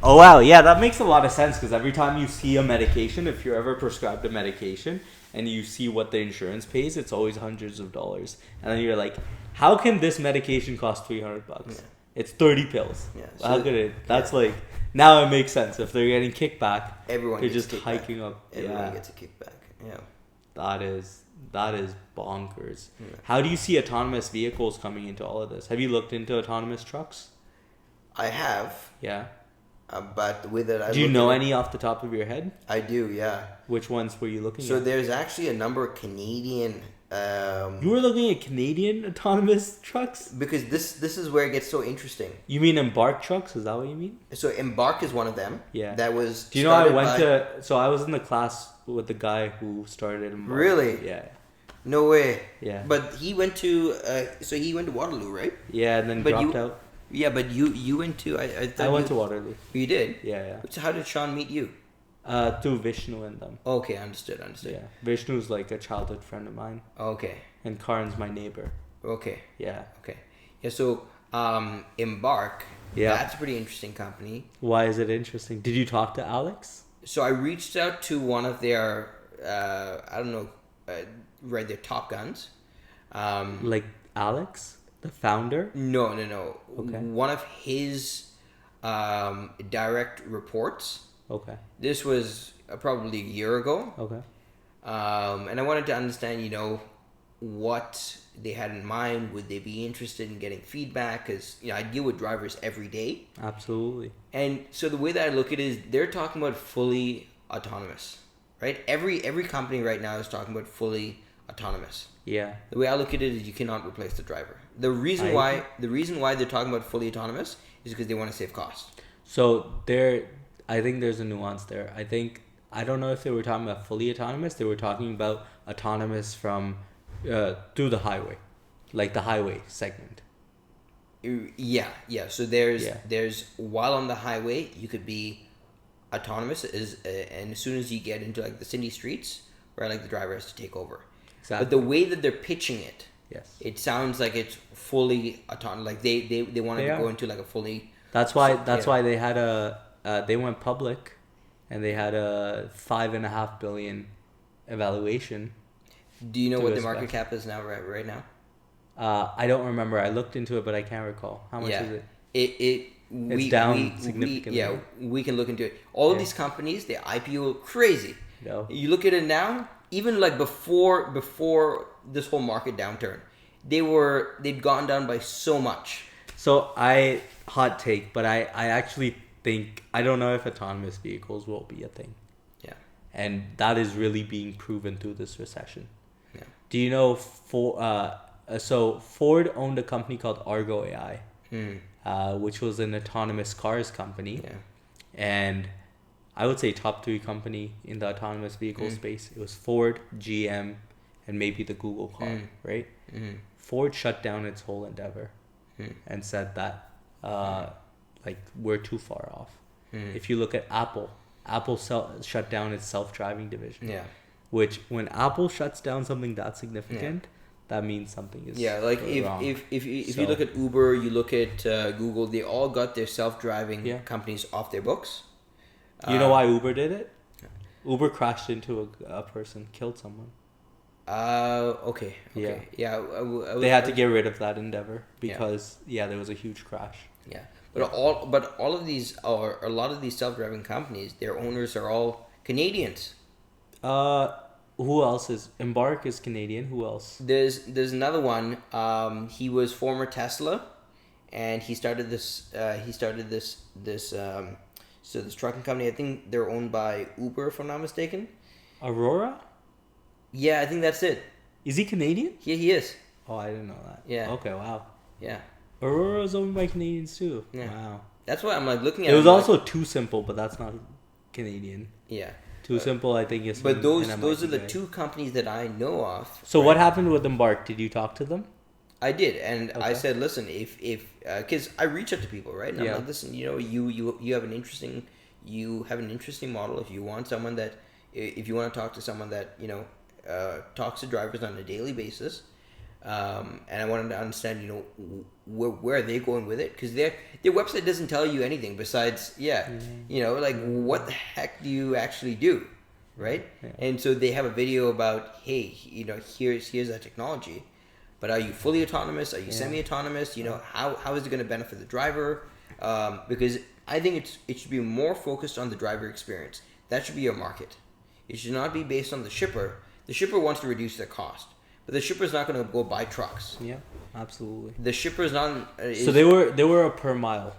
Oh wow, yeah, that makes a lot of sense because every time you see a medication, if you're ever prescribed a medication and you see what the insurance pays, it's always hundreds of dollars, and then you're like, how can this medication cost $300? Yeah. It's 30 pills. Yeah, How so- could it? That's like now it makes sense if they're getting kickback. everyone They're gets just a kickback. hiking up. Everyone Yeah. gets a kickback. Yeah. That is bonkers. Yeah. How do you see autonomous vehicles coming into all of this? Have you looked into autonomous trucks? I have, Yeah. but the way that I Do you look know at it- any off the top of your head? I do. Yeah. Which ones were you looking So at? there's actually a number of Canadian. You were looking at Canadian autonomous trucks? Because this is where it gets so interesting. You mean Embark trucks? Is that what you mean? So Embark is one of them. Yeah. That was. Do you know I started went by- to... So I was in the class with the guy who started Embark. Really? Yeah. No way. Yeah. But he went to. So he went to Waterloo, right? Yeah, and then But dropped you- out. Yeah, but you went to. I thought I went you, to Waterloo. You did. Yeah, So how did Sean meet you? yeah. Through Vishnu and them. Okay, understood. Yeah. Vishnu's like a childhood friend of mine. Okay. And Karan's my neighbor. Okay. Yeah. Okay. Yeah. So Embark. Yeah. That's a pretty interesting company. Why is it interesting? Did you talk to Alex? So I reached out to one of their. I don't know. Right, their top guns. Like Alex, the founder? No. Okay. One of his direct reports. Okay. This was probably a year ago. Okay. And I wanted to understand, what they had in mind. Would they be interested in getting feedback? Because, I deal with drivers every day. Absolutely. And so the way that I look at it is they're talking about fully autonomous, right? Every company right now is talking about fully autonomous. Yeah. The way I look at it is you cannot replace the driver. The reason I why they're talking about fully autonomous is because they want to save costs. So I think there's a nuance there. I don't know if they were talking about fully autonomous. They were talking about autonomous from through the highway, like the highway segment. Yeah. So there's Yeah. while on the highway you could be autonomous and as soon as you get into like the city streets, right, like the driver has to take over. Exactly. But the way that they're pitching it, Yes. it sounds like it's fully autonomous. Like they wanted They to are. go into like a fully. That's why Yeah. they had they went public, and they had a $5.5 billion evaluation. Do you know To what the respect. market cap is now? Right now. I don't remember. I looked into it, but I can't recall. How much is it? It's down significantly. Yeah, we can look into it. All of Yeah. these companies, they IPO crazy. No. You look at it now, even like before this whole market downturn, they'd gone down by so much. So hot take, but I actually think, I don't know if autonomous vehicles will be a thing. Yeah. And that is really being proven through this recession. Yeah. Do you know so Ford owned a company called Argo AI, which was an autonomous cars company. Yeah. And I would say top 3 company in the autonomous vehicle space. It was Ford, GM, and maybe the Google car, right? Ford shut down its whole endeavor and said that like we're too far off. If you look at Apple, shut down its self-driving division. Yeah. Which when Apple shuts down something that significant, that means something is like wrong. if you look at Uber, you look at Google, they all got their self-driving companies off their books. You know why Uber did it? Uber crashed into a person, killed someone. Okay. Yeah. Yeah. They had to get rid of that endeavor because there was a huge crash. Yeah. But all of these, or a lot of these self-driving companies, their owners are all Canadians. Who else is Embark is Canadian? Who else? There's another one. He was former Tesla, and he started this. So this trucking company. I think they're owned by Uber, if I'm not mistaken. Aurora? Yeah, I think that's it. Is he Canadian? Yeah, he is. Oh, I didn't know that. Yeah. Okay. Wow. Yeah. Aurora is owned by Canadians too. Yeah. Wow. That's why I'm like looking at it. Was also Too Simple, but that's not Canadian. Yeah. Too Simple, I think, is. But those are the two companies that I know of. So what happened with Embark? Did you talk to them? I did, and I said, listen, if because I reach out to people, right? And I'm like, listen, you have an interesting model. If you want someone that, if you want to talk to someone that talks to drivers on a daily basis, and I wanted to understand, where are they going with it? Because their website doesn't tell you anything besides, what the heck do you actually do, right? Yeah. And so they have a video about, hey, here's that technology, but are you fully autonomous? Are you semi-autonomous? How is it going to benefit the driver? Because I think it should be more focused on the driver experience. That should be your market. It should not be based on the shipper. The shipper wants to reduce their cost. But the shipper's not going to go buy trucks. Yeah, absolutely. The shipper's not. So they were a per mile.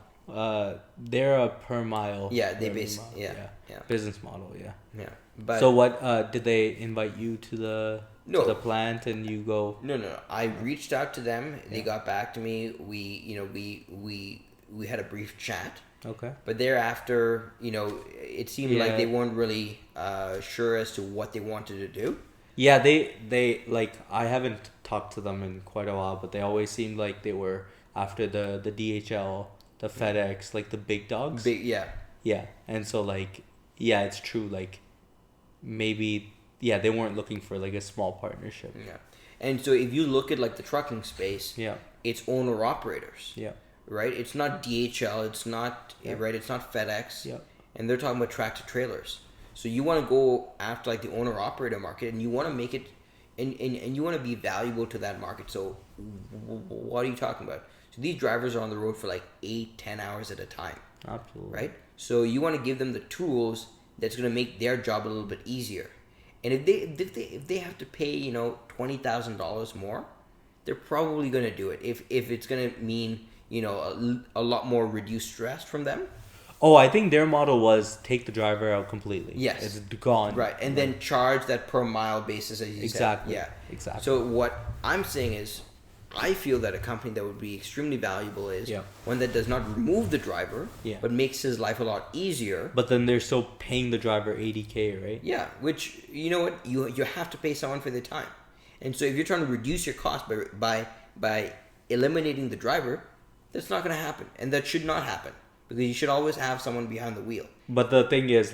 They're a per mile. Yeah, they business model. Yeah. Yeah. But so what did they invite you to the plant and you go? No. I reached out to them. They got back to me. We had a brief chat. Okay. But thereafter, it seemed like they weren't really sure as to what they wanted to do. Yeah, they like, I haven't talked to them in quite a while, but they always seemed like they were after the DHL, the FedEx, like the big dogs. Yeah, and so it's true. Like maybe they weren't looking for like a small partnership. Yeah, and so if you look at like the trucking space, it's owner operators. Yeah. Right. It's not DHL. It's not right. It's not FedEx. Yeah. And they're talking about tractor trailers. So you want to go after like the owner operator market, and you want to make it, and you want to be valuable to that market. So what are you talking about? So these drivers are on the road for like 8-10 hours at a time. Absolutely. Right. So you want to give them the tools that's going to make their job a little bit easier. And if they have to pay $20,000 more, they're probably going to do it. If it's going to mean a lot more reduced stress from them. Oh, I think their model was take the driver out completely. Yes. It's gone. Right. And then charge that per mile basis, as you said. Yeah. Exactly. So what I'm saying is, I feel that a company that would be extremely valuable is one that does not remove the driver, but makes his life a lot easier. But then they're still paying the driver $80K, right? Yeah, which, you have to pay someone for their time. And so if you're trying to reduce your cost by eliminating the driver, that's not going to happen. And that should not happen. Because you should always have someone behind the wheel. But the thing is,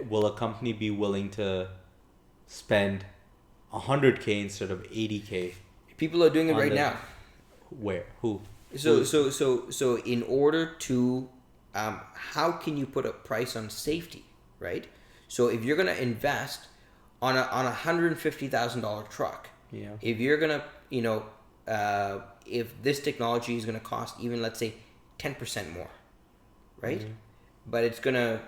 will a company be willing to spend $100K instead of $80K? People are doing it right now. Where? Who? So in order to, how can you put a price on safety, right? So if you're going to invest on a $150,000 truck, if you're going to, if this technology is going to cost even, let's say, 10% more, right? Mm-hmm. But it's gonna,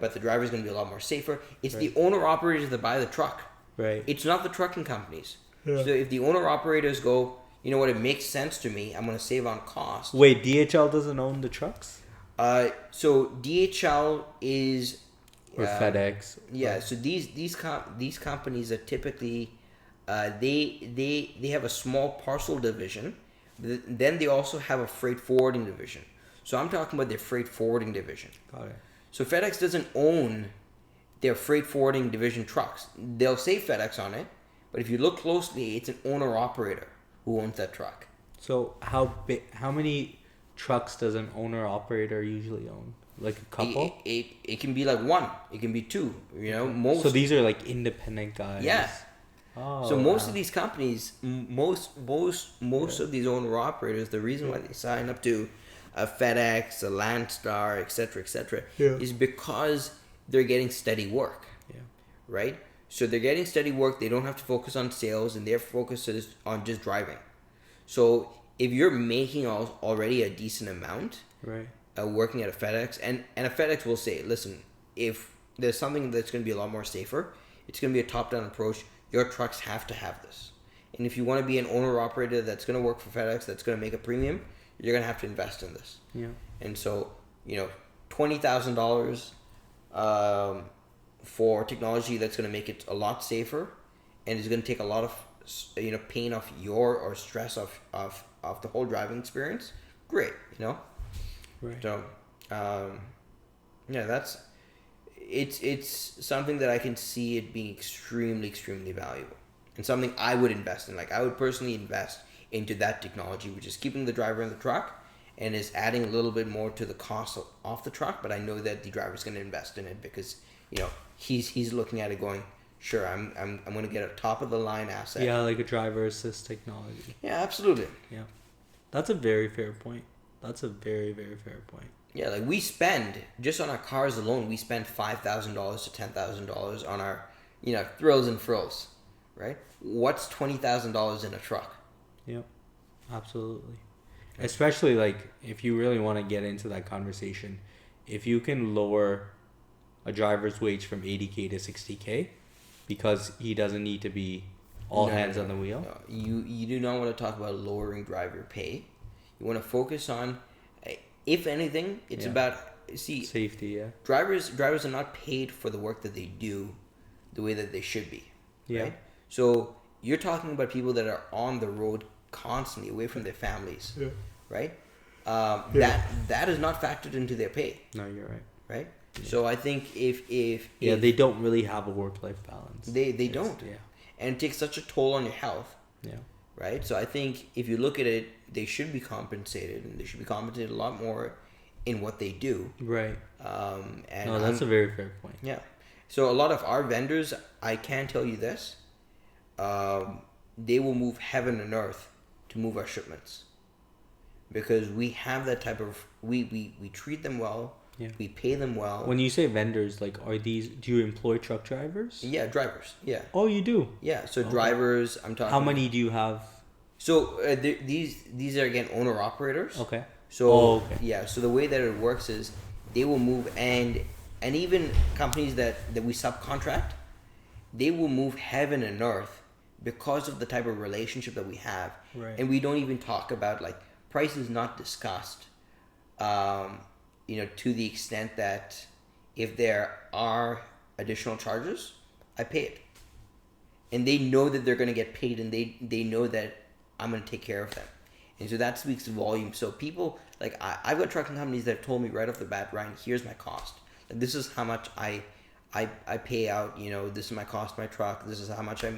but the driver's gonna be a lot more safer. It's the owner operators that buy the truck. Right. It's not the trucking companies. Yeah. So if the owner operators go, you know what, it makes sense to me, I'm gonna save on cost. Wait, DHL doesn't own the trucks? So DHL is. Or FedEx. Yeah. So these companies are typically, they have a small parcel division. Then they also have a freight forwarding division. So I'm talking about their freight forwarding division. Got it. So FedEx doesn't own their freight forwarding division trucks. They'll say FedEx on it, But if you look closely, it's an owner-operator who owns that truck. So how many trucks does an owner operator usually own? Like a couple? It can be like one. It can be two. You know, most. So these are like independent guys. Yeah. Oh, So most wow. of these companies, most of these owner operators, the reason why they sign up to a FedEx, a Landstar, etc., Yeah. is because they're getting steady work. Yeah. Right? So they're getting steady work. They don't have to focus on sales, and their focus is on just driving. So if you're making already a decent amount, Right. working at a FedEx, and a FedEx will say, listen, if there's something that's going to be a lot more safer, it's going to be a top-down approach. Your trucks have to have this. And if you want to be an owner-operator that's going to work for FedEx, that's going to make a premium, you're going to have to invest in this. Yeah. And so, $20,000 for technology that's going to make it a lot safer, and is going to take a lot of pain off or stress of the whole driving experience. Great, Right. So, that's it's something that I can see it being extremely, extremely valuable, and something I would invest in. Like, I would personally invest into that technology, which is keeping the driver in the truck and is adding a little bit more to the cost of the truck. But I know that the driver's going to invest in it because he's looking at it going, sure, I'm going to get a top of the line asset. Yeah, like a driver assist technology. Yeah, absolutely. Yeah. That's a very fair point. That's a very, very fair point. Yeah, like we spend, just on our cars alone, we spend $5,000 to $10,000 on our, thrills and frills, right? What's $20,000 in a truck? Yep, absolutely. Especially like if you really want to get into that conversation, if you can lower a driver's wage from 80K to 60K because he doesn't need to be all hands on the wheel. No. You do not want to talk about lowering driver pay. You want to focus on, if anything, it's about safety. Yeah, drivers are not paid for the work that they do the way that they should be. Yeah. Right? So you're talking about people that are on the road constantly, away from their families. Yeah. Right? That is not factored into their pay. No, you're right. Right? Yeah. So I think if they don't really have a work-life balance. They don't. Yeah. And it takes such a toll on your health. Yeah. Right? So I think if you look at it, they should be compensated, and they should be compensated a lot more in what they do. Right. And no, that's a very fair point. Yeah. So a lot of our vendors, I can tell you this, they will move heaven and earth to move our shipments, because we have that type of, we treat them well. Yeah. We pay them well. When you say vendors, like, do you employ truck drivers? Yeah, drivers. Yeah. Oh, you do? Yeah. So drivers, I'm talking. How many do you have? So these are, again, owner operators. Okay. So so the way that it works is they will move, and even companies that we subcontract, they will move heaven and earth because of the type of relationship that we have. Right. And we don't even talk about, like, price is not discussed. To the extent that if there are additional charges, I pay it. And they know that they're going to get paid, and they know that I'm going to take care of them. And so that speaks volume. So people, like, I've got trucking companies that have told me right off the bat, Ryan, here's my cost. Like, this is how much I pay out, this is my cost, my truck, this is how much I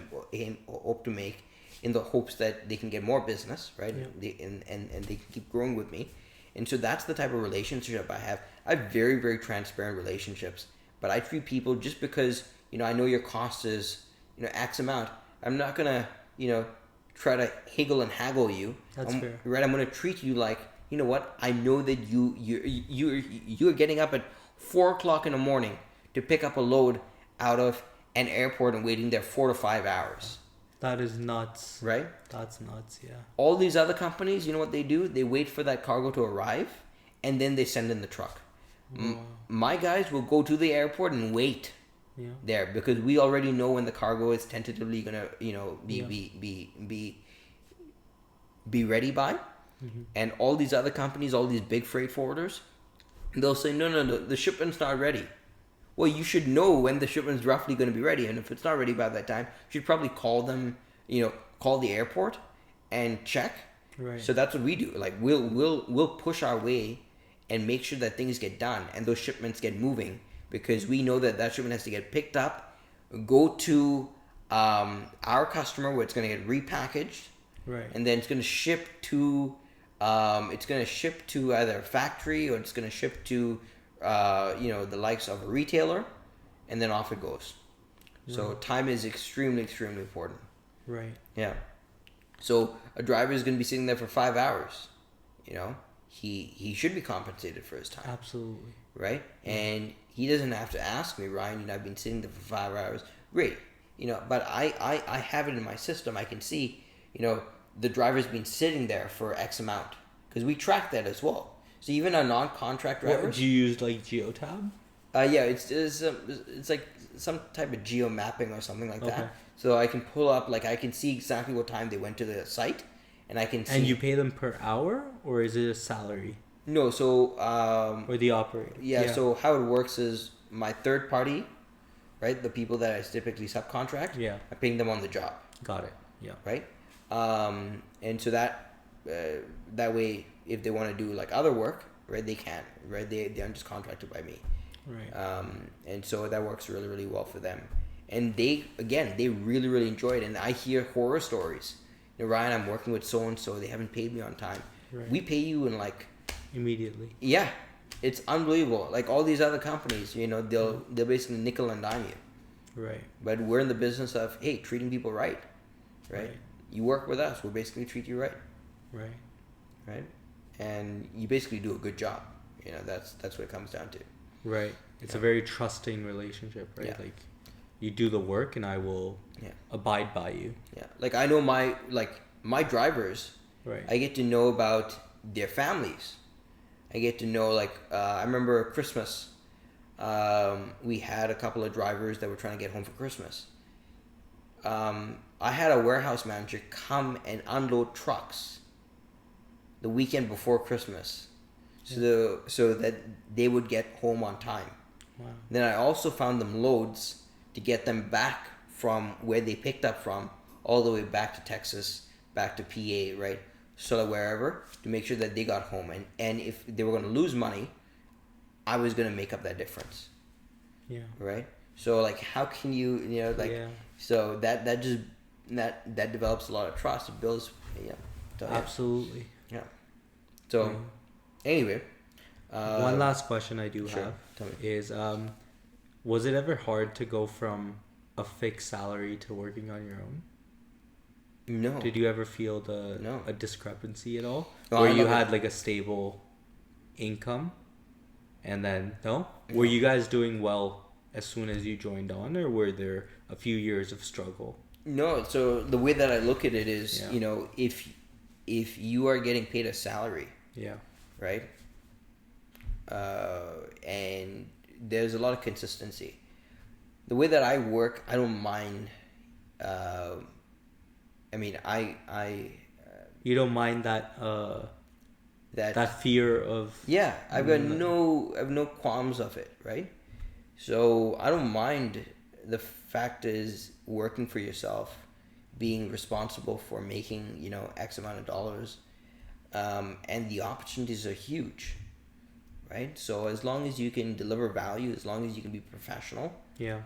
hope to make, in the hopes that they can get more business, right? Yeah. And they can keep growing with me. And so that's the type of relationship I have. I have very, very transparent relationships. But I treat people, just because, I know your cost is, X amount, I'm not going to, try to haggle and haggle you. That's fair. Right? I'm going to treat you like, you know what? I know that you're getting up at 4 o'clock in the morning to pick up a load out of an airport and waiting there 4 to 5 hours. That is nuts. Right? That's nuts, yeah. All these other companies, you know what they do? They wait for that cargo to arrive, and then they send in the truck. My guys will go to the airport and wait there, because we already know when the cargo is tentatively gonna, be ready by. Mm-hmm. And all these other companies, all these big freight forwarders, they'll say, no, the shipment's not ready. Well, you should know when the shipment's roughly going to be ready, and if it's not ready by that time, you should probably call them, call the airport and check. Right. So that's what we do. Like, we'll push our way and make sure that things get done and those shipments get moving, because we know that shipment has to get picked up, go to our customer where it's going to get repackaged, Right. and then it's going to ship to either a factory or it's going to ship to the likes of a retailer, and then off it goes. So time is extremely, extremely important. Right. Yeah. So a driver is going to be sitting there for 5 hours. You know, he should be compensated for his time. Absolutely. Right? And he doesn't have to ask me, Ryan, I've been sitting there for 5 hours. Great. But I have it in my system. I can see, the driver's been sitting there for X amount. Because we track that as well. So even a non-contract driver. What, do you use like Geotab? Yeah, it's like some type of geo mapping or something like Okay. that. So I can pull up, I can see exactly what time they went to the site. And I can see. And you pay them per hour, or is it a salary? No, so Or the operator? yeah, so how it works is my third party, right? The people that I typically subcontract, Yeah. I'm paying them on the job, Got it. Yeah. right? And so that way, if they want to do like other work, right, they can, right? They aren't just contracted by me, Right. and so that works really, really well for them. And they really, really enjoy it. And I hear horror stories. Ryan, I'm working with so and so. They haven't paid me on time. Right. We pay you in Immediately. yeah, it's unbelievable. Like all these other companies, they'll basically nickel and dime you. Right. But we're in the business of treating people right. Right. You work with us, we'll basically treat you right. Right. Right? And you basically do a good job. That's what it comes down to. Right. It's a Yeah. very trusting relationship, right? Yeah. Like, you do the work and I will Yeah. abide by you. Yeah. Like I know my drivers, Right. I get to know about their families. I get to know I remember Christmas. We had a couple of drivers that were trying to get home for Christmas. I had a warehouse manager come and unload trucks the weekend before Christmas, so that they would get home on time. Wow. Then I also found them loads to get them back from where they picked up from all the way back to Texas, back to PA, right? So wherever, to make sure that they got home. And if they were going to lose money, I was going to make up that difference, Yeah. right? So how can you, Yeah. so that just that develops a lot of trust. It builds, So, yeah. Absolutely. Yeah. So anyway, One last question I do sure. have Tell me. is, was it ever hard to go from a fixed salary to working on your own? No. Did you ever feel No. a discrepancy at all? No, Where I you love had a stable income and then Were you guys doing well as soon as you joined on, or were there a few years of struggle? No, so the way that I look at it is, Yeah. If you are getting paid a salary, Yeah. right, and there's a lot of consistency. The way that I work, I don't mind. You don't mind that that fear of yeah, I've got no qualms of it, right? So I don't mind. The fact is working for yourself, being responsible for making X amount of dollars, and the opportunities are huge, right? So as long as you can deliver value, as long as you can be professional, yeah.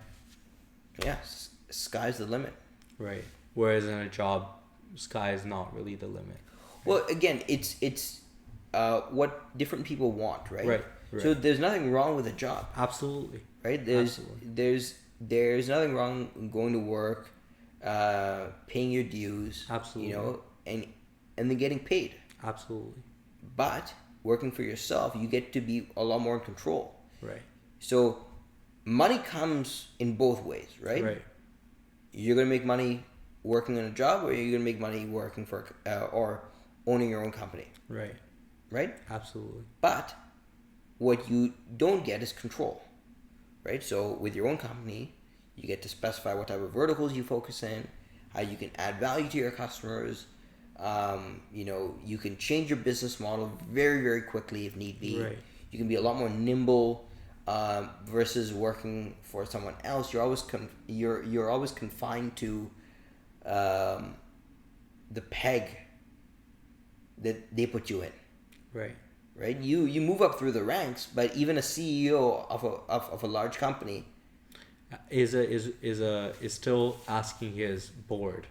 Sky's the limit. Right. Whereas in a job, sky is not really the limit. Well, again, it's what different people want, right? Right. So there's nothing wrong with a job, Absolutely. right? Absolutely. There's nothing wrong in going to work, paying your dues, Absolutely. and then getting paid. Absolutely. But working for yourself, you get to be a lot more in control. Right. So money comes in both ways, right? Right. You're gonna make money working on a job, or you're gonna make money working for or owning your own company, Right. right? Absolutely. But what you don't get is control, right? So with your own company, you get to specify what type of verticals you focus in, how you can add value to your customers. You can change your business model very, very quickly if need be. Right. You can be a lot more nimble versus working for someone else. You're always confined to the peg that they put you in. Right. Right, you move up through the ranks, but even a CEO of a large company, is still asking his board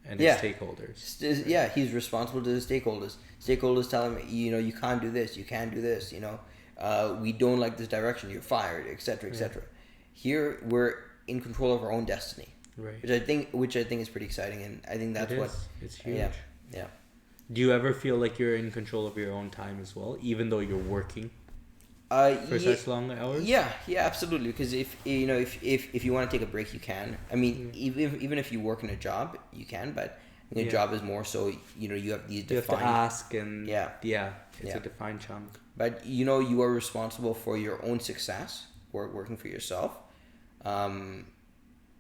and Yeah. his stakeholders. Yeah, he's responsible to the stakeholders. Stakeholders tell him, you can't do this, you can't do this, we don't like this direction, you're fired, etc., etc. Here, we're in control of our own destiny, Right. which I think is pretty exciting, and I think that's It's huge. Yeah. Do you ever feel like you're in control of your own time as well, even though you're working for such long hours? Yeah, absolutely. Because if you want to take a break, you can. I mean, even if you work in a job, you can. But I think a job is more so. You have these defined. You have to ask and it's a defined chunk. But you are responsible for your own success. Working for yourself. And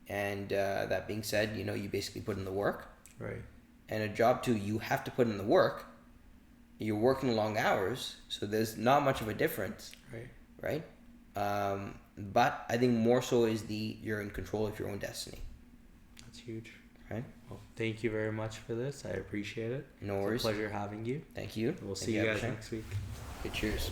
that being said, you basically put in the work. Right. And a job too, you have to put in the work. You're working long hours, so there's not much of a difference. Right. But I think more so is you're in control of your own destiny. That's huge. Right. Well, thank you very much for this. I appreciate it. No worries. It's a pleasure having you. Thank you. We'll see you guys next week. Okay, cheers.